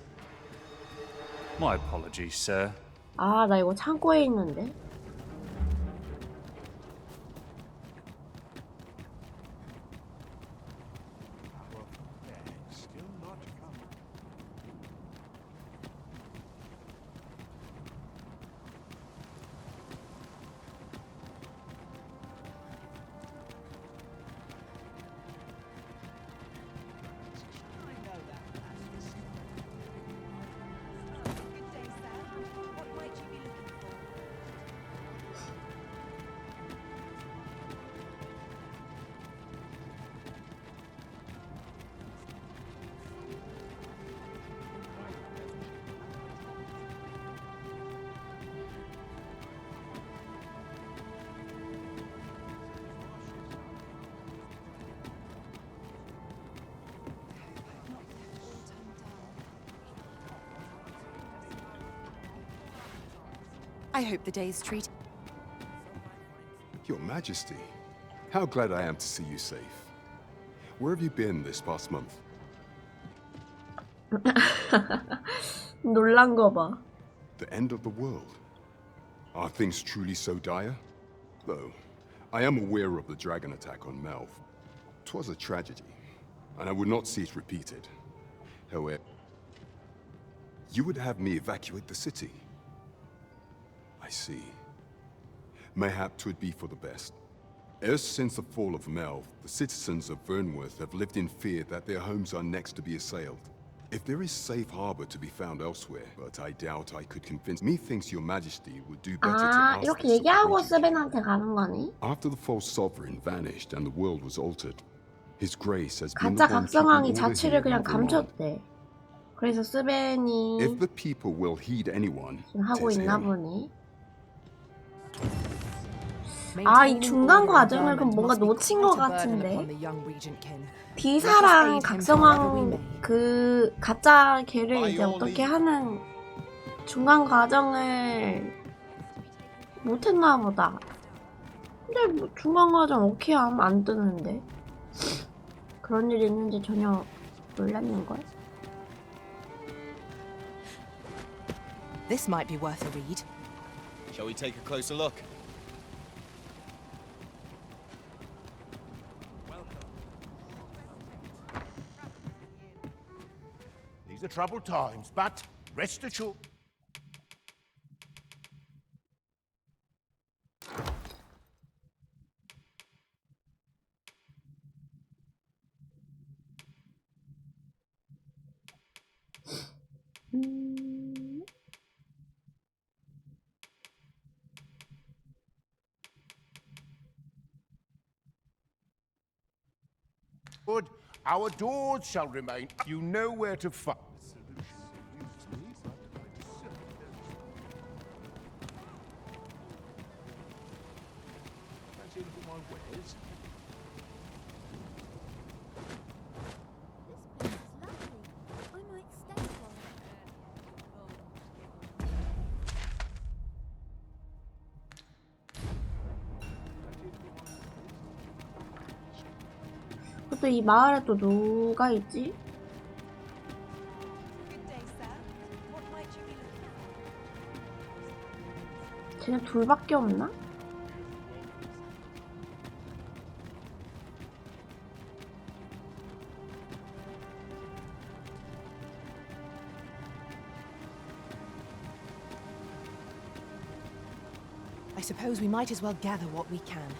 Speaker 3: My apologies, sir.
Speaker 1: 아, 나 이거 창고에 있는데.
Speaker 13: Still not come.
Speaker 21: I hope the day's treat.
Speaker 20: Your Majesty, how glad I am to see you safe. Where have you been this past month?
Speaker 1: 놀란 거 봐.
Speaker 20: The end of the world. Are things truly so dire? Though, I am aware of the dragon attack on Melv. 'Twas a tragedy, and I would not see it repeated. However, you would have me evacuate the city. I see. Mayhap 'twould be for the best. Ever since the fall of Melv, the citizens of Vernworth have lived in fear that their homes are next to be assailed. If there is safe harbor to be found elsewhere, but I doubt I could convince. Methinks your Majesty would do better to
Speaker 1: 아,
Speaker 20: ask
Speaker 1: 이렇게
Speaker 20: this of the
Speaker 1: 얘기하고
Speaker 20: regent.
Speaker 1: 스벤한테 가는 거네.
Speaker 20: After the false sovereign vanished and the world was altered, His Grace has been
Speaker 1: 가짜
Speaker 20: the one
Speaker 1: 각성왕이
Speaker 20: keeping order
Speaker 1: 자취를
Speaker 20: here
Speaker 1: 그냥
Speaker 20: in Vermont.
Speaker 1: 감췄대. 그래서 스벤이
Speaker 20: If the people will heed anyone,
Speaker 1: 지금 하고
Speaker 20: 'tis
Speaker 1: 있나
Speaker 20: him.
Speaker 1: 보네. 아, 이 중간 과정을 그럼 뭔가 놓친 것 같은데. 디사랑 각성왕 그 가짜 걔를 이제 어떻게 하는 중간 과정을 못했나 보다. 근데 뭐 중간 과정 오케이 하면 안 뜨는데. 그런 일이 있는지 전혀 몰랐는걸?
Speaker 16: This might be worth a read.
Speaker 5: Shall we take a closer look?
Speaker 10: These are troubled times, but rest assured. Good. Our doors shall remain. You know where to find.
Speaker 1: 또 이 마을에 또 누가 있지? 쟤네 둘밖에 없나?
Speaker 16: I suppose we might as well gather what we can.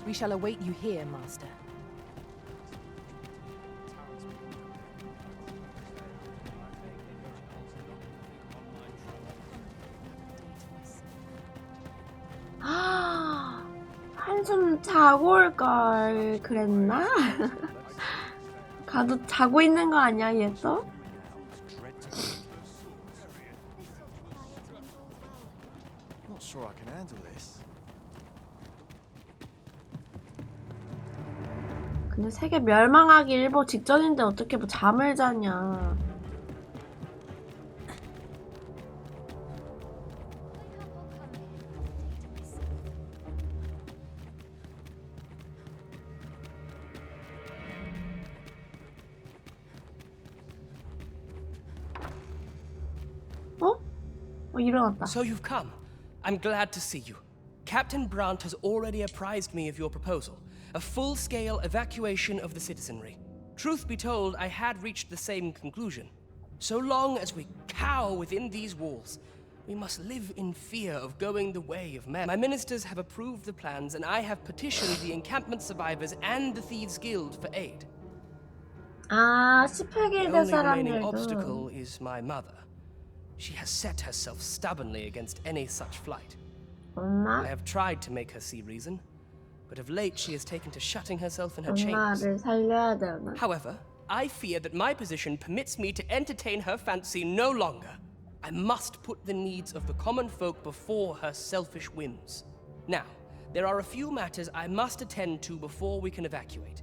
Speaker 16: We shall await you here, Master.
Speaker 1: 한숨 자고 올걸 그랬나? 가도 자고 있는 거 아니야, 얘 또?
Speaker 4: Not sure I can handle this.
Speaker 1: 근데 세계 멸망하기 일보 직전인데 어떻게 뭐 잠을 자냐. 일어났다.
Speaker 22: So you've come. I'm glad to see you. Captain Brandt has already apprised me of your proposal. A full-scale evacuation of the citizenry. Truth be told, I had reached the same conclusion. So long as we cower within these walls, we must live in fear of going the way of men. My ministers have approved the plans, and I have petitioned the encampment survivors and the Thieves' Guild for aid.
Speaker 1: 아,
Speaker 22: The
Speaker 1: 18길드
Speaker 22: only remaining
Speaker 1: 사람들도.
Speaker 22: obstacle is my mother. She has set herself stubbornly against any such flight.
Speaker 1: 엄마?
Speaker 22: I have tried to make her see reason, but of late she has taken to shutting herself in her chambers.
Speaker 1: 엄마를 살려야 되나?
Speaker 22: However, I fear that my position permits me to entertain her fancy no longer. I must put the needs of the common folk before her selfish whims. Now, there are a few matters I must attend to before we can evacuate,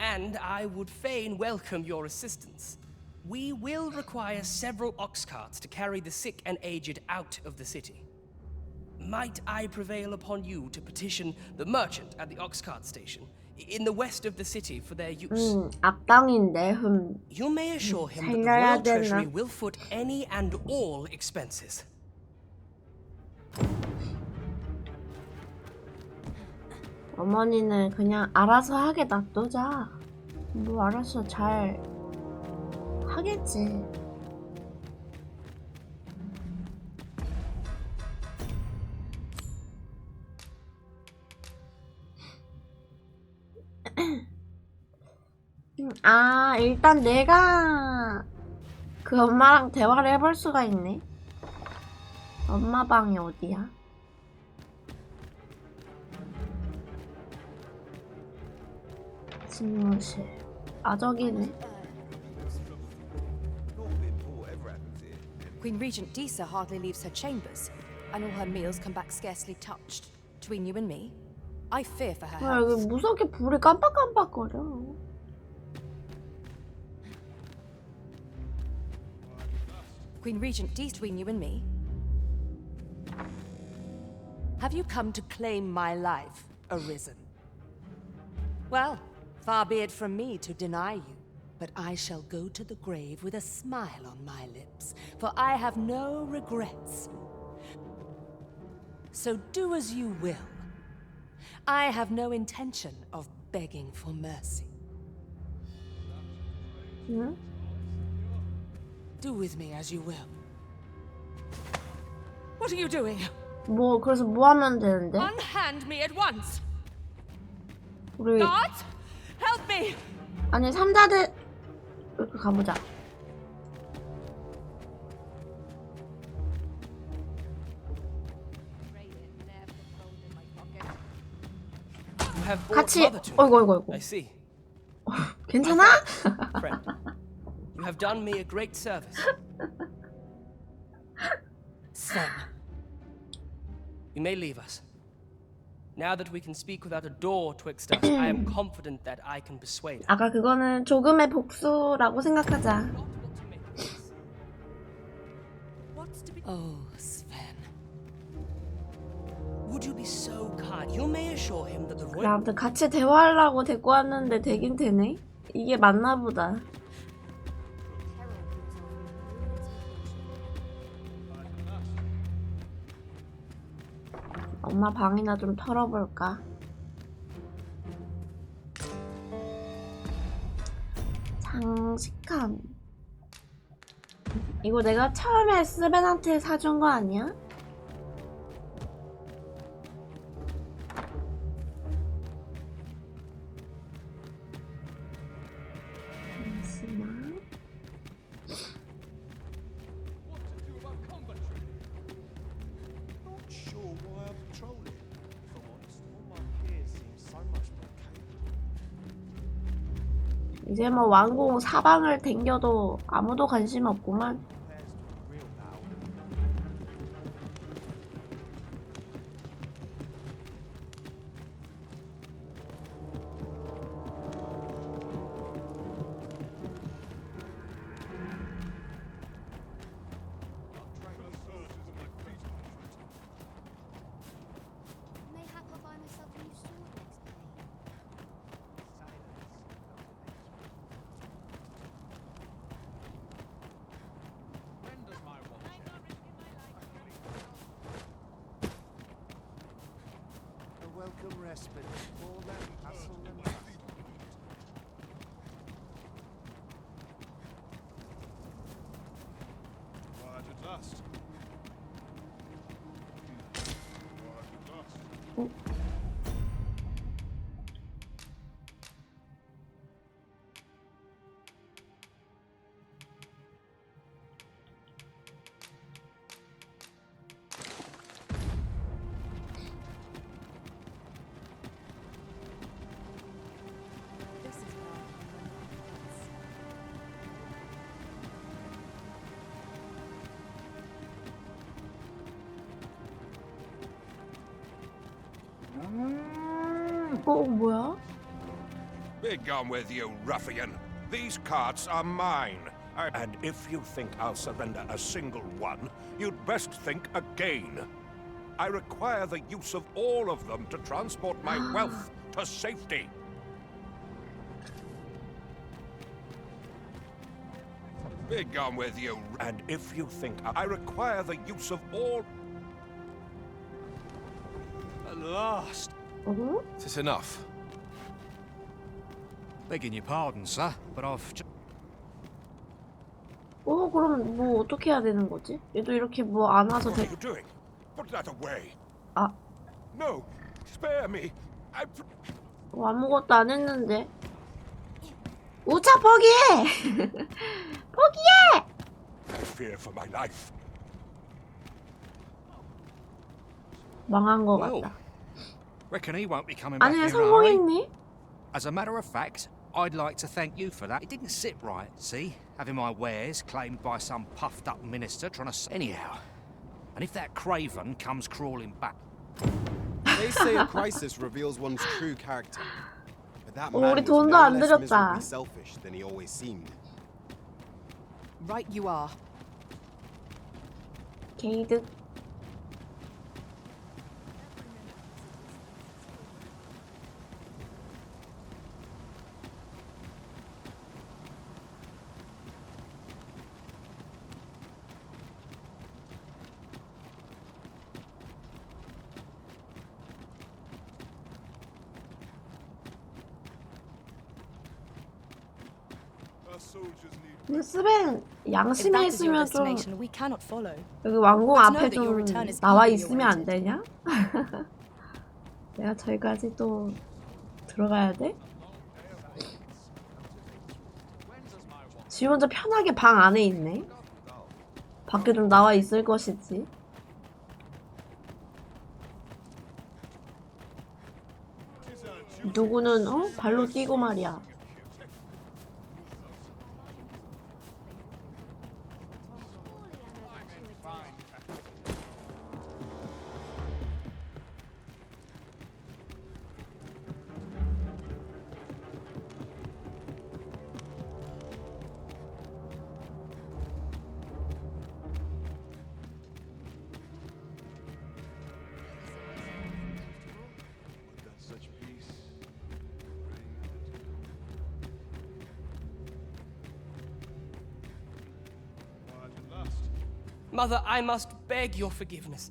Speaker 22: and I would fain welcome your assistance. We will require several ox carts to carry the sick and aged out of the city. Might I prevail upon you to petition the merchant at the ox cart station in the west of the city for their use?
Speaker 1: 악당인데,
Speaker 22: You may assure him that the
Speaker 1: 살려야
Speaker 22: royal
Speaker 1: 되나?
Speaker 22: treasury will foot any and all expenses.
Speaker 1: 어머니는 그냥 알아서 하게 놔두자. 뭐 알아서 잘 하겠지. 아, 일단 내가 그 엄마랑 대화를 해볼 수가 있네. 엄마 방이 어디야? 집무실. 아, 저기네.
Speaker 21: Queen Regent Disa hardly leaves her chambers, and all her meals come back scarcely touched. Between you and me, I fear for her
Speaker 1: 아, 여기
Speaker 21: health.
Speaker 1: 무섭게 불이 깜빡깜빡거려.
Speaker 21: Queen Regent Disa, between you and me, have you come to claim my life, Arisen? Well, far be it from me to deny you, but I shall go to the grave with a smile on my lips, for I have no regrets. So do as you will. I have no intention of begging for mercy. Do with me as you will. What are you doing?
Speaker 1: 뭐 그래서 뭐 하면 되는데?
Speaker 21: Unhand me at once.
Speaker 1: 우리
Speaker 21: Guards, help me.
Speaker 1: 아니 3자대 이렇게 가보자. 같이. 어이구.
Speaker 22: I see.
Speaker 1: 괜찮아?
Speaker 22: Friend, you have done me a great service.
Speaker 21: Sven.
Speaker 22: You may leave us. Now that we can speak without a door twixt us, I am confident that I can persuade her.
Speaker 1: 아까 그거는 조금의 복수라고 생각하자.
Speaker 22: Oh, Sven. Would you be so kind? You may assure him that the
Speaker 1: 그래,
Speaker 22: royal...
Speaker 1: 아무튼 같이 대화하려고 데리고 왔는데 되긴 되네. 이게 맞나 보다. 엄마 방이나 좀 털어볼까? 장식함. 이거 내가 처음에 스벤한테 사준 거 아니야? 잠시만. 이제 뭐 왕궁 사방을 댕겨도 아무도 관심 없구만.
Speaker 10: Welcome respite from all that hassle and fuss.
Speaker 8: Quiet at last. Quiet at last.
Speaker 1: 뭐야?
Speaker 6: Be gone with you, ruffian. These carts are mine. And if you think I'll surrender a single one, you'd best think again. I require the use of all of them to transport my wealth to safety. Be gone with you. And if you think I require the use of all...
Speaker 11: At last.
Speaker 7: Is this enough?
Speaker 11: Begging your pardon, sir, but I've just...
Speaker 1: 그럼 뭐 어떻게 해야 되는 거지? 얘도 이렇게 뭐 안 와서
Speaker 6: What are you doing? Put that away.
Speaker 1: 아.
Speaker 6: No, spare me.
Speaker 1: 아무것도 안 했는데. 우차 포기해! 포기해!
Speaker 6: I fear for my life.
Speaker 1: 망한 거
Speaker 11: Well,
Speaker 1: 같다.
Speaker 11: reckon he won't be coming back
Speaker 1: 아니,
Speaker 11: here in a hurry.
Speaker 1: 성공했니?
Speaker 11: As a matter of fact, I'd like to thank you for that. It didn't sit right, see? Having my wares claimed by some puffed-up minister trying to... Anyhow, and if that craven comes crawling back...
Speaker 5: They say a crisis reveals one's true character. But that
Speaker 1: 우리
Speaker 5: man was
Speaker 1: 돈도
Speaker 5: no
Speaker 1: 안
Speaker 5: less
Speaker 1: 들였다.
Speaker 5: miserably selfish than he always seemed.
Speaker 16: Right you are.
Speaker 1: 게이득. 근데 스벤 양심에 있으면 좀
Speaker 14: we cannot follow.
Speaker 1: 여기 왕궁
Speaker 14: But know
Speaker 1: 앞에
Speaker 14: that your
Speaker 1: 좀
Speaker 14: return is
Speaker 1: 나와
Speaker 14: eagerly
Speaker 1: 있으면 안
Speaker 14: awaited.
Speaker 1: 되냐? 내가 저기까지 또 들어가야 돼? 지 혼자 편하게 방 안에 있네. 밖에 좀 나와 있을 것이지. 누구는 발로 뛰고 말이야.
Speaker 22: Mother, I must beg your forgiveness.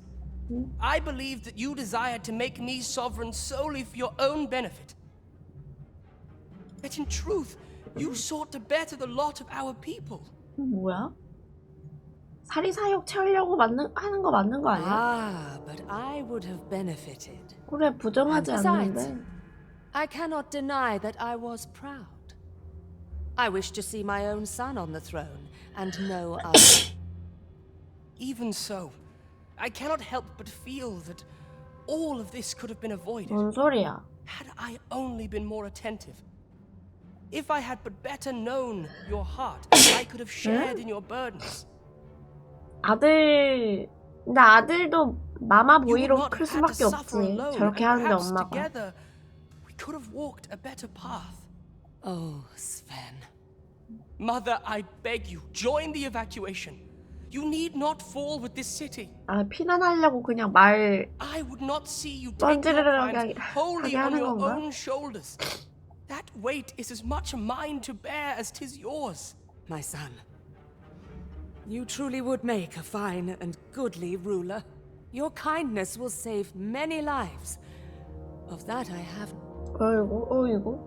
Speaker 22: I believed that you desired to make me sovereign solely for your own benefit. But in truth, you sought to better the lot of our people.
Speaker 1: 뭐야? 사리사욕 채우려고 하는 거 맞는 거 아니야?
Speaker 21: Ah, but I would have benefited.
Speaker 1: 그래, 부정하지
Speaker 21: Besides,
Speaker 1: 않는데.
Speaker 21: I cannot deny that I was proud. I wish to see my own son on the throne, and no other.
Speaker 22: Even so, I cannot help but feel that all of this could have been avoided.
Speaker 1: 뭔 소리야?
Speaker 22: Had I only been more attentive. If I had but better known your heart, I could have shared in your burdens.
Speaker 1: 아들, 근데 아들도 마마
Speaker 22: You would
Speaker 1: 보이로
Speaker 22: not
Speaker 1: 클
Speaker 22: have had
Speaker 1: 수밖에
Speaker 22: to suffer
Speaker 1: 없지.
Speaker 22: alone,
Speaker 1: 저렇게
Speaker 22: and
Speaker 1: 하는데
Speaker 22: perhaps
Speaker 1: 엄마가.
Speaker 22: together we could have walked a better path.
Speaker 21: Oh, Sven.
Speaker 22: Mother, I beg you, join the evacuation. You need not fall with this city.
Speaker 1: 아, 피난하려고 그냥 말
Speaker 22: I would not see you take your
Speaker 1: 뻔질르르하게
Speaker 22: crimes wholly
Speaker 1: 하게
Speaker 22: on
Speaker 1: 하는
Speaker 22: your
Speaker 1: 건가?
Speaker 22: own shoulders. That weight is as much mine to bear as 'tis yours.
Speaker 21: My son, you truly would make a fine and goodly ruler. Your kindness will save many lives. Of that I have...
Speaker 1: 어이구, 어이구.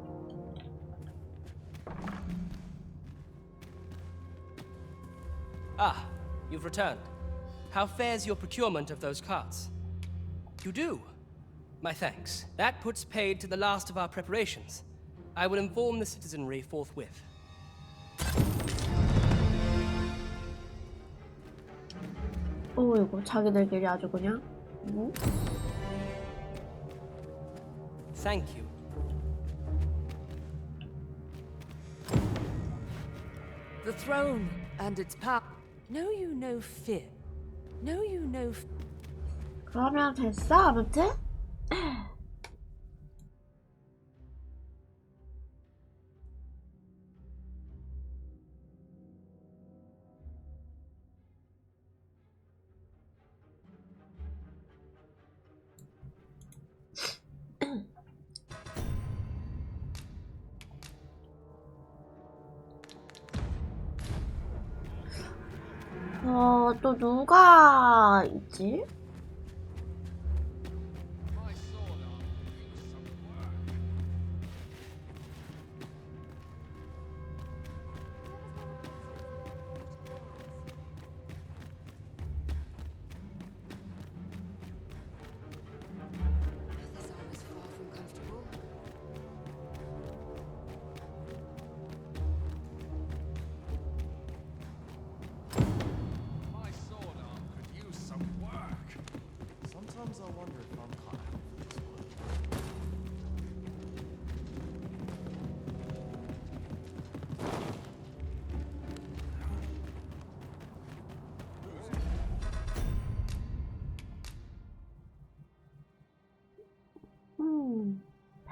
Speaker 22: Ah, you've returned. How fares your procurement of those carts? You do? My thanks. That puts paid to the last of our preparations. I will inform the citizenry forthwith.
Speaker 1: 어이구, 자기들끼리 아주 그냥.
Speaker 22: Thank you.
Speaker 21: The throne and its power. Know you no fear. Know you no...
Speaker 1: 그러면 됐어, 아무튼? 또 누가 있지?
Speaker 8: My sword arm could use some work.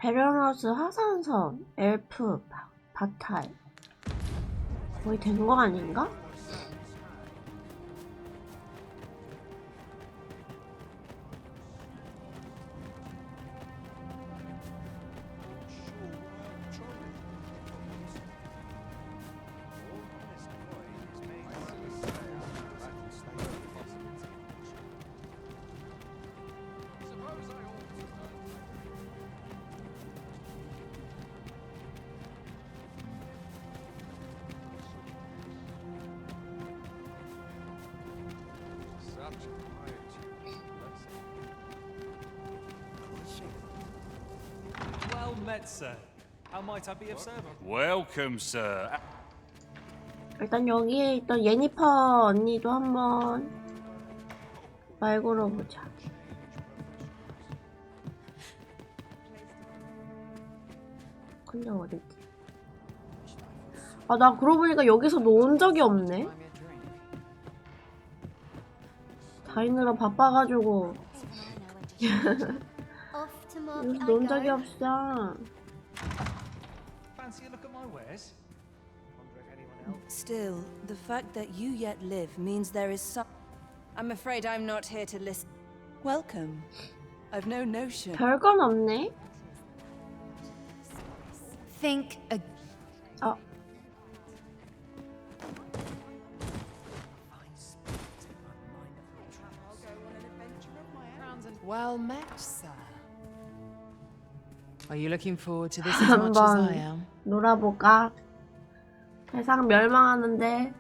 Speaker 1: 베르너스 화산섬, 엘프, 바탈. 거의 된 거 아닌가?
Speaker 18: Well met, sir. How might I be of service?
Speaker 3: Welcome, sir.
Speaker 1: 일단 여기에 있던 예니퍼 언니도 한번 말 걸어보자. 근데 어딨지? 아, 나 그러고 보니까 여기서 논 적이 없네? 다니느라 바빠가지고 여기서 논 적이 없어.
Speaker 18: Fancy a look at my wares?
Speaker 17: Still, the fact that you yet live means there is some... I'm afraid I'm not here to listen. Welcome. I've no notion.
Speaker 1: 별건 없네.
Speaker 17: Think a...
Speaker 1: 어.
Speaker 16: Well met, sir. Are you looking forward to this as much as I am?
Speaker 1: 놀아볼까? 세상 멸망하는데.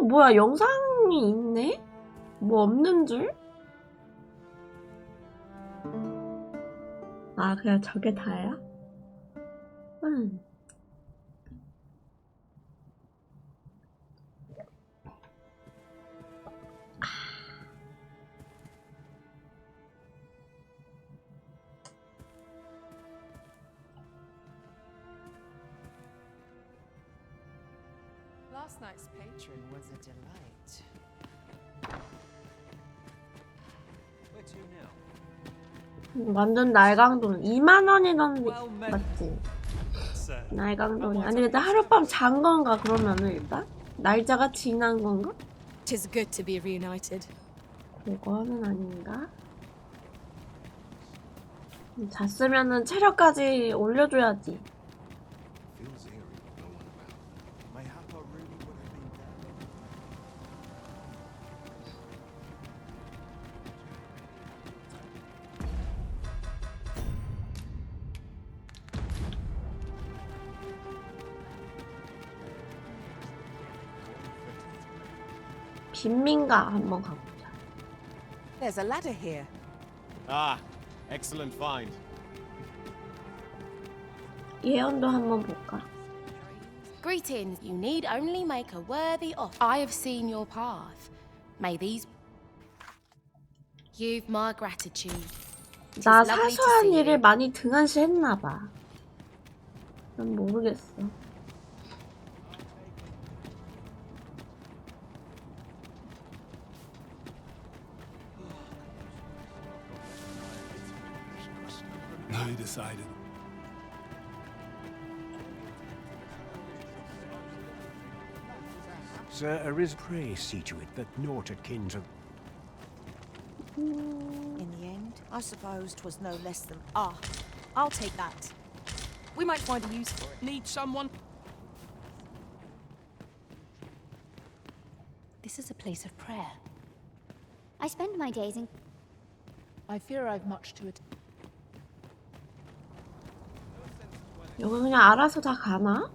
Speaker 1: 뭐야, 영상이 있네? 뭐 없는 줄? 아, 그냥 저게 다야?
Speaker 16: Last night's patron was a delight.
Speaker 18: Where to now?
Speaker 1: 완전 날강돈 2만원이던데 맞지? 날강돈이 아니 근데 하룻밤 잔 건가 그러면은 일단? 날짜가 지난 건가?
Speaker 14: Tis good to be reunited.
Speaker 1: 그거는 아닌가? 잤으면은 체력까지 올려줘야지. 빈민가 한번 가보자.
Speaker 21: There's a ladder here.
Speaker 5: Ah, excellent find.
Speaker 1: 예언도 한번 볼까?
Speaker 19: Greetings. You need only make a worthy offer. I have seen your path. May these... You've my gratitude.
Speaker 1: 나 사소한 일을 많이 등한시했나봐. 난 모르겠어.
Speaker 2: I decided.
Speaker 6: Sir Ariz, pray see to it that naught akin to...
Speaker 21: In the end, I suppose 'twas no less than... Ah, I'll take that. We might find a use for it.
Speaker 22: Need someone?
Speaker 19: This is a place of prayer.
Speaker 23: I spend my days in...
Speaker 16: I fear I've much to it.
Speaker 1: 여기 그냥 알아서 다 가나?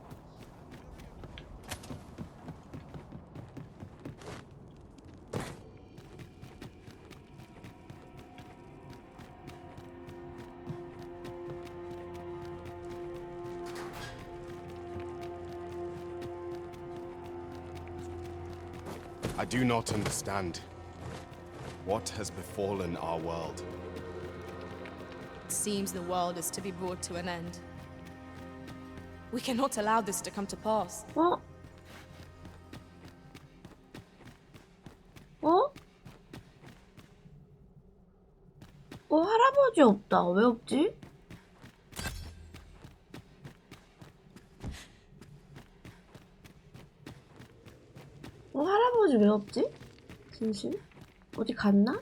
Speaker 5: I do not understand. What has befallen our world?
Speaker 14: It seems the world is to be brought to an end. We cannot allow this to come to pass.
Speaker 1: 어? 할아버지 없다. 왜 없지? 할아버지 왜 없지? 진심? 어디 갔나?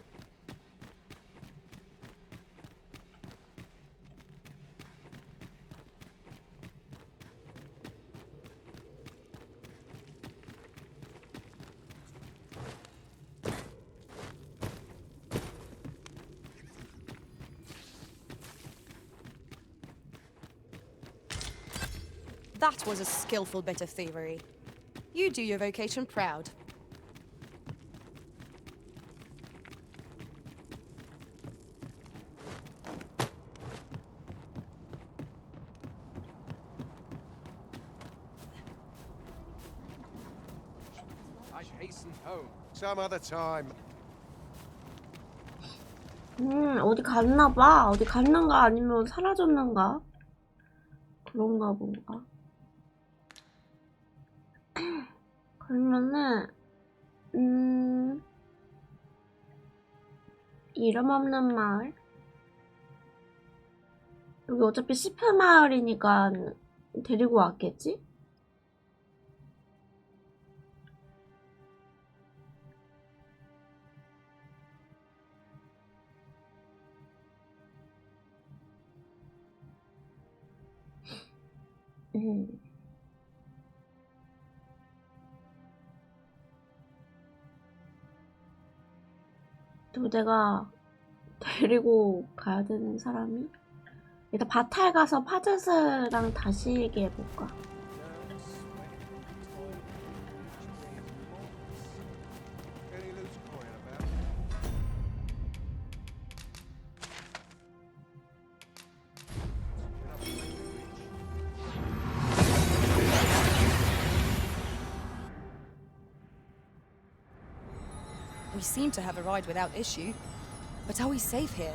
Speaker 14: That was a skillful bit of thievery. You do your vocation proud.
Speaker 4: I hasten home. Some other time.
Speaker 1: 어디 갔나봐. 어디 갔는가 아니면 사라졌는가? 그런가 본가. 그러면은 이름 없는 마을. 여기 어차피 시프 마을이니까 데리고 왔겠지? 또 내가 데리고 가야 되는 사람이? 일단 바탈 가서 파제스랑 다시 얘기해볼까?
Speaker 14: We seem to have arrived without issue. But are we safe here?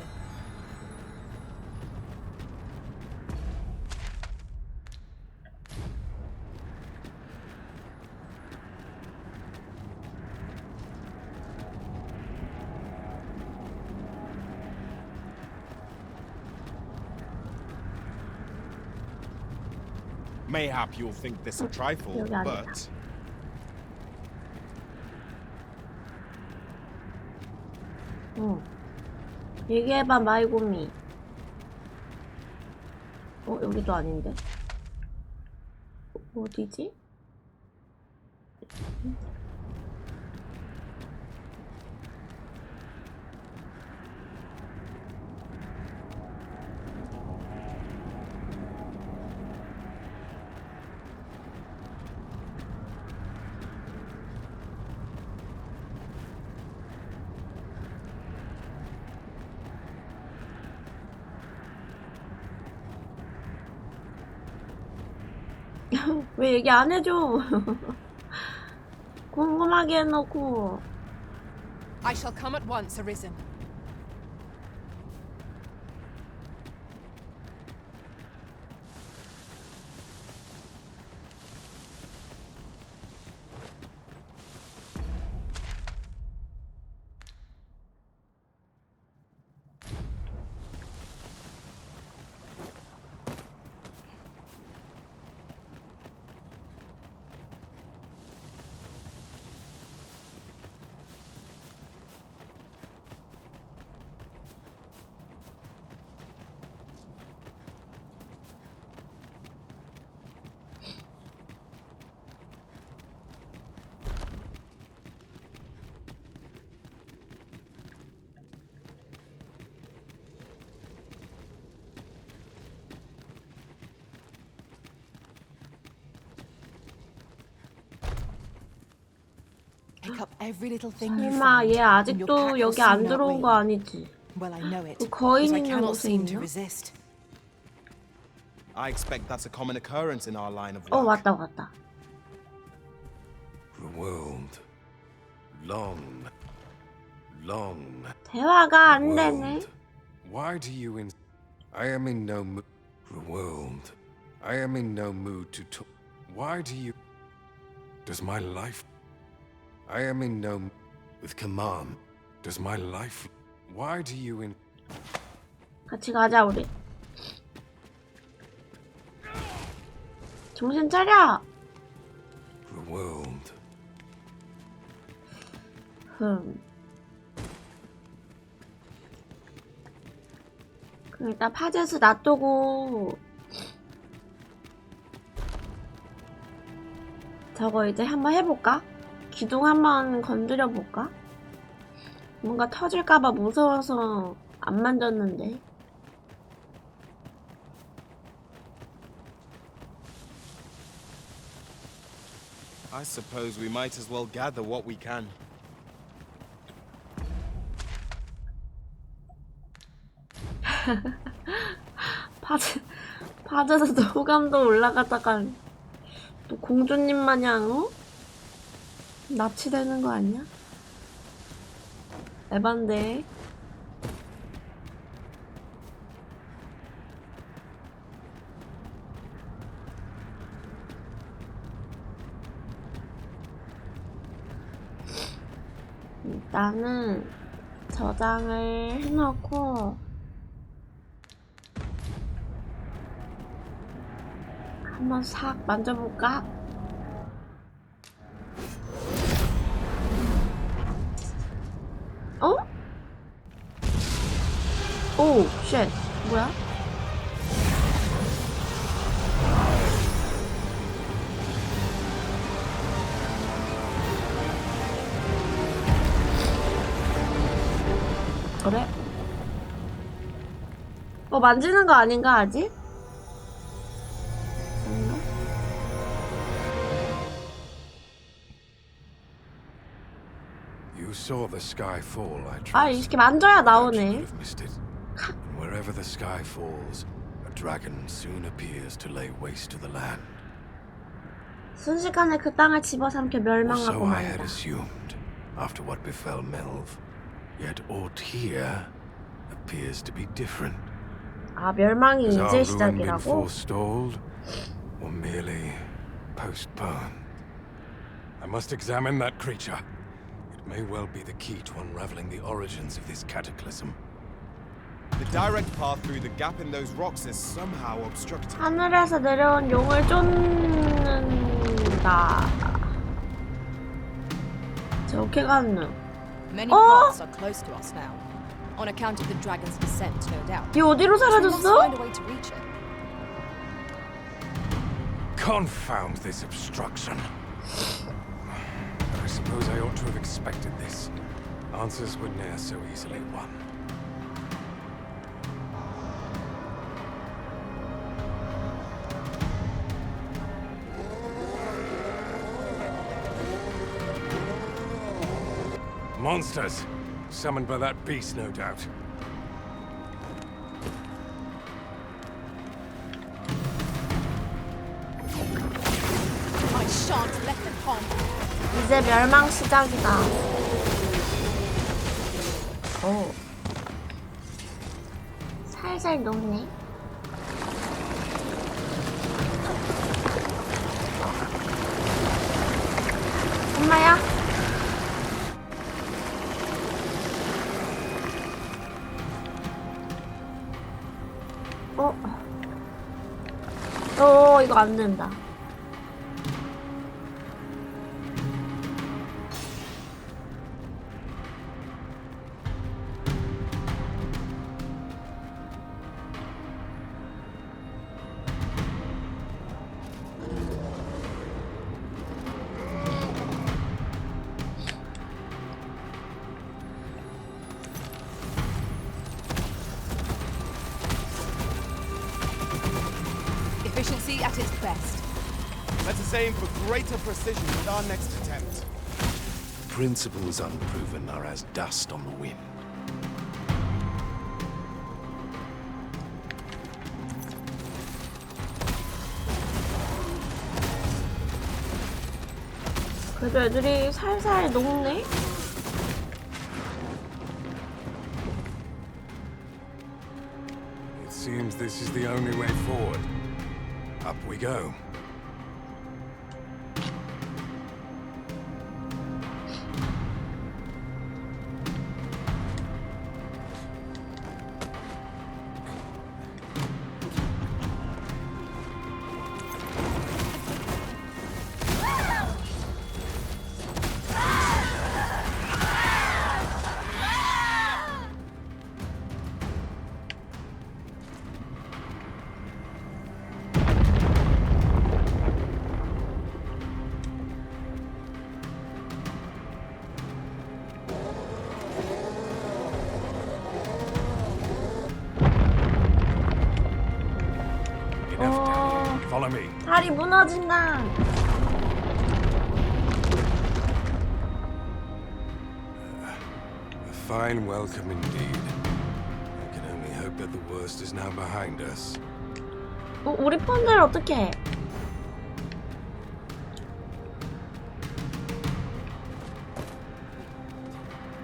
Speaker 5: Mayhap you'll think this a trifle, but...
Speaker 1: 얘기해봐, 마이고미. 여기도 아닌데. 어디지? 왜 얘기 안 해줘? 궁금하게 해놓고.
Speaker 16: I shall come at once, Arisen.
Speaker 1: 설마 얘 아직도 여기 안 들어온 거 아니지? 그 거인 있는 곳에 있나?
Speaker 5: I expect that's a common occurrence in our line of work.
Speaker 1: 맞다, 맞다.
Speaker 6: The world. Long.
Speaker 1: 대화가 안 되네.
Speaker 2: Why do you I am in no mood.
Speaker 6: The world.
Speaker 2: I am in no mood to talk. Why do you... Does my life... I am in no...
Speaker 6: With command.
Speaker 2: Does my life... Why do you
Speaker 1: 같이 가자 우리. 정신 차려.
Speaker 2: The world.
Speaker 1: 그럼 일단 파젯을 놔두고 저거 이제 한번 해볼까? 기둥 한번 건드려 볼까? 뭔가 터질까봐 무서워서 안 만졌는데.
Speaker 5: I suppose we might as well gather what we can.
Speaker 1: 파젯에서 호감도 올라가다가 또 공주님 마냥 납치되는 거 아니야? 에반데. 일단은 저장을 해놓고 한번 싹 만져볼까? 어? 오, 쉣. 뭐야? 그래? 만지는 거 아닌가, 아직?
Speaker 2: You saw the sky fall, I trust.
Speaker 1: 아, 이렇게 만져야 나오네.
Speaker 2: You have missed it. And wherever the sky falls, a dragon soon appears to lay waste to the land.
Speaker 1: 순식간에 그 땅을 집어삼켜
Speaker 2: So
Speaker 1: 멸망하고
Speaker 2: I had
Speaker 1: 말이다.
Speaker 2: assumed, after what befell Melv. Yet aught here appears to be different.
Speaker 1: 아, 멸망이
Speaker 2: Has
Speaker 1: 이제
Speaker 2: our ruin been
Speaker 1: 시작이라고?
Speaker 2: forestalled, or merely postponed? I must examine that creature. It may well be the key to unraveling the origins of this cataclysm.
Speaker 5: The direct path through the gap in those rocks is somehow obstructed.
Speaker 1: 하늘에서 내려온 용을 쫓는다. 저렇게 가는 중.
Speaker 14: Many paths are close to us now, on account of the dragon's descent, no doubt.
Speaker 1: 얘 어디로
Speaker 14: We must
Speaker 1: 사라졌어?
Speaker 14: find a way to reach it.
Speaker 2: Confound this obstruction. I suppose I ought to have expected this. Answers were ne'er so easily won. Monsters! Summoned by that beast, no doubt.
Speaker 14: I shan't let them harm you.
Speaker 1: 이제 멸망 시작이다. 오. 살살 녹네. 엄마야. 이거 안 된다.
Speaker 14: Efficiency at its best.
Speaker 5: Let us aim for greater precision with our next attempt.
Speaker 2: Principles unproven are as dust on the wind.
Speaker 1: 그래도 애들이 살살 녹네?
Speaker 2: It seems this is the only way forward. Up we go. army.
Speaker 1: 다리 무너진다.
Speaker 2: A fine welcome indeed. I can only hope that the worst is now behind us.
Speaker 1: 우리 펀들 어떻게?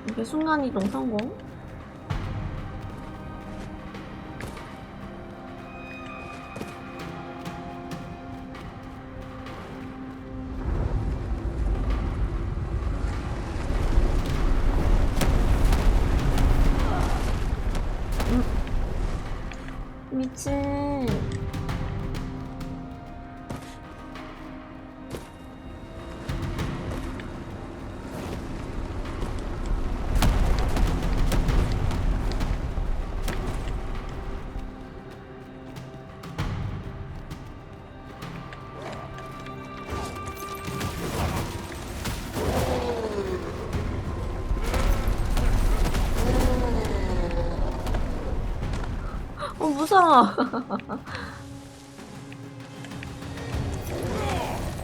Speaker 1: 이게 순간이동 성공. 미친. 무서워.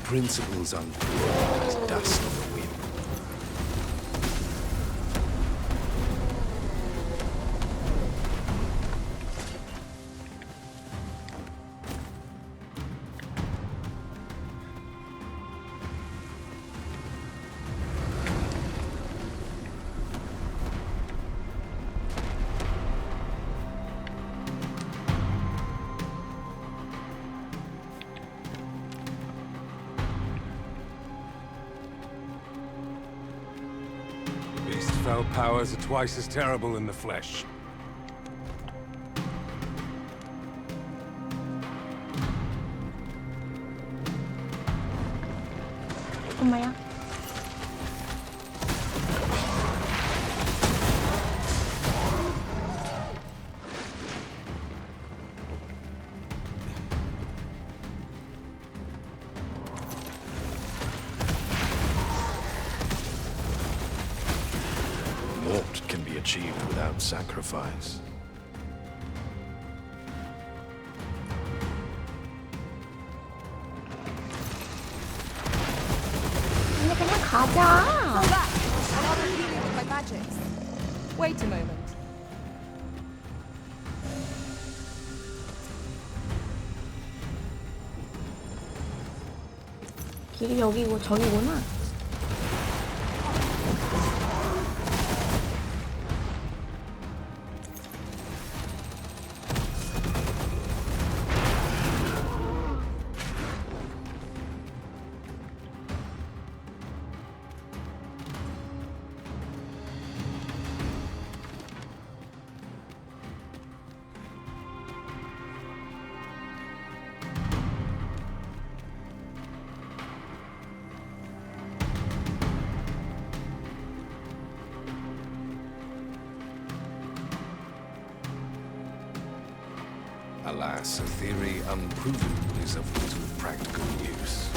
Speaker 2: Principles unproven as dust on the wind. Fell powers are twice as terrible in the flesh.
Speaker 1: 엄마야.
Speaker 2: Naught can be achieved without sacrifice.
Speaker 1: 근데 그냥 가자.
Speaker 14: Hold back. I'll have a dealing with my magics. Wait a moment.
Speaker 1: 길이 여기고 저기구나.
Speaker 2: Alas, a theory unproven is of little practical use.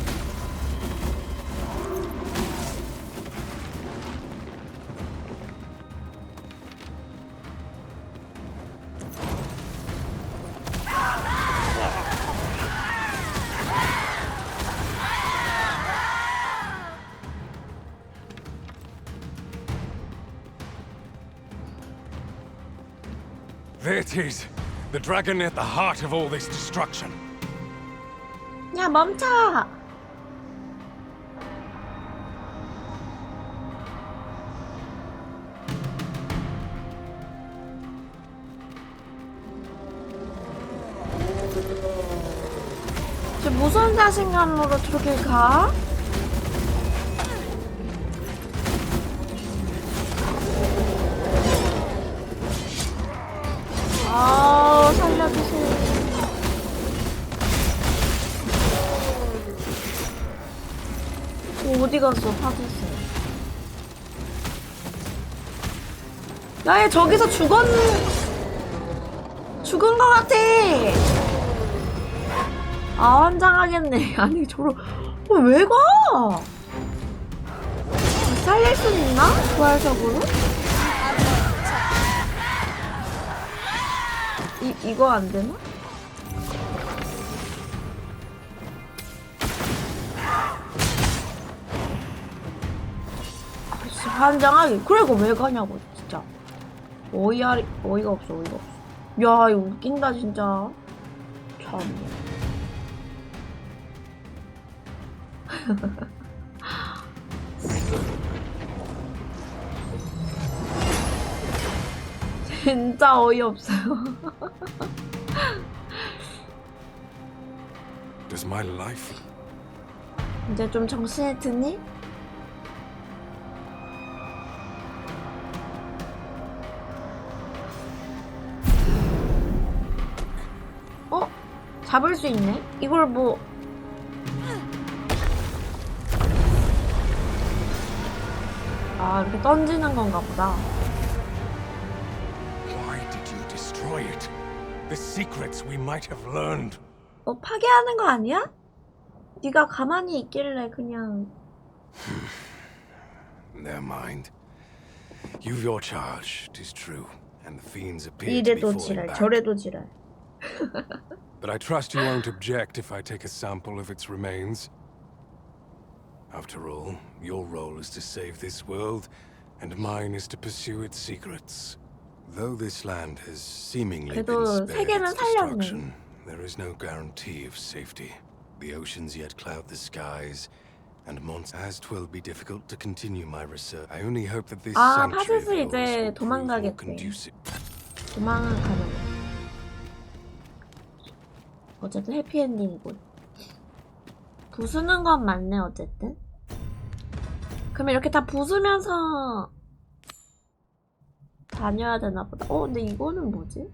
Speaker 2: There it is! The dragon at the heart of all this destruction.
Speaker 1: 야, 멈춰! 저 무슨 자신감으로 저렇게 가? 아, 살려주세요. 어디 갔어, 파도새. 야, 얘 저기서 죽은 거 같아. 아, 환장하겠네. 아니, 왜 가? 살릴 수 있나? 부활석으로? 이거 안 되나? 환장하게. 그래, 이거 왜 가냐고, 진짜. 어이가 없어, 어이가 없어. 야, 이거 웃긴다, 진짜. 참. 진짜 어이없어요.
Speaker 2: Does my life...
Speaker 1: 이제 좀 정신이 드니? 어? 잡을 수 있네? 이걸 뭐... 아, 이렇게 던지는 건가 보다.
Speaker 2: Why did you destroy it? The secrets we might have learned.
Speaker 1: 파괴하는 거 아니야? 네가 가만히 있길래 그냥...
Speaker 2: Never mind. You've your charge, 'tis true, and the fiends appear to be
Speaker 1: 이래도
Speaker 2: falling
Speaker 1: 지랄,
Speaker 2: back.
Speaker 1: 저래도 지랄.
Speaker 2: But I trust you won't object if I take a sample of its remains. After all, your role is to save this world, and mine is to pursue its secrets. Though this land has seemingly been
Speaker 1: 그래도
Speaker 2: spared
Speaker 1: 세계는
Speaker 2: its
Speaker 1: 살렸네.
Speaker 2: destruction, there is no guarantee of safety. The oceans yet cloud the skies, and as 'twill be difficult to continue my research. I only hope that this
Speaker 1: 아,
Speaker 2: sanctuary of
Speaker 1: 파세스
Speaker 2: yours
Speaker 1: 이제
Speaker 2: will prove more
Speaker 1: 도망가겠대.
Speaker 2: conducive.
Speaker 1: 도망은 가는 거. 어쨌든 해피엔딩이군. 부수는 건 맞네, 어쨌든. 그러면 이렇게 다 부수면서 다녀야 되나 보다. 근데 이거는 뭐지?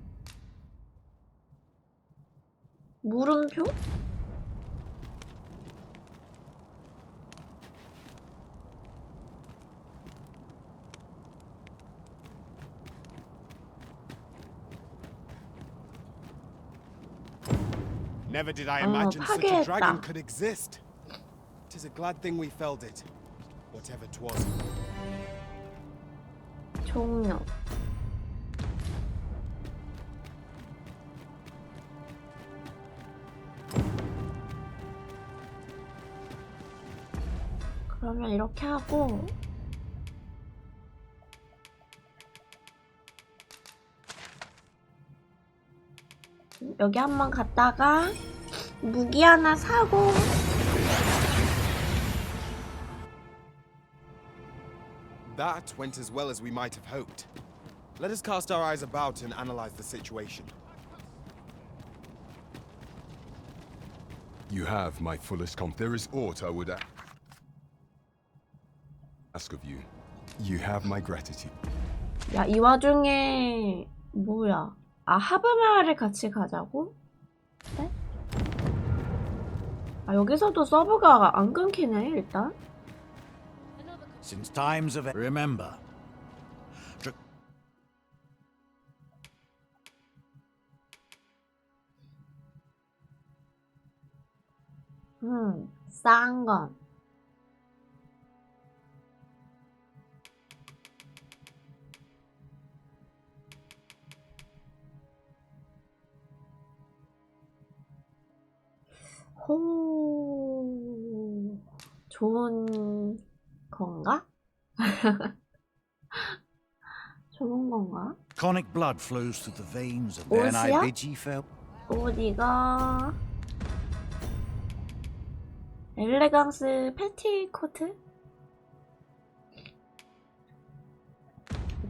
Speaker 1: 물음표?
Speaker 5: Never did I imagine such a
Speaker 1: 파괴했다.
Speaker 5: dragon could exist. 'Tis a glad thing we felled it, whatever 'twas.
Speaker 1: 종료. 그러면 이렇게 하고 여기 한번 갔다가 무기 하나 사고
Speaker 5: That went as well as we might have hoped. Let us cast our eyes about and analyze the situation.
Speaker 20: You have my fullest There is aught I would ask of you. You have my gratitude.
Speaker 1: 야, 이 와중에 뭐야? 아, 하브마을을 같이 가자고? 네? 아, 여기서도 서브가 안 끊기네, 일단.
Speaker 9: Since times of remember.
Speaker 1: 싼 건. 좋은 건가? 좋은 건가?
Speaker 9: Conic blood flows through the veins, and then I
Speaker 1: 옷이야?
Speaker 9: bid ye farewell.
Speaker 1: 옷 이거 엘레강스 패티코트?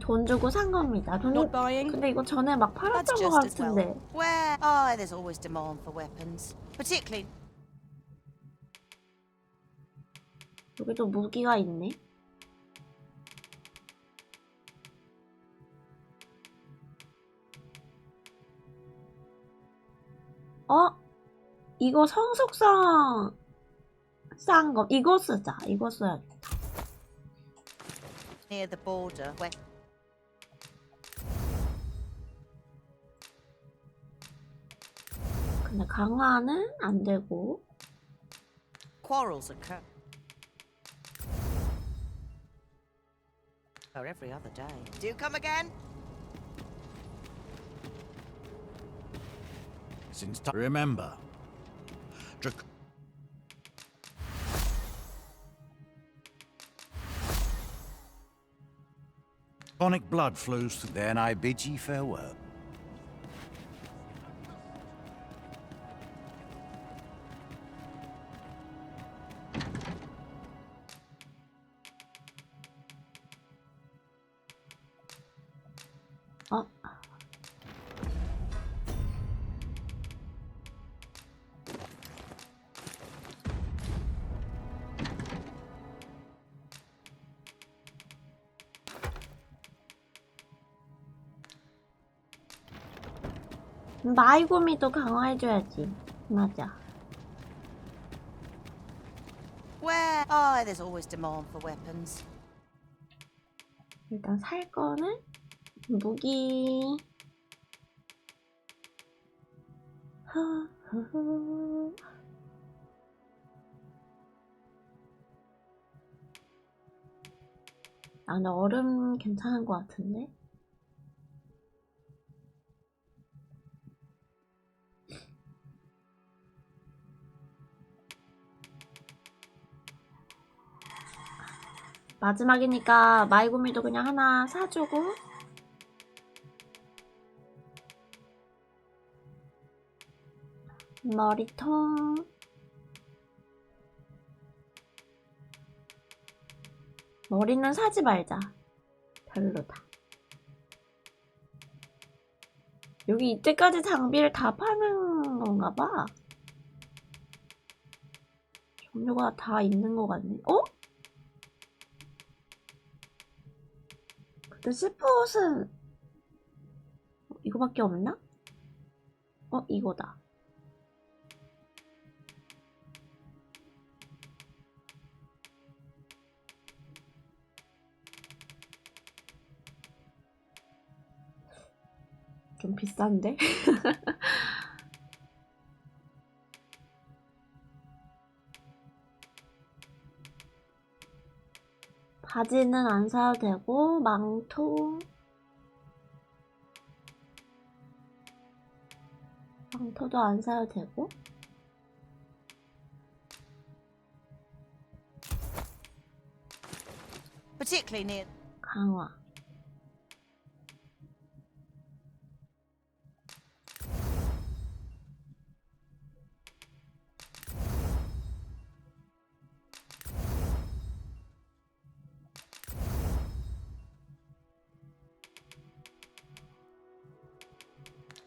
Speaker 1: 돈 주고 산 겁니다. 근데 이거 전에 막 팔았던 것 같은데.
Speaker 12: Where? There's always demand for weapons, particularly.
Speaker 1: 여기도 무기가 있네. 이거 성속성 싼 거. 이거 쓰자. 이거 써야겠다.
Speaker 12: Near the border, where.
Speaker 1: 근데 강화는 안 되고.
Speaker 12: Quarrels occur. Or every other day. Do you come again?
Speaker 9: Since remember. Chronic blood flows through. Then I bid ye farewell.
Speaker 1: 어? 마이구미도 강화해줘야지. 맞아.
Speaker 12: Where? Oh, there's always demand for weapons.
Speaker 1: 일단 살 거는 무기. 아, 근데 얼음 괜찮은 것 같은데? 마지막이니까 마이구미도 그냥 하나 사주고 머리통 머리는 사지 말자. 별로다. 여기 이때까지 장비를 다 파는 건가 봐. 종류가 다 있는 것 같네. 어? 근데 스폿은 이거밖에 없나? 어? 이거다. 좀 비싼데? 바지는 안 사도 되고 망토도 안 사도 되고
Speaker 12: Particularly near.
Speaker 1: 강화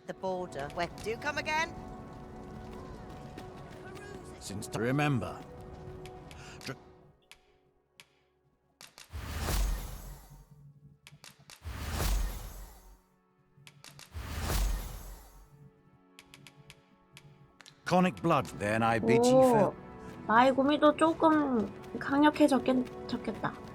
Speaker 12: The border. Where do you come again?
Speaker 9: Since remember. Chronic blood. Then I bid ye farewell.
Speaker 1: 마이구미도 조금 강력해졌겠다.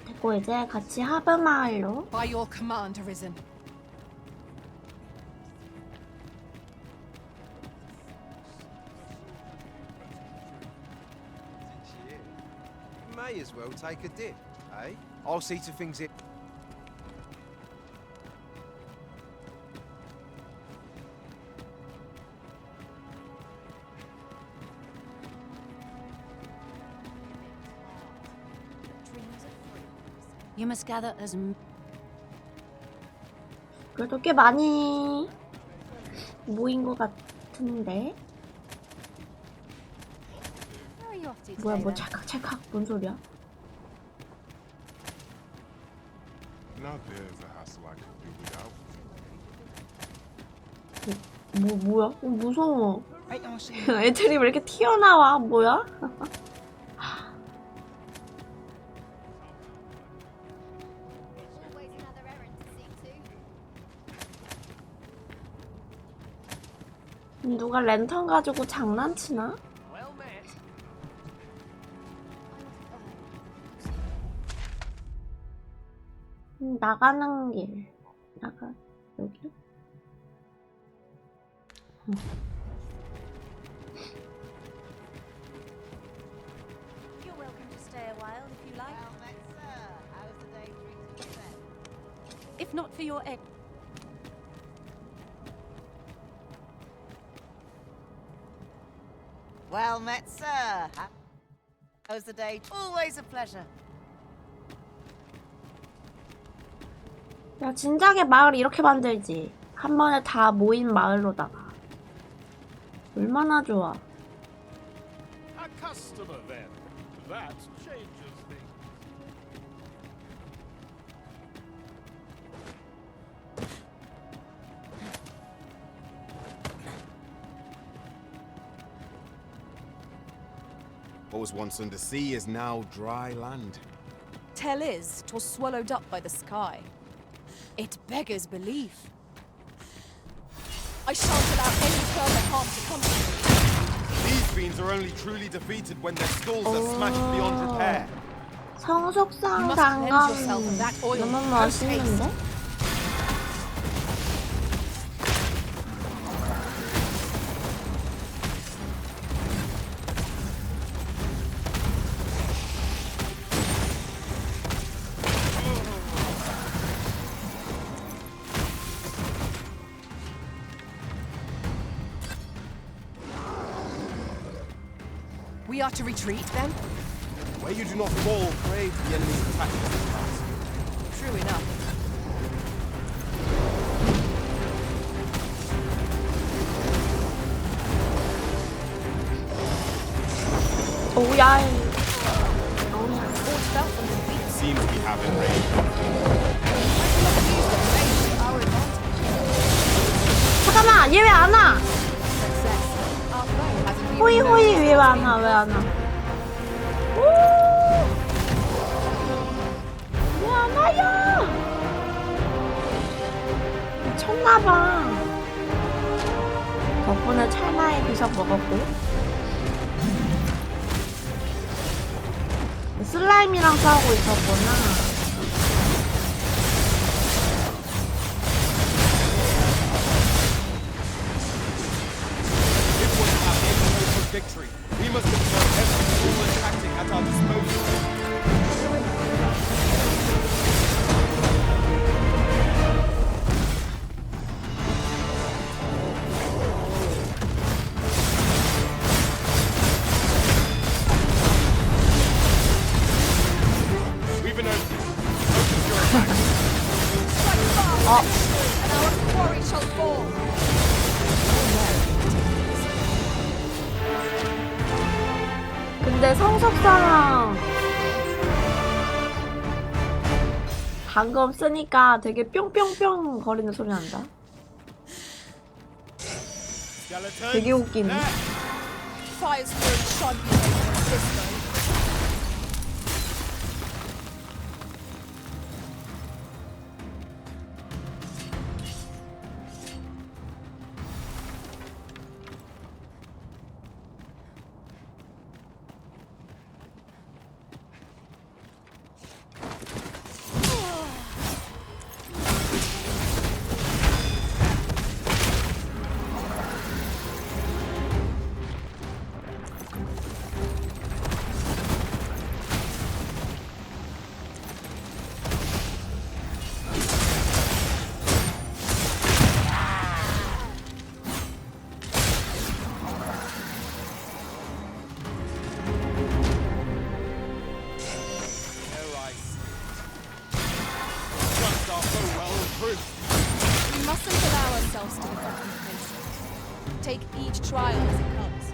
Speaker 1: 됐고 이제 같이 하브 마을로.
Speaker 16: By your command, Arisen.
Speaker 4: May as well take a dip, eh? I'll see to things it.
Speaker 17: You must gather as
Speaker 1: 그래도 꽤 많이 모인 것 같은데. 뭐야 뭐 찰칵찰칵 뭔 소리야?
Speaker 7: Now there's a hassle I could do without.
Speaker 1: 뭐야? 무서워. 애들이 왜 이렇게 튀어나와? 뭐야? 누가 랜턴 가지고 장난치나? 나가는 길. 여기?
Speaker 17: You're welcome to stay a while if you like. Well met, sir. How's the day treating you then? If not for your egg. Well met, sir. How's the day? Always a pleasure.
Speaker 1: 야, 진작에 마을 이렇게 만들지. 한 번에 다 모인 마을로다가. 얼마나 좋아.
Speaker 8: A customer then. That changes things.
Speaker 5: What was once under sea is now dry land.
Speaker 14: Tell is, 'twas swallowed up by the sky. It beggars belief. I shan't allow any further harm to come to me.
Speaker 5: These fiends are only truly defeated when their skulls are smashed beyond repair.
Speaker 1: 성속상 단검 너무 멋있는데?
Speaker 16: We are to retreat, then?
Speaker 5: Where you do not fall prey to the enemy's attack.
Speaker 16: True enough.
Speaker 1: 오야.
Speaker 5: Seems we have it ready.
Speaker 1: 잠깐만, 얘 왜 안 와? 호이호이 왜 안 와? 왜 안 와? 왜 안 와요? 미쳤나봐. 덕분에 찰나의 비석 먹었고. 슬라임이랑 싸우고 있었구나.
Speaker 5: Victory. We must employ every tool and tactic at our disposal. We've been opened. Focus your attack.
Speaker 14: Strike fast, and our quarry shall fall.
Speaker 1: 근데 성석사랑 방금 쓰니까 되게 뿅뿅뿅 거리는 소리 난다. 되게 웃기네.
Speaker 14: Fire's fury shan't be taken this way. We mustn't allow ourselves to become complacent. Take each trial as it comes.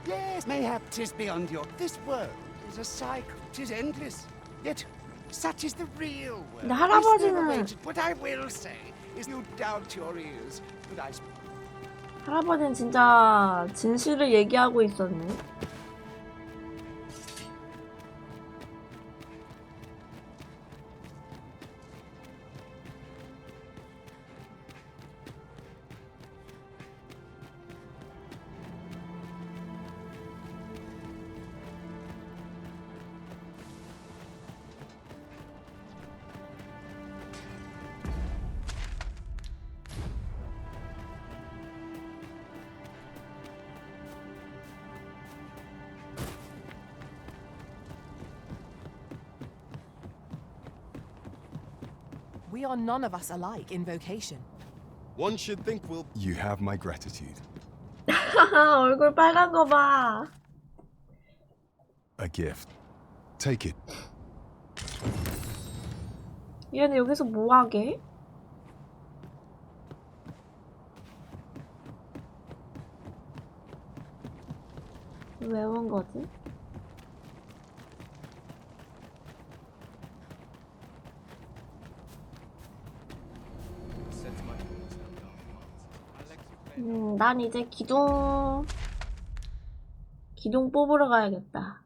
Speaker 10: Yes, mayhap 'tis beyond your. This world is a cycle, 'tis endless. Yet Such is the real world.
Speaker 1: 근데 할아버지는
Speaker 10: What I will say is you doubt your ears, but I
Speaker 1: 할아버지는 진짜 진실을 얘기하고 있었네.
Speaker 16: We are none of us alike in vocation.
Speaker 5: One should think we'll...
Speaker 20: You have my gratitude.
Speaker 1: 얼굴 빨간 거 봐.
Speaker 20: A gift. Take it.
Speaker 1: 얘는 여기서 뭐 하게? 왜 온 거지? 난 이제 기둥 뽑으러 가야겠다.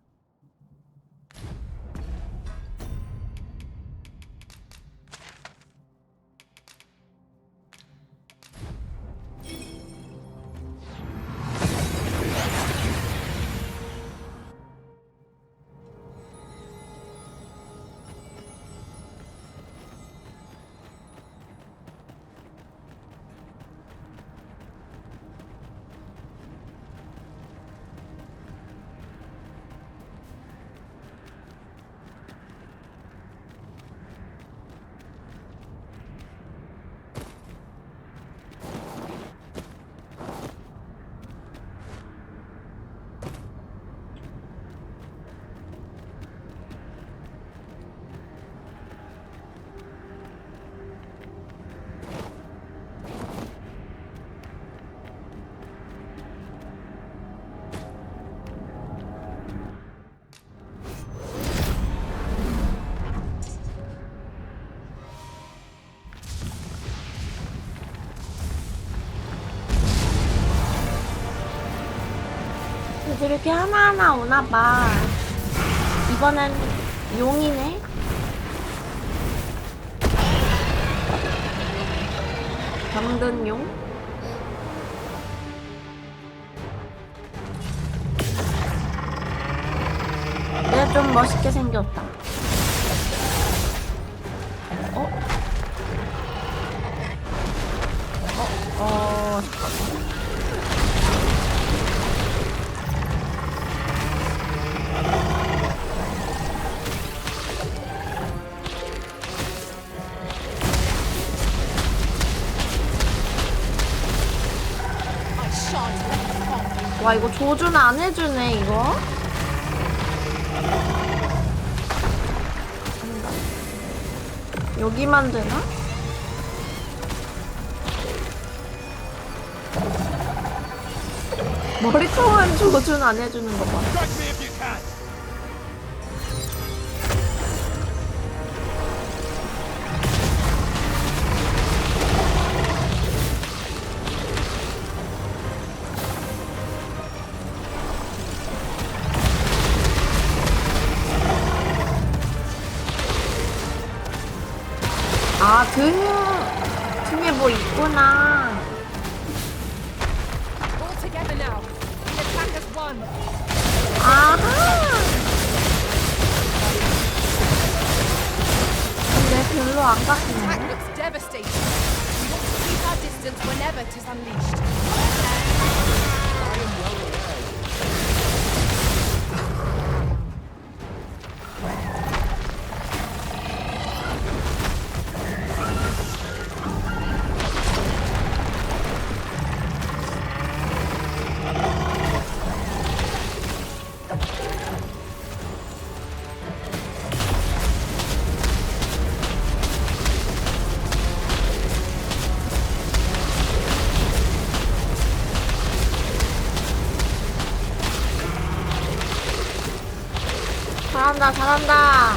Speaker 1: 이렇게 하나하나 오나봐. 이번엔 용이네? 병든 용? 얘 좀 멋있게 생겼다. 잠깐만. 와, 이거 조준 안 해주네, 이거. 여기만 되나? 머리통은 조준 안 해주는 거 봐. 아, 등에 뭐 있구나. 아하. 근데 별로 안 깎이네. 잘한다, 잘한다.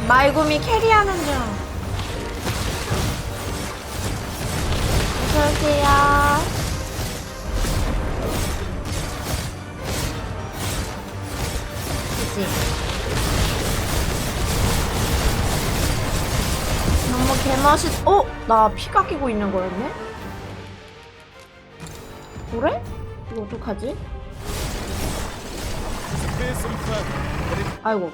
Speaker 1: 말곰이 캐리하는 중. 어서오세요. 그치? 너무 개멋있. 어? 나 피가 끼고 있는 거였네? 그래? 이거 어떡하지? 아이고.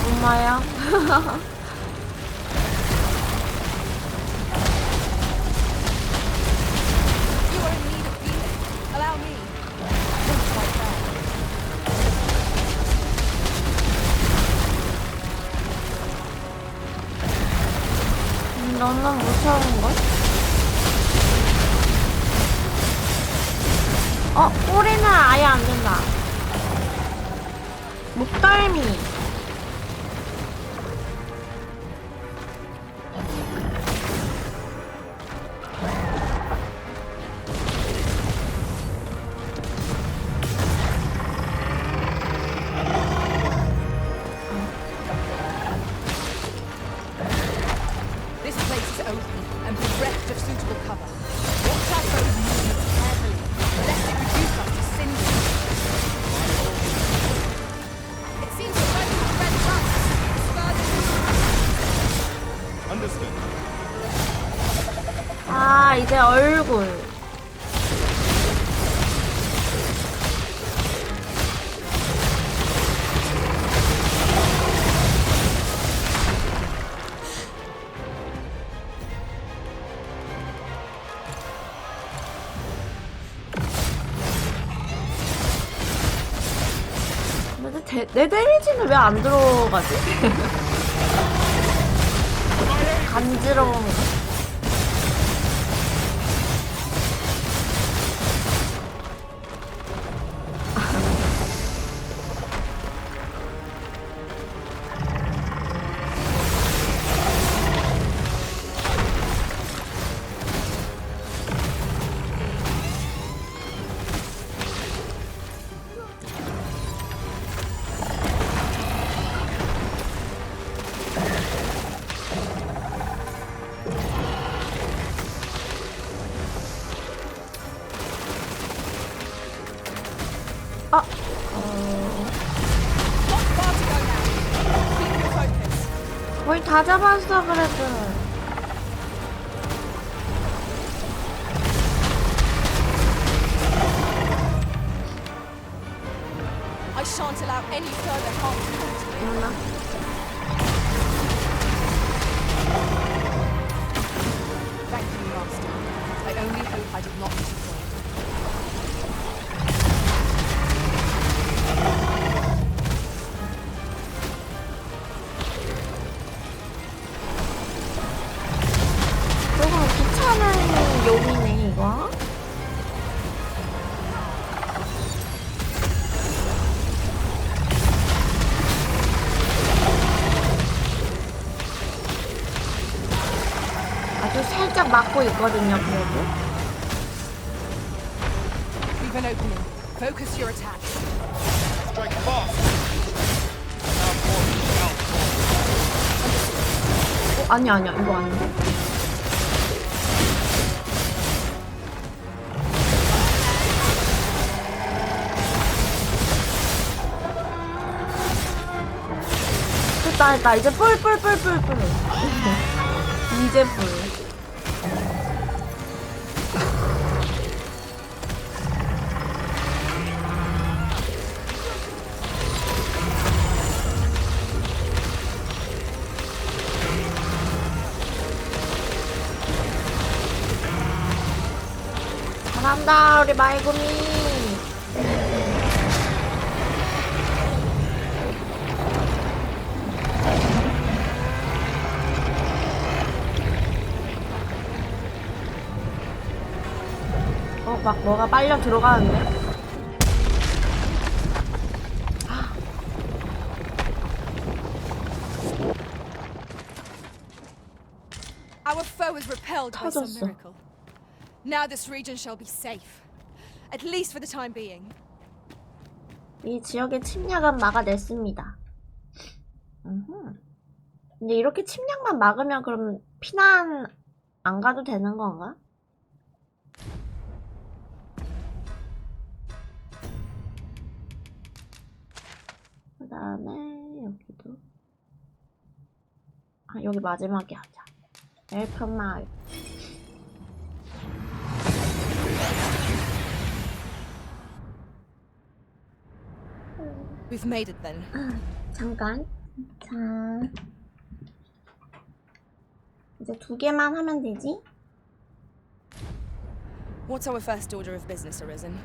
Speaker 1: 엄마야. 너무 무서운걸? 꼬리는 아예 안 된다. 목덜미. 아, 이제 얼굴. 근데 내 데미지는 왜 안 들어가지? 간지러운 거. 거의 다 잡았어, 그래도.
Speaker 14: I shan't allow any further harm to come to me.
Speaker 16: Thank you, Master. I only hope I did not disappoint.
Speaker 1: 조금 귀찮은 용이네, 이거. 아주 살짝 막고 있거든요, 그래도.
Speaker 16: Leave an opening. Focus your attacks.
Speaker 5: Strike fast.
Speaker 1: 아니야, 이거 아닌데? 됐다. 이제 뿔. 이제 뿔. 잘한다, 우리 말곰이. 막 뭐가 빨려 들어가는데?
Speaker 14: was repelled by some
Speaker 1: 터졌어.
Speaker 14: miracle. Now this region shall be safe. At least for the time being.
Speaker 1: 이 지역의 침략은 막아냈습니다. 근데 이렇게 침략만 막으면 그럼 피난 안 가도 되는 건가? 그 다음에 여기도 여기 마지막에 하자. 엘프 마을.
Speaker 14: We've made it then.
Speaker 1: 잠깐. 자, 이제 2개만 하면 되지?
Speaker 14: What's our first order of business, Arisen?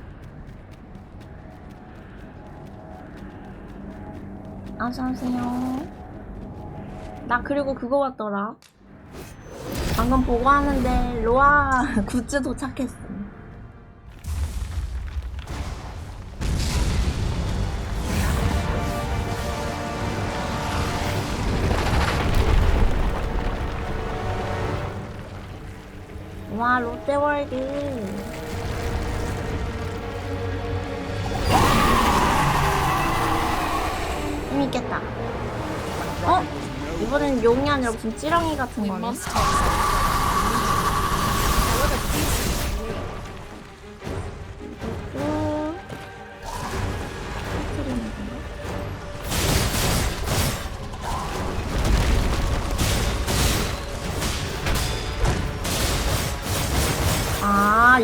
Speaker 1: 어서오세요. 나 그리고 그거 왔더라. 방금 보고 하는데 로아 굿즈 도착했어. 와, 롯데월드. 재밌겠다. 이번엔 용이 아니라 무슨 찌렁이 같은 거네.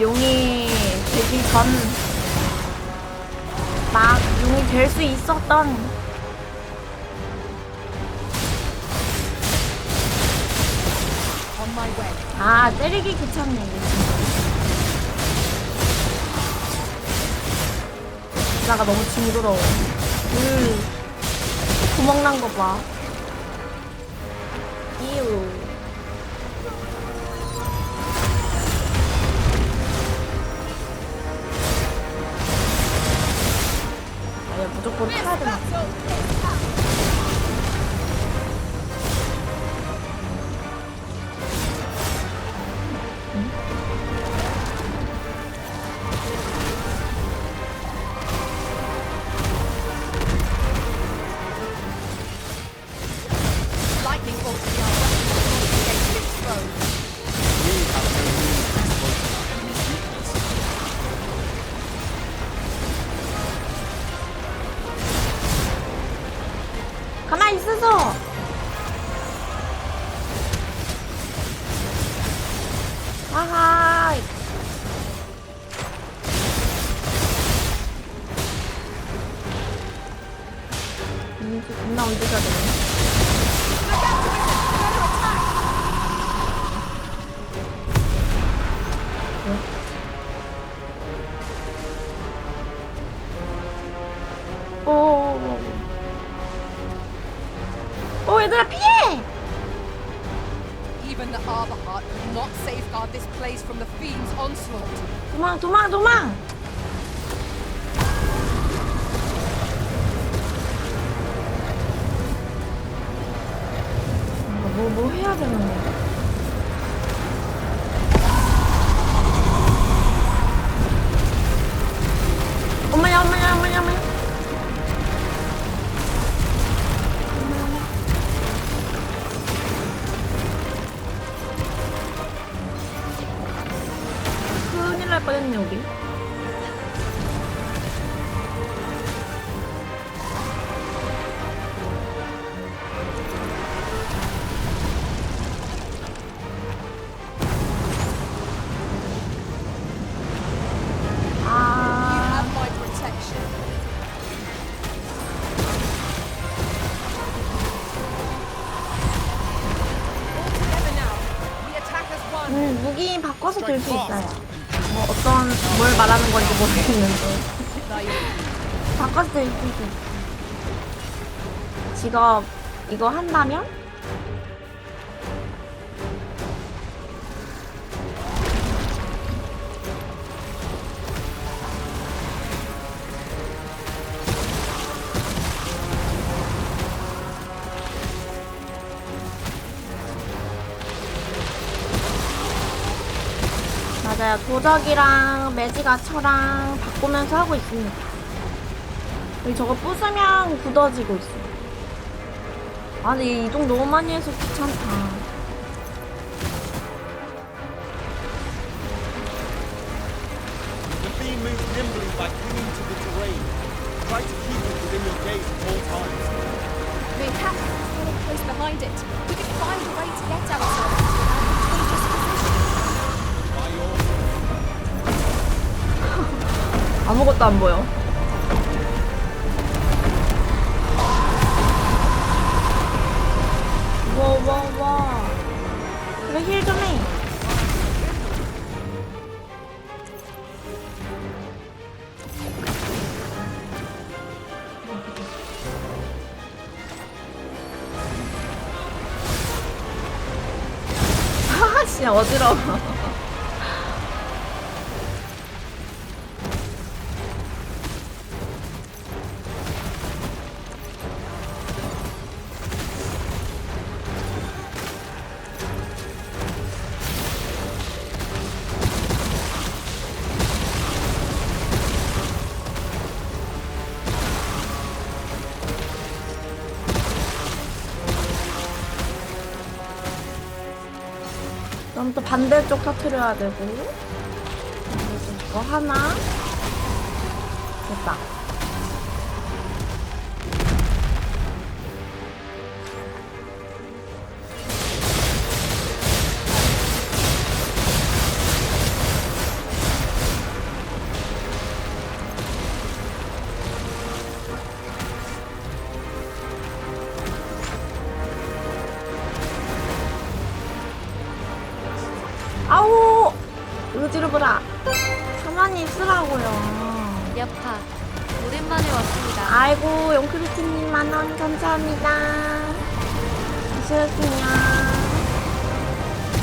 Speaker 1: 용이 되기 전 막 용이 될 수 있었던 때리기 귀찮네 이게 진짜. 나가 너무 징그러워. 구멍 난 거 봐. 이유. 무조건 타야 되나? 가만히 있어서. 아하. 겁나 언제가 되네. 얘들아 피해!
Speaker 16: Even the Arbor Heart could not safeguard this place from the fiend's onslaught.
Speaker 1: 도망, 도망, 도망! 뭐 해야 되는 거야? 엄마야, 엄마야, 엄마야, 엄마야. 큰일 날 뻔했네, 우리. 무기 바꿔서 들 수 있어요. 뭐 뭘 말하는 건지 모르겠는데 바꿔서 들 수 있어요. 직업 이거 한다면? 맞아요. 도적이랑 매지가처랑 바꾸면서 하고 있습니다. 여기 저거 부수면 굳어지고 있어요. 아, 근데 이 이동 너무 많이 해서 귀찮다.
Speaker 5: The beam moves nimbly by clinging to the terrain. Try to keep it within your gaze at all times.
Speaker 14: We have to follow close behind it. We can find a way to get ourselves to an advantageous position.
Speaker 5: By your
Speaker 1: 아무것도 안 보여. 와. 그래, 힐 좀 해. 아, 진짜 어지러워. 그럼 또 반대쪽 터트려야 되고. 이거 하나. 됐다. 아우! 의지를 보라. 가만히 있으라고요.
Speaker 23: 여파, 오랜만에 왔습니다.
Speaker 1: 아이고, 용크리티님 만원 감사합니다. 수고하셨습니다.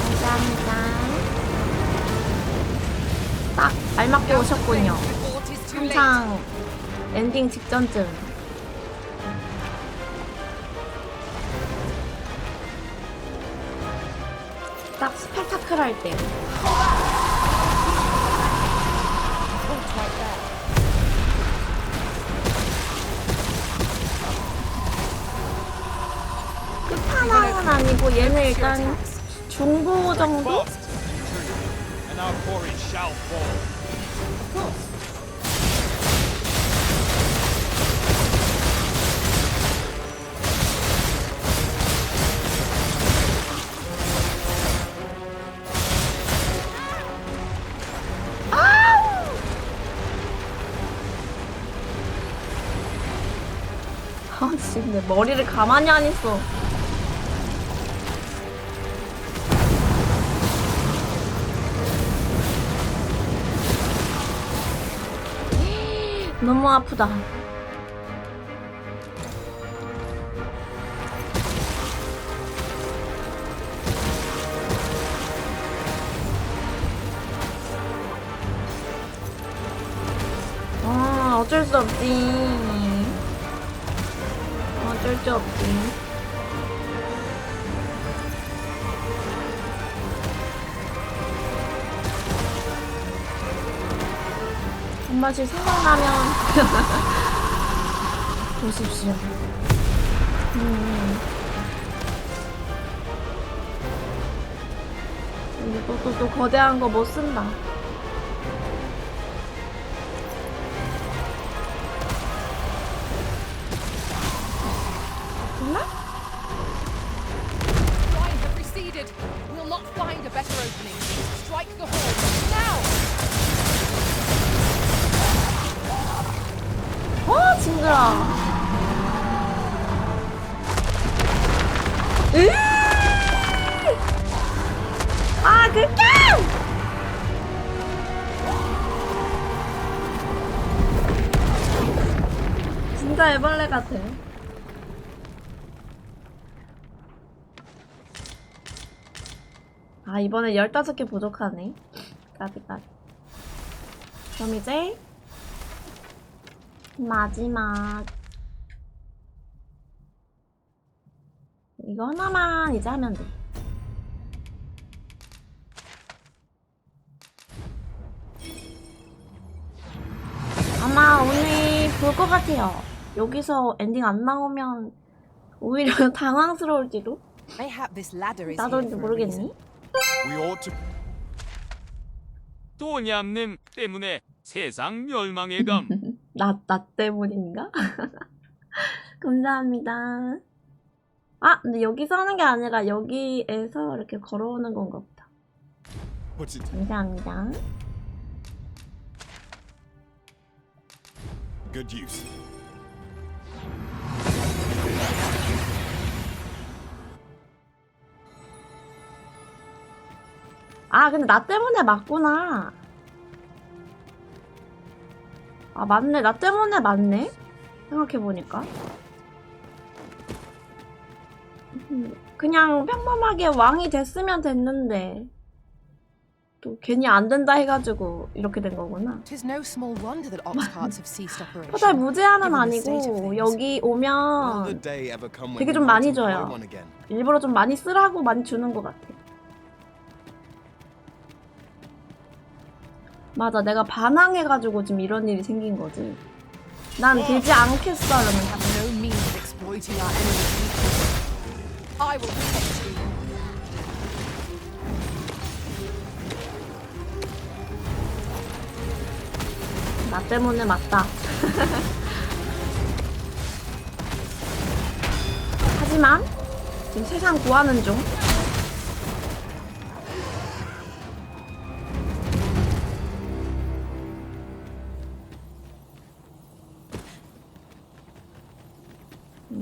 Speaker 1: 감사합니다. 딱 알맞게 오셨군요. 한창 엔딩 직전쯤. 딱 스펙타클 할 때. 끝판왕은 아니고 얘는 일단 중보 정도?
Speaker 3: And our quarry shall fall.
Speaker 1: 아, 지금 내 머리를 가만히 안 있어. 너무 아프다. 아, 어쩔 수 없지. 어쩔 수 없지. 한 번씩 생각나면 보십시오. 이거 또 거대한 거 못 쓴다.
Speaker 16: Line have receded. We'll not find a better opening. Strike the horn now.
Speaker 1: 징그러. 아, 극혐! 진짜 애벌레 같아. 아, 이번에 15개 부족하네. 까비. 그럼 이제 마지막 이거 하나만 이제 하면 돼. 볼 것 같아요. 여기서 엔딩 안 나오면 오히려 당황스러울지도. 나도 모르겠니?
Speaker 11: 도냠님 때문에 세상 멸망해감.
Speaker 1: 나 때문인가? 감사합니다. 아, 근데 여기서 하는 게 아니라 여기에서 이렇게 걸어오는 건가 보다. 감사합니다.
Speaker 5: Good use.
Speaker 1: 아, 근데 나 때문에 맞구나. 아, 맞네. 나 때문에 맞네. 생각해보니까. 그냥 평범하게 왕이 됐으면 됐는데 또 괜히 안 된다 해가지고 이렇게 된 거구나. 토탈 무제한은 아니고 여기 오면 되게 좀 많이 줘요. 일부러 좀 많이 쓰라고 많이 주는 것 같아. 맞아, 내가 반항해가지고 지금 이런 일이 생긴 거지. 난 되지 않겠어 이러면서. 나 때문에 맞다. 하지만 지금 세상 구하는 중.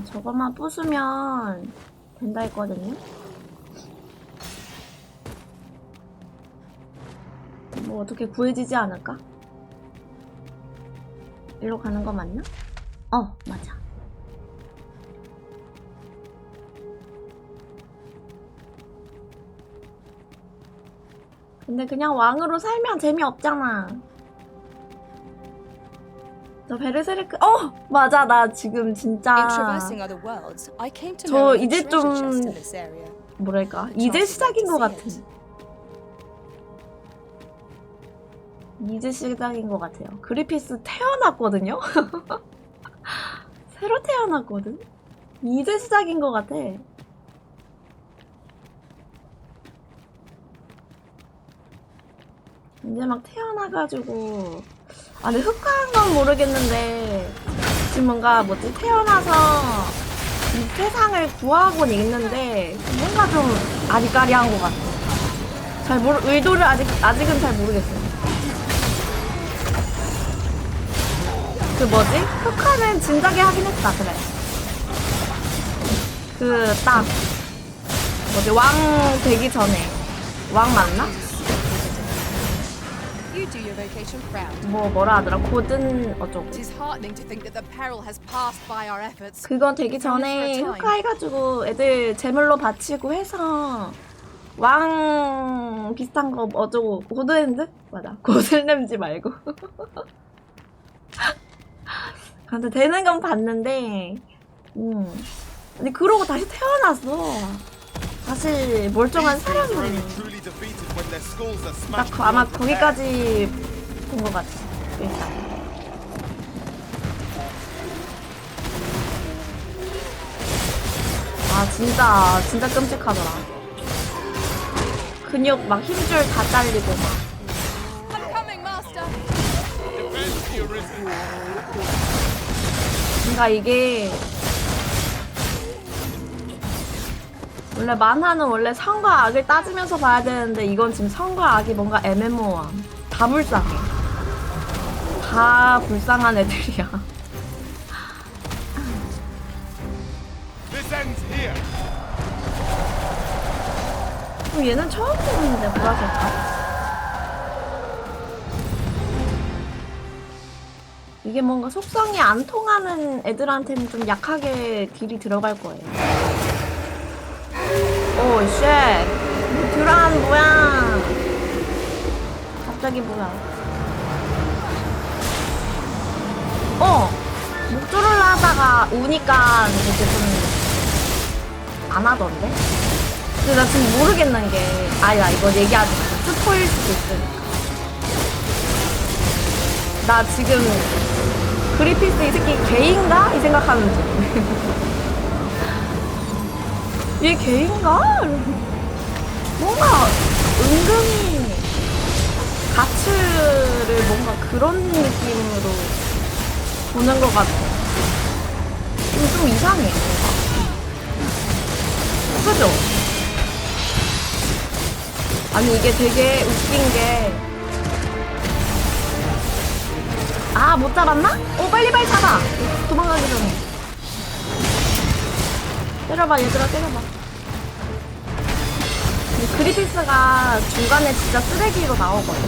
Speaker 1: 저것만 부수면 된다 했거든요. 뭐 어떻게 구해지지 않을까? 일로 가는 거 맞나? 맞아. 근데 그냥 왕으로 살면 재미없잖아. 저 베르세르크 맞아. 나 지금 진짜 저 이제 좀 뭐랄까 이제 시작인 것 같은. 이제 시작인 것 같아요. 그리피스 태어났거든요? 새로 태어났거든? 이제 시작인 것 같아. 이제 막 태어나가지고 근데 흑화한 건 모르겠는데 지금 뭔가 태어나서 이 세상을 구하곤 있는데 뭔가 좀 아리까리한 것 같아. 의도를 아직은 잘 모르겠어요. 흑화는 진작에 하긴 했다. 그래. 딱 왕 되기 전에. 왕 맞나? 뭐라 하더라? 고든 어쩌고. 그건 되기 전에 흑화해가지고 애들 제물로 바치고 해서 왕 비슷한 거 어쩌고. 고든핸드? 맞아. 고슬냄지 말고. 근데 되는 건 봤는데 근데 그러고 다시 태어났어. 사실 멀쩡한 사람이 딱 아마 거기까지 본 것 같아. 일단 진짜 끔찍하더라. 근육 막 힘줄 다 잘리고 막. 그러니까 이게 원래 만화는 원래 선과 악을 따지면서 봐야 되는데 이건 지금 선과 악이 뭔가 애매모호함. 다 불쌍해. 다 불쌍한 애들이야. 얘는 처음 보는데 보라색깔? 이게 뭔가 속성이 안 통하는 애들한테는 좀 약하게 딜이 들어갈 거예요. 오, 쉣. 듀란 뭐야? 갑자기 뭐야? 목줄을 하다가 우니까 이제 좀 안 하던데? 근데 나 지금 모르겠는 게, 야, 이거 얘기하지 마. 스포일 수도 있으니까. 나 지금 그리피스 이 새끼 개인가? 이 생각하는 중. 얘 개인가? 뭔가 은근히 가츠를 뭔가 그런 느낌으로 보는 것 같아. 좀 이상해. 그죠? 아니 이게 되게 웃긴 게 아, 못 잡았나? 빨리 잡아! 도망가기 전에. 때려봐, 얘들아, 때려봐. 근데 그리피스가 중간에 진짜 쓰레기로 나오거든.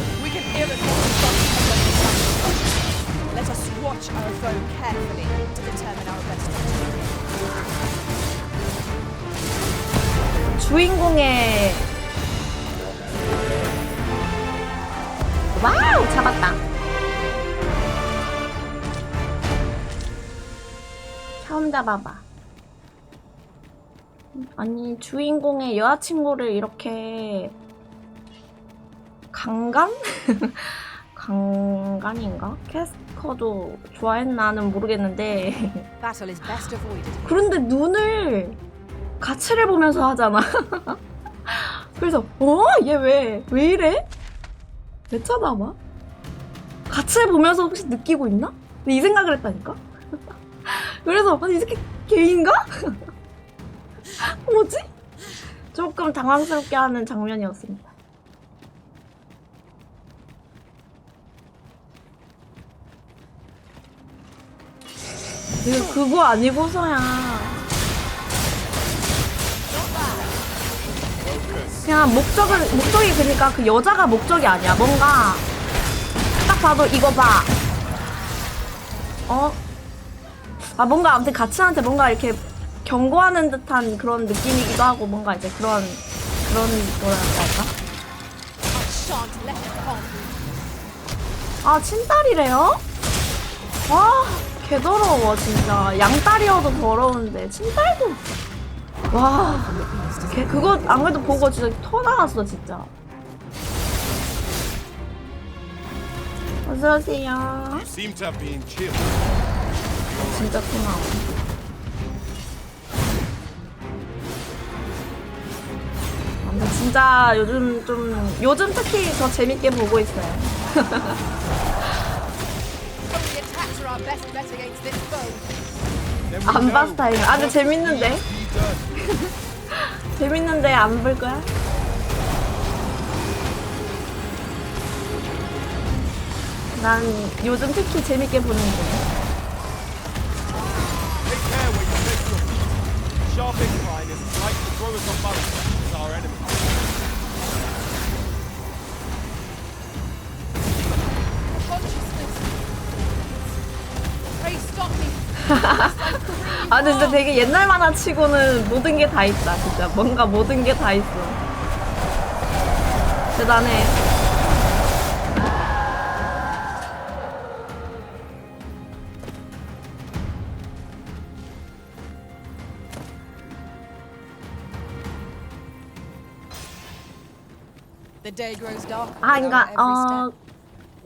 Speaker 17: Let us watch our foe carefully to determine our best strategy.
Speaker 1: 주인공의 와우! 잡았다. 처음 잡아봐. 아니 주인공의 여자친구를 이렇게 강간? 강간인가? 캐스커도 좋아했나는 모르겠는데
Speaker 17: Battle is best avoided.
Speaker 1: 그런데 눈을 가치를 보면서 하잖아. 그래서 얘 왜 이래? 왜 쳐다봐? 가치를 보면서 혹시 느끼고 있나? 이 생각을 했다니까? 그래서 아니 이 새끼 개인가? 뭐지? 조금 당황스럽게 하는 장면이었습니다. 이거 그거 아니고서야 그냥 목적이 그러니까 그 여자가 목적이 아니야. 뭔가 딱 봐도 이거 봐. 뭔가 아무튼 가츠한테 뭔가 이렇게 경고하는 듯한 그런 느낌이기도 하고 뭔가 이제 그런 뭐랄까 할까? 아 친딸이래요? 와 개더러워 진짜. 양딸이어도 더러운데 친딸도 와 그거 안 그래도 보고 진짜 토 나왔어 진짜. 어서오세요.
Speaker 5: 진짜
Speaker 1: 토 나와. 근데 진짜 요즘 특히 더 재밌게 보고 있어요. 안 봐 스타일. 아주 재밌는데. 재밌는데 안 볼 거야? 난 요즘 특히 재밌게 보는 중.
Speaker 5: Sharp incline is like the throwers on balance as our enemy.
Speaker 14: Pray stop me.
Speaker 1: 아 근데 진짜 되게 옛날 만화 치고는 모든 게 다 있다 진짜. 뭔가 모든 게 다 있어. 대단해.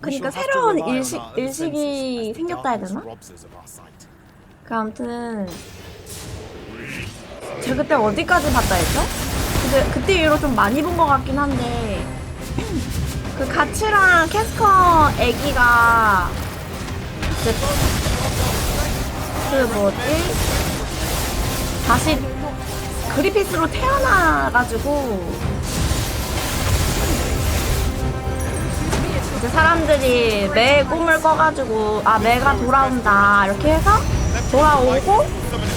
Speaker 1: 그러니까 새로운 일식이 생겼다 해야 되나? 그 아무튼 제가 그때 어디까지 봤다 했죠? 근데 그때 이후로 좀 많이 본 것 같긴 한데 그 가츠랑 캐스커 애기가 이제 그 뭐지? 다시 그리피스로 태어나가지고 이제 사람들이 매 꿈을 꿔가지고 매가 돌아온다 이렇게 해서 돌아오고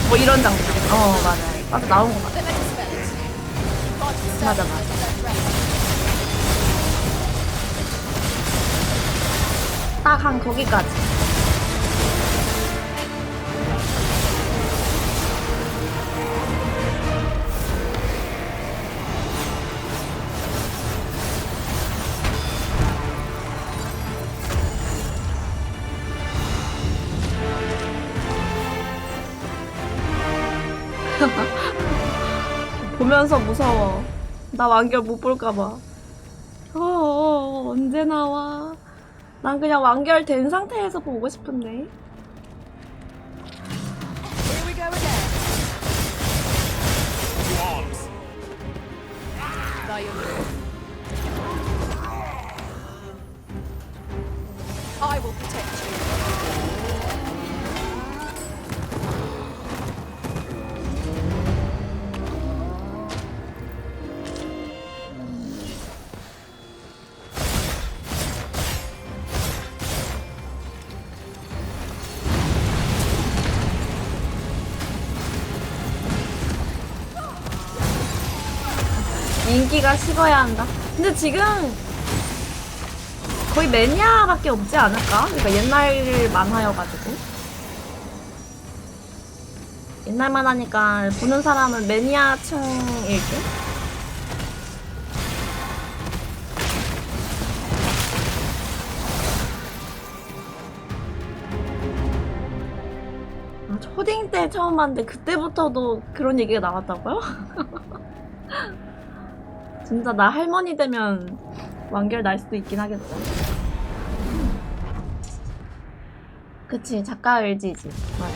Speaker 1: 뭐 이런 장면. 맞아요. 나온 것 같아. 맞아. 딱 한 거기까지. 보면서 무서워. 나 완결 못 볼까봐. 언제 나와? 난 그냥 완결된 상태에서 보고 싶은데.
Speaker 21: go again.
Speaker 3: To arms.
Speaker 21: Thy own. I will protect you.
Speaker 1: 인기가 식어야 한다. 근데 지금 거의 매니아밖에 없지 않을까? 그러니까 옛날 만화여가지고. 옛날 만화니까 보는 사람은 매니아층일 듯? 아, 초딩 때 처음 봤는데 그때부터도 그런 얘기가 나왔다고요? 진짜 나 할머니 되면 완결 날 수도 있긴 하겠다. 그치, 작가 의지지. 맞아.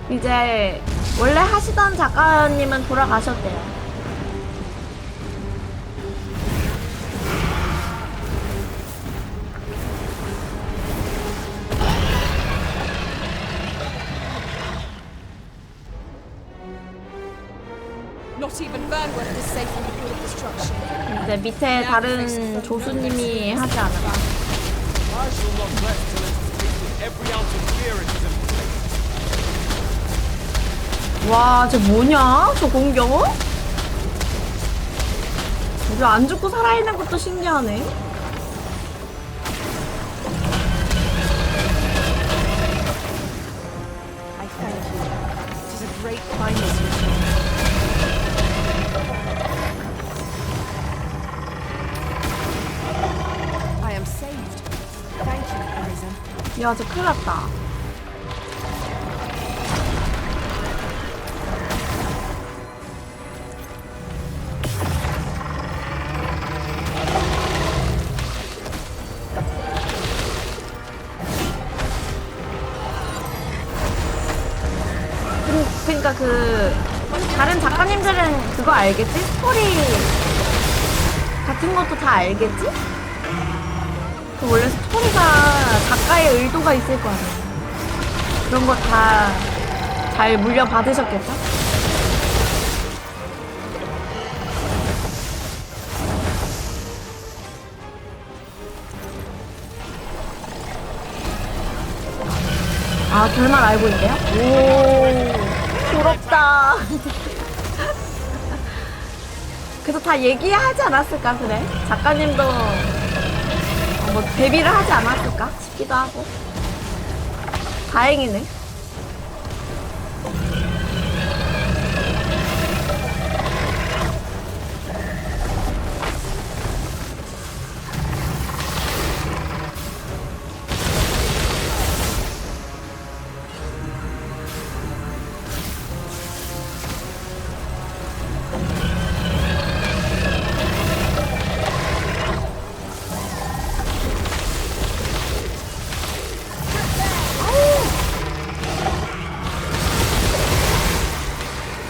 Speaker 1: 이제 원래 하시던 작가님은 돌아가셨대요.
Speaker 21: Not even Burnworth is safe from the pool of destruction.
Speaker 1: 이제 밑에 다른 조수님이 하지 않을까.
Speaker 5: I shall not rest till it is tasted every ounce of fear it has inflicted.
Speaker 1: 와, 쟤 뭐냐? 저 공격? 이거 안 죽고 살아있는 것도 신기하네.
Speaker 21: I thank you. It is a great kindness you show. I am saved. Thank you, Arisen.
Speaker 1: 야, 쟤 큰일 났다. 그러니까 그 다른 작가님들은 그거 알겠지? 스토리 같은 것도 다 알겠지? 그 원래 스토리가 작가의 의도가 있을 거 아니에요. 그런 거 다 잘 물려받으셨겠죠? 아, 결말 알고 있대요? 오, 부럽다. 그래서 다 얘기하지 않았을까, 그래? 작가님도 뭐 데뷔를 하지 않았을까 싶기도 하고. 다행이네.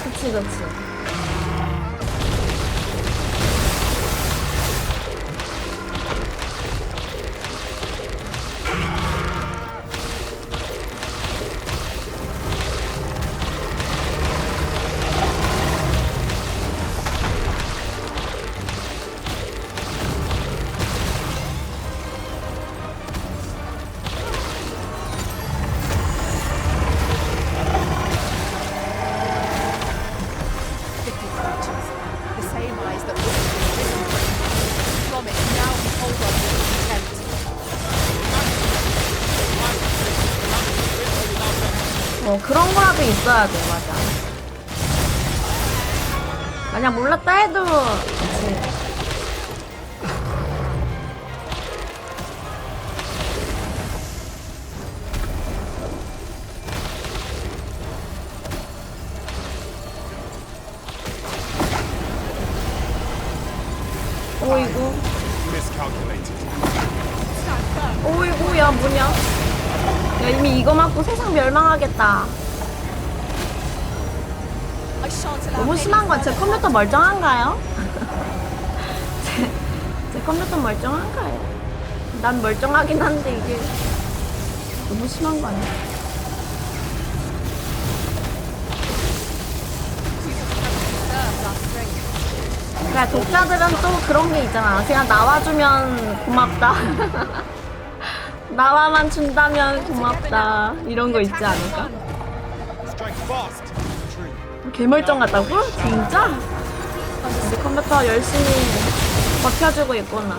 Speaker 1: 그치, 그치.
Speaker 21: The same eyes that looked at me from it now behold us with contempt.
Speaker 1: 그런 거라도 있어야 돼, 맞아. 만약 몰랐다 해도, 그치. 오이구. 오이구, 야, 뭐냐. 야, 이미 이거 맞고 세상 멸망하겠다. 너무 심한 건 제 컴퓨터 멀쩡한가요? 제 컴퓨터 멀쩡한가요? 난 멀쩡하긴 한데 이게 너무 심한 거 아니야? 그래, 독자들은 또 그런 게 있잖아. 그냥 나와주면 고맙다. 나와만 준다면 고맙다. 이런 거 있지 않을까? 개멀쩡 같다고? 진짜? 우리 컴퓨터 열심히 버텨주고 있구나.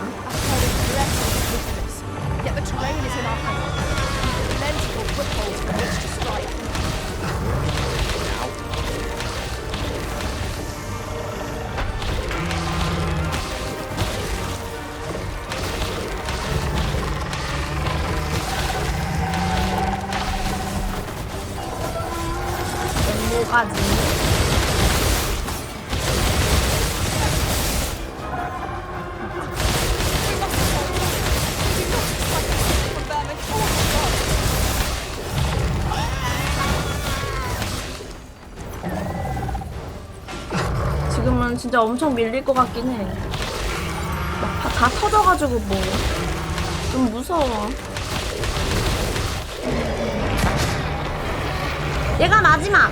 Speaker 1: 뭐가지? 지금은 진짜 엄청 밀릴 것 같긴 해. 막 다 터져가지고 뭐 좀 무서워. 얘가 마지막.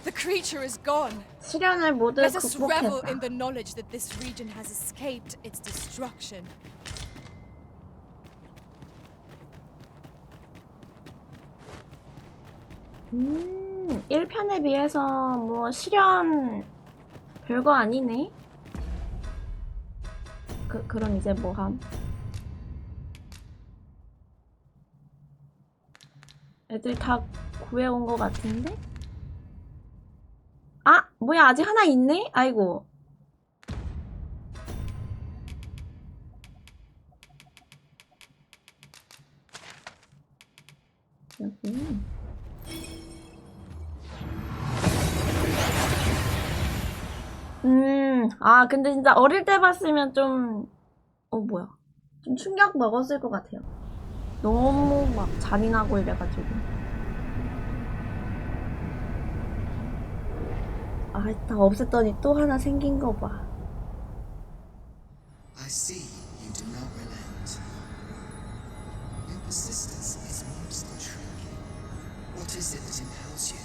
Speaker 14: The creature is gone.
Speaker 1: 시련을 모두
Speaker 14: Let us revel
Speaker 1: 극복했다.
Speaker 14: in the knowledge that this region has escaped its destruction.
Speaker 1: 1편에 비해서 뭐 시련 별거 아니네. 그럼 이제 뭐함? 애들 다 구해온 것 같은데? 아! 뭐야, 아직 하나 있네? 아이고. 여기. 아, 근데 진짜 어릴 때 봤으면 좀, 뭐야. 좀 충격 먹었을 것 같아요. 너무 막 잔인하고 이래가지고. 아, 다 없앴더니 또 하나 생긴 거 봐.
Speaker 13: I see you do not relent. Your persistence is most intriguing. What is it that impels you?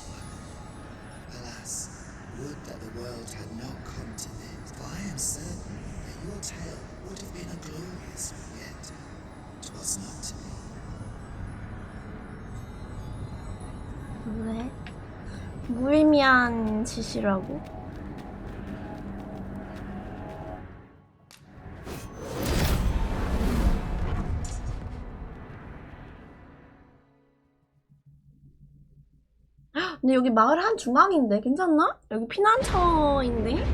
Speaker 13: Alas, would that the world had not come to this. For I am certain that your tale would have been a glorious one, yet 'twas not to be.
Speaker 1: 왜? 무의미한 짓이라고? 근데 여기 마을 한 중앙인데 괜찮나? 여기 피난처인데?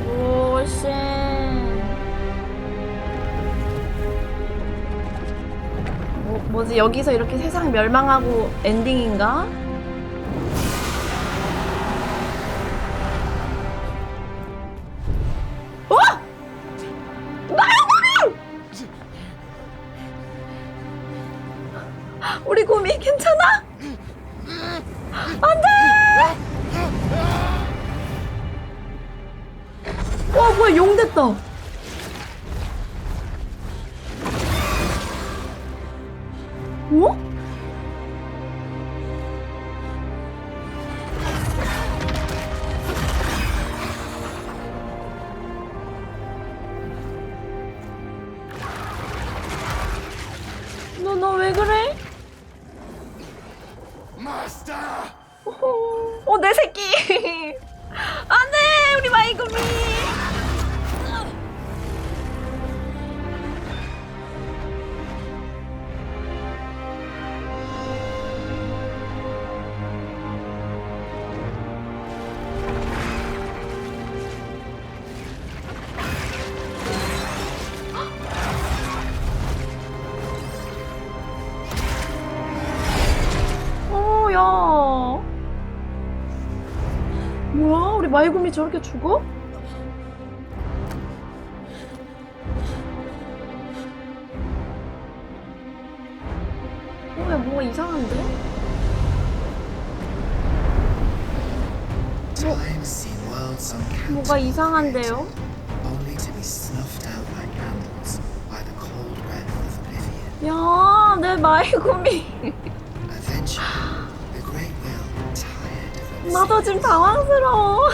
Speaker 1: 오씨. 뭐지, 여기서 이렇게 세상 멸망하고 엔딩인가? 어? 나야! 우리 곰이 괜찮아? 안돼! 와, 뭐야, 용 됐다. 어? 너 왜 그래?
Speaker 13: Master!
Speaker 1: 내 새끼! 안 돼! 우리 마이구미! 뭐야? 우리 마이곰이 저렇게 죽어? 야, 뭐가 이상한데? 뭐가 이상한데요? 야, 내 마이곰이. 나도 지금 당황스러워.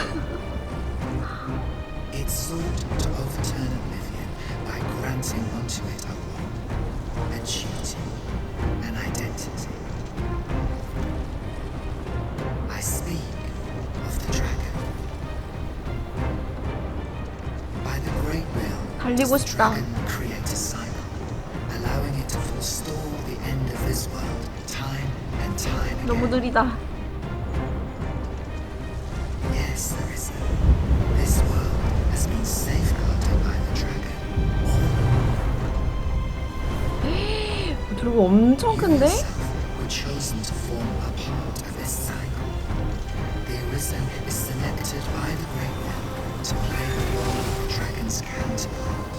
Speaker 13: It sought to overturn oblivion by granting unto it a role, a duty, an identity. I speak of the dragon. By the great will,
Speaker 1: 달리고
Speaker 13: does the
Speaker 1: 싶다.
Speaker 13: dragon create a cycle, allowing it to forestall the end of this world time and time again.
Speaker 1: 너무 느리다.
Speaker 13: Yes, there is. This world has been safeguarded by the dragon.
Speaker 1: 드래곤 엄청 큰데?
Speaker 13: Were chosen to form a part of this cycle. The Arisen is selected by the Great One to play the role of the dragon's counterpart.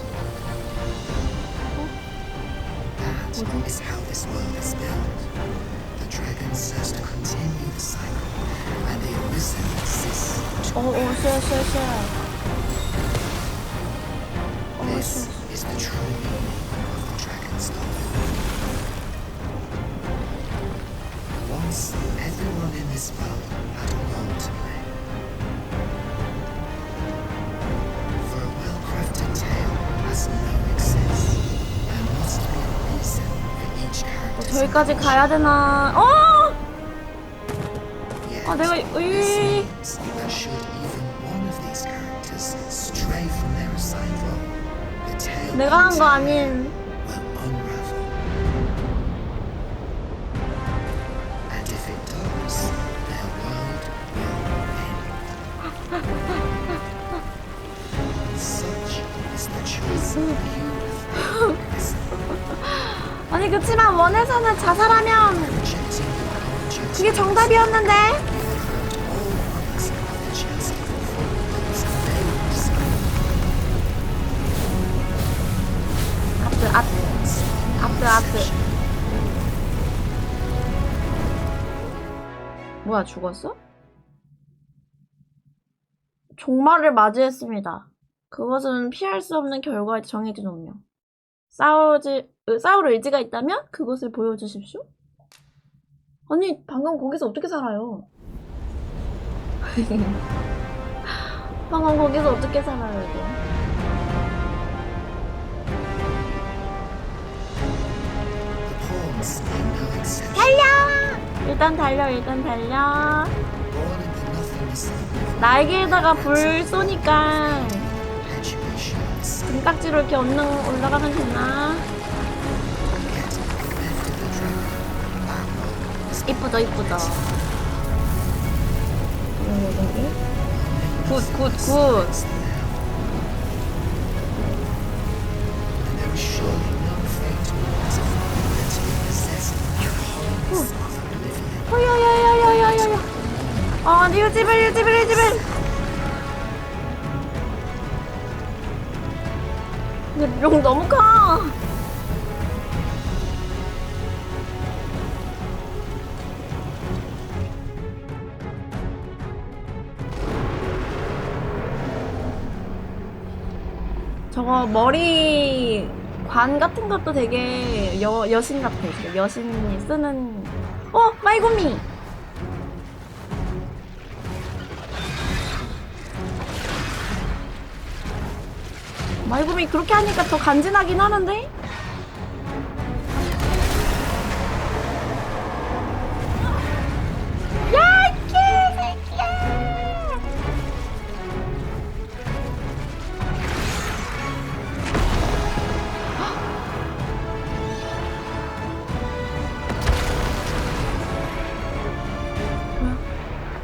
Speaker 13: That is how this world is built. The dragon serves to continue the cycle, and the Arisen exists. This is the true meaning of the dragon's life. Once, everyone in this world had a role to play. For a well-crafted tale has no excess. There must be a reason for each character's
Speaker 1: 저기까지 가야 되나? 아, 내가
Speaker 13: that should even one of these characters stray from their assigned role, the tale
Speaker 1: 내가 한 거 아님.
Speaker 13: will unravel. And if it does, their world will end. Such is the choice of you.
Speaker 1: 아니 그치만 원에서는 자살하면 그게 정답이었는데. 아트. 뭐야, 죽었어? 종말을 맞이했습니다. 그것은 피할 수 없는 결과에 정해진 운명. 싸울 의지가 있다면 그것을 보여주십시오. 아니, 방금 거기서 어떻게 살아요? 방금 거기서 어떻게 살아요, 이거? 달려! 일단 달려. 날개에다가 불 쏘니까 등딱지로 이렇게 얼른 올라가면 되나? 이쁘죠. 굿. 야야야야야야야. 아, 일집을. 근데 용 너무 커. 저거 머리 관 같은 것도 되게 여신 같아. 여신이 쓰는. 마이곰이. 마이곰이 그렇게 하니까 더 간지나긴 하는데? 야, 이 개새끼야!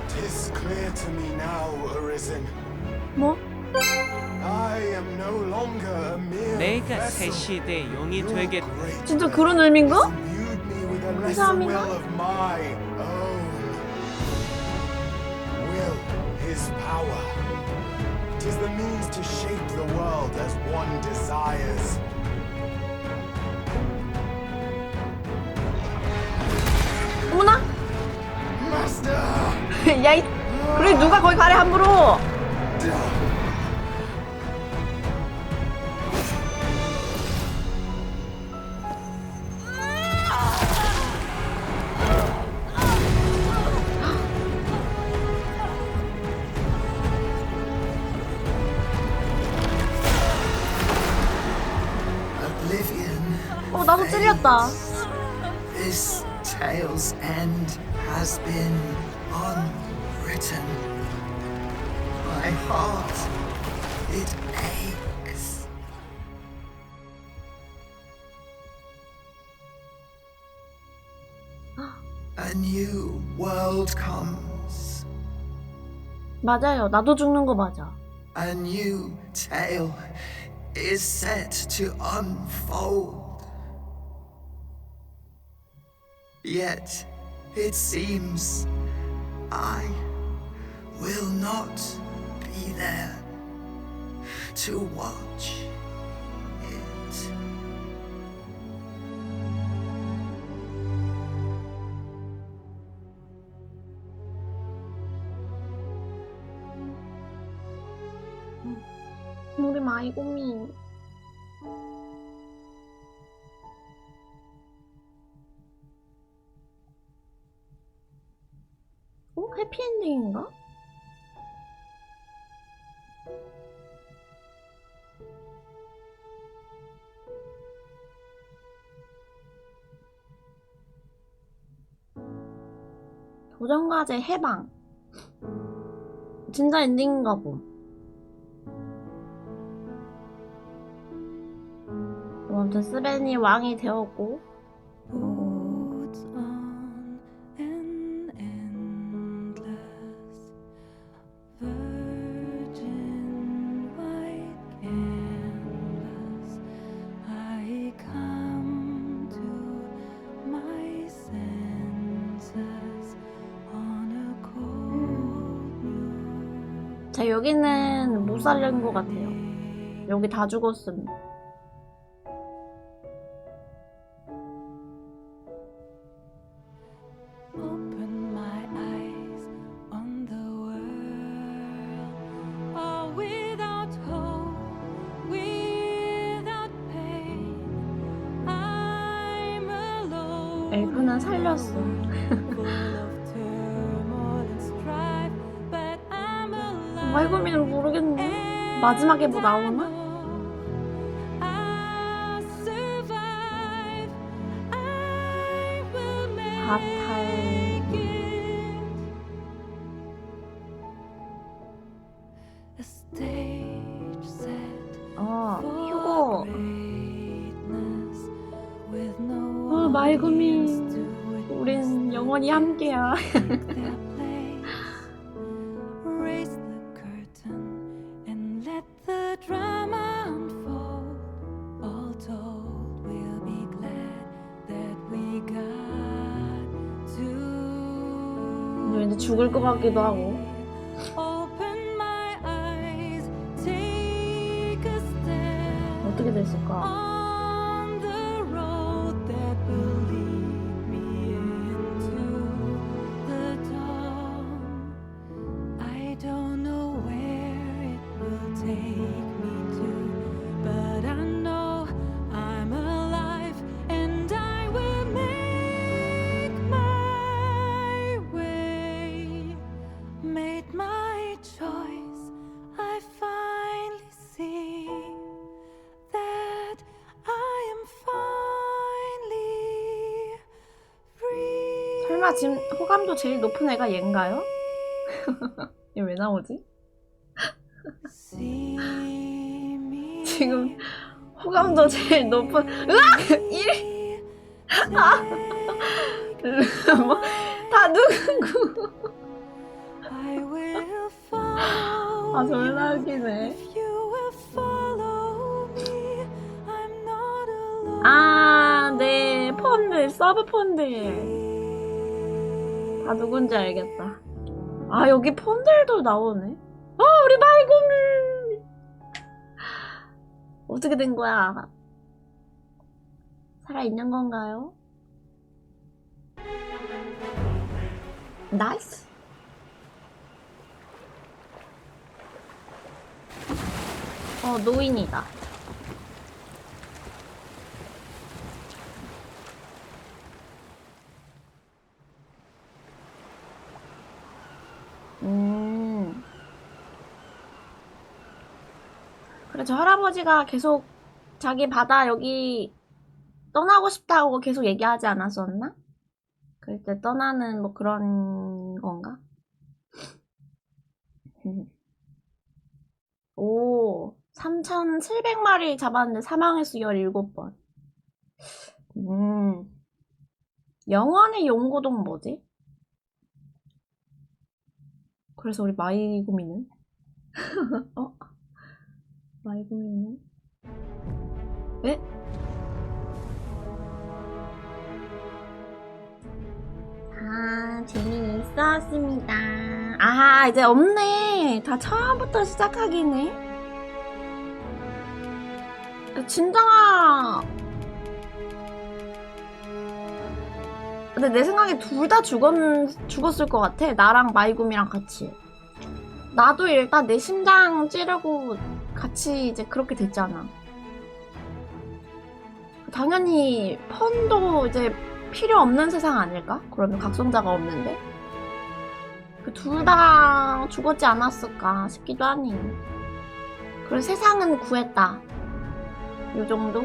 Speaker 13: Tis clear to me now, Arisen.
Speaker 1: 뭐?
Speaker 13: I am no longer a mere
Speaker 15: 내가 새 시대의 용이 되겠다.
Speaker 1: 진짜 그런 의미인가?
Speaker 13: 감사합니다. Will his
Speaker 10: power. 'Tis the means to shape the world as one desires.
Speaker 1: 어머나?
Speaker 10: Master!
Speaker 1: 야이, 그래 누가 거기 가래 함부로? 나도 찔렸다.
Speaker 13: This tale's end has been unwritten. My heart, it aches. A new world comes.
Speaker 1: 맞아요. 나도 죽는 거 맞아.
Speaker 13: A new tale is set to unfold. Yet, it seems I will not be there to watch it.
Speaker 1: 우리 마이고미. 해피엔딩인가? 도전과제 해방. 진짜 엔딩인가 봄. 아무튼 스벤이 왕이 되었고 자, 여기는 못 살린 것 같아요. 여기 다 죽었음. 엘프는 살렸어. 마이고미는 모르겠네. 마지막에 뭐 나오나? 바탈. 휴고. 마이고미. 우린 영원히 함께야. 왠지 죽을 것 같기도 하고. 어떻게 됐을까? 설마 지금 호감도 제일 높은 애가 얘인가요? 얘 왜 나오지? 지금 호감도 제일 높은 으악! 1! 아! 뭐, 다 누군구. 아, 졸라 웃기네. 아, 네. 펀드, 서브 펀드. 다 누군지 알겠다. 아, 여기 폰들도 나오네. 우리 마이곰이 어떻게 된 거야? 살아있는 건가요? 나이스. 노인이다. 그래, 저 할아버지가 계속 자기 바다 여기 떠나고 싶다고 계속 얘기하지 않았었나? 그럴 때 떠나는 뭐 그런 건가? 오, 3,700마리 잡았는데 사망횟수 17번. 영원의 용고동 뭐지? 그래서 우리 마이구미는? 마이구미는? 에? 재미있었습니다. 이제 없네. 다 처음부터 시작하기네. 진정아. 근데 내 생각에 둘 다 죽었을 것 같아. 나랑 마이구미랑 같이. 나도 일단 내 심장 찌르고 같이 이제 그렇게 됐잖아. 당연히 펀도 이제 필요 없는 세상 아닐까? 그러면 각성자가 없는데? 그 둘 다 죽었지 않았을까 싶기도 하니. 그래서 세상은 구했다. 요 정도?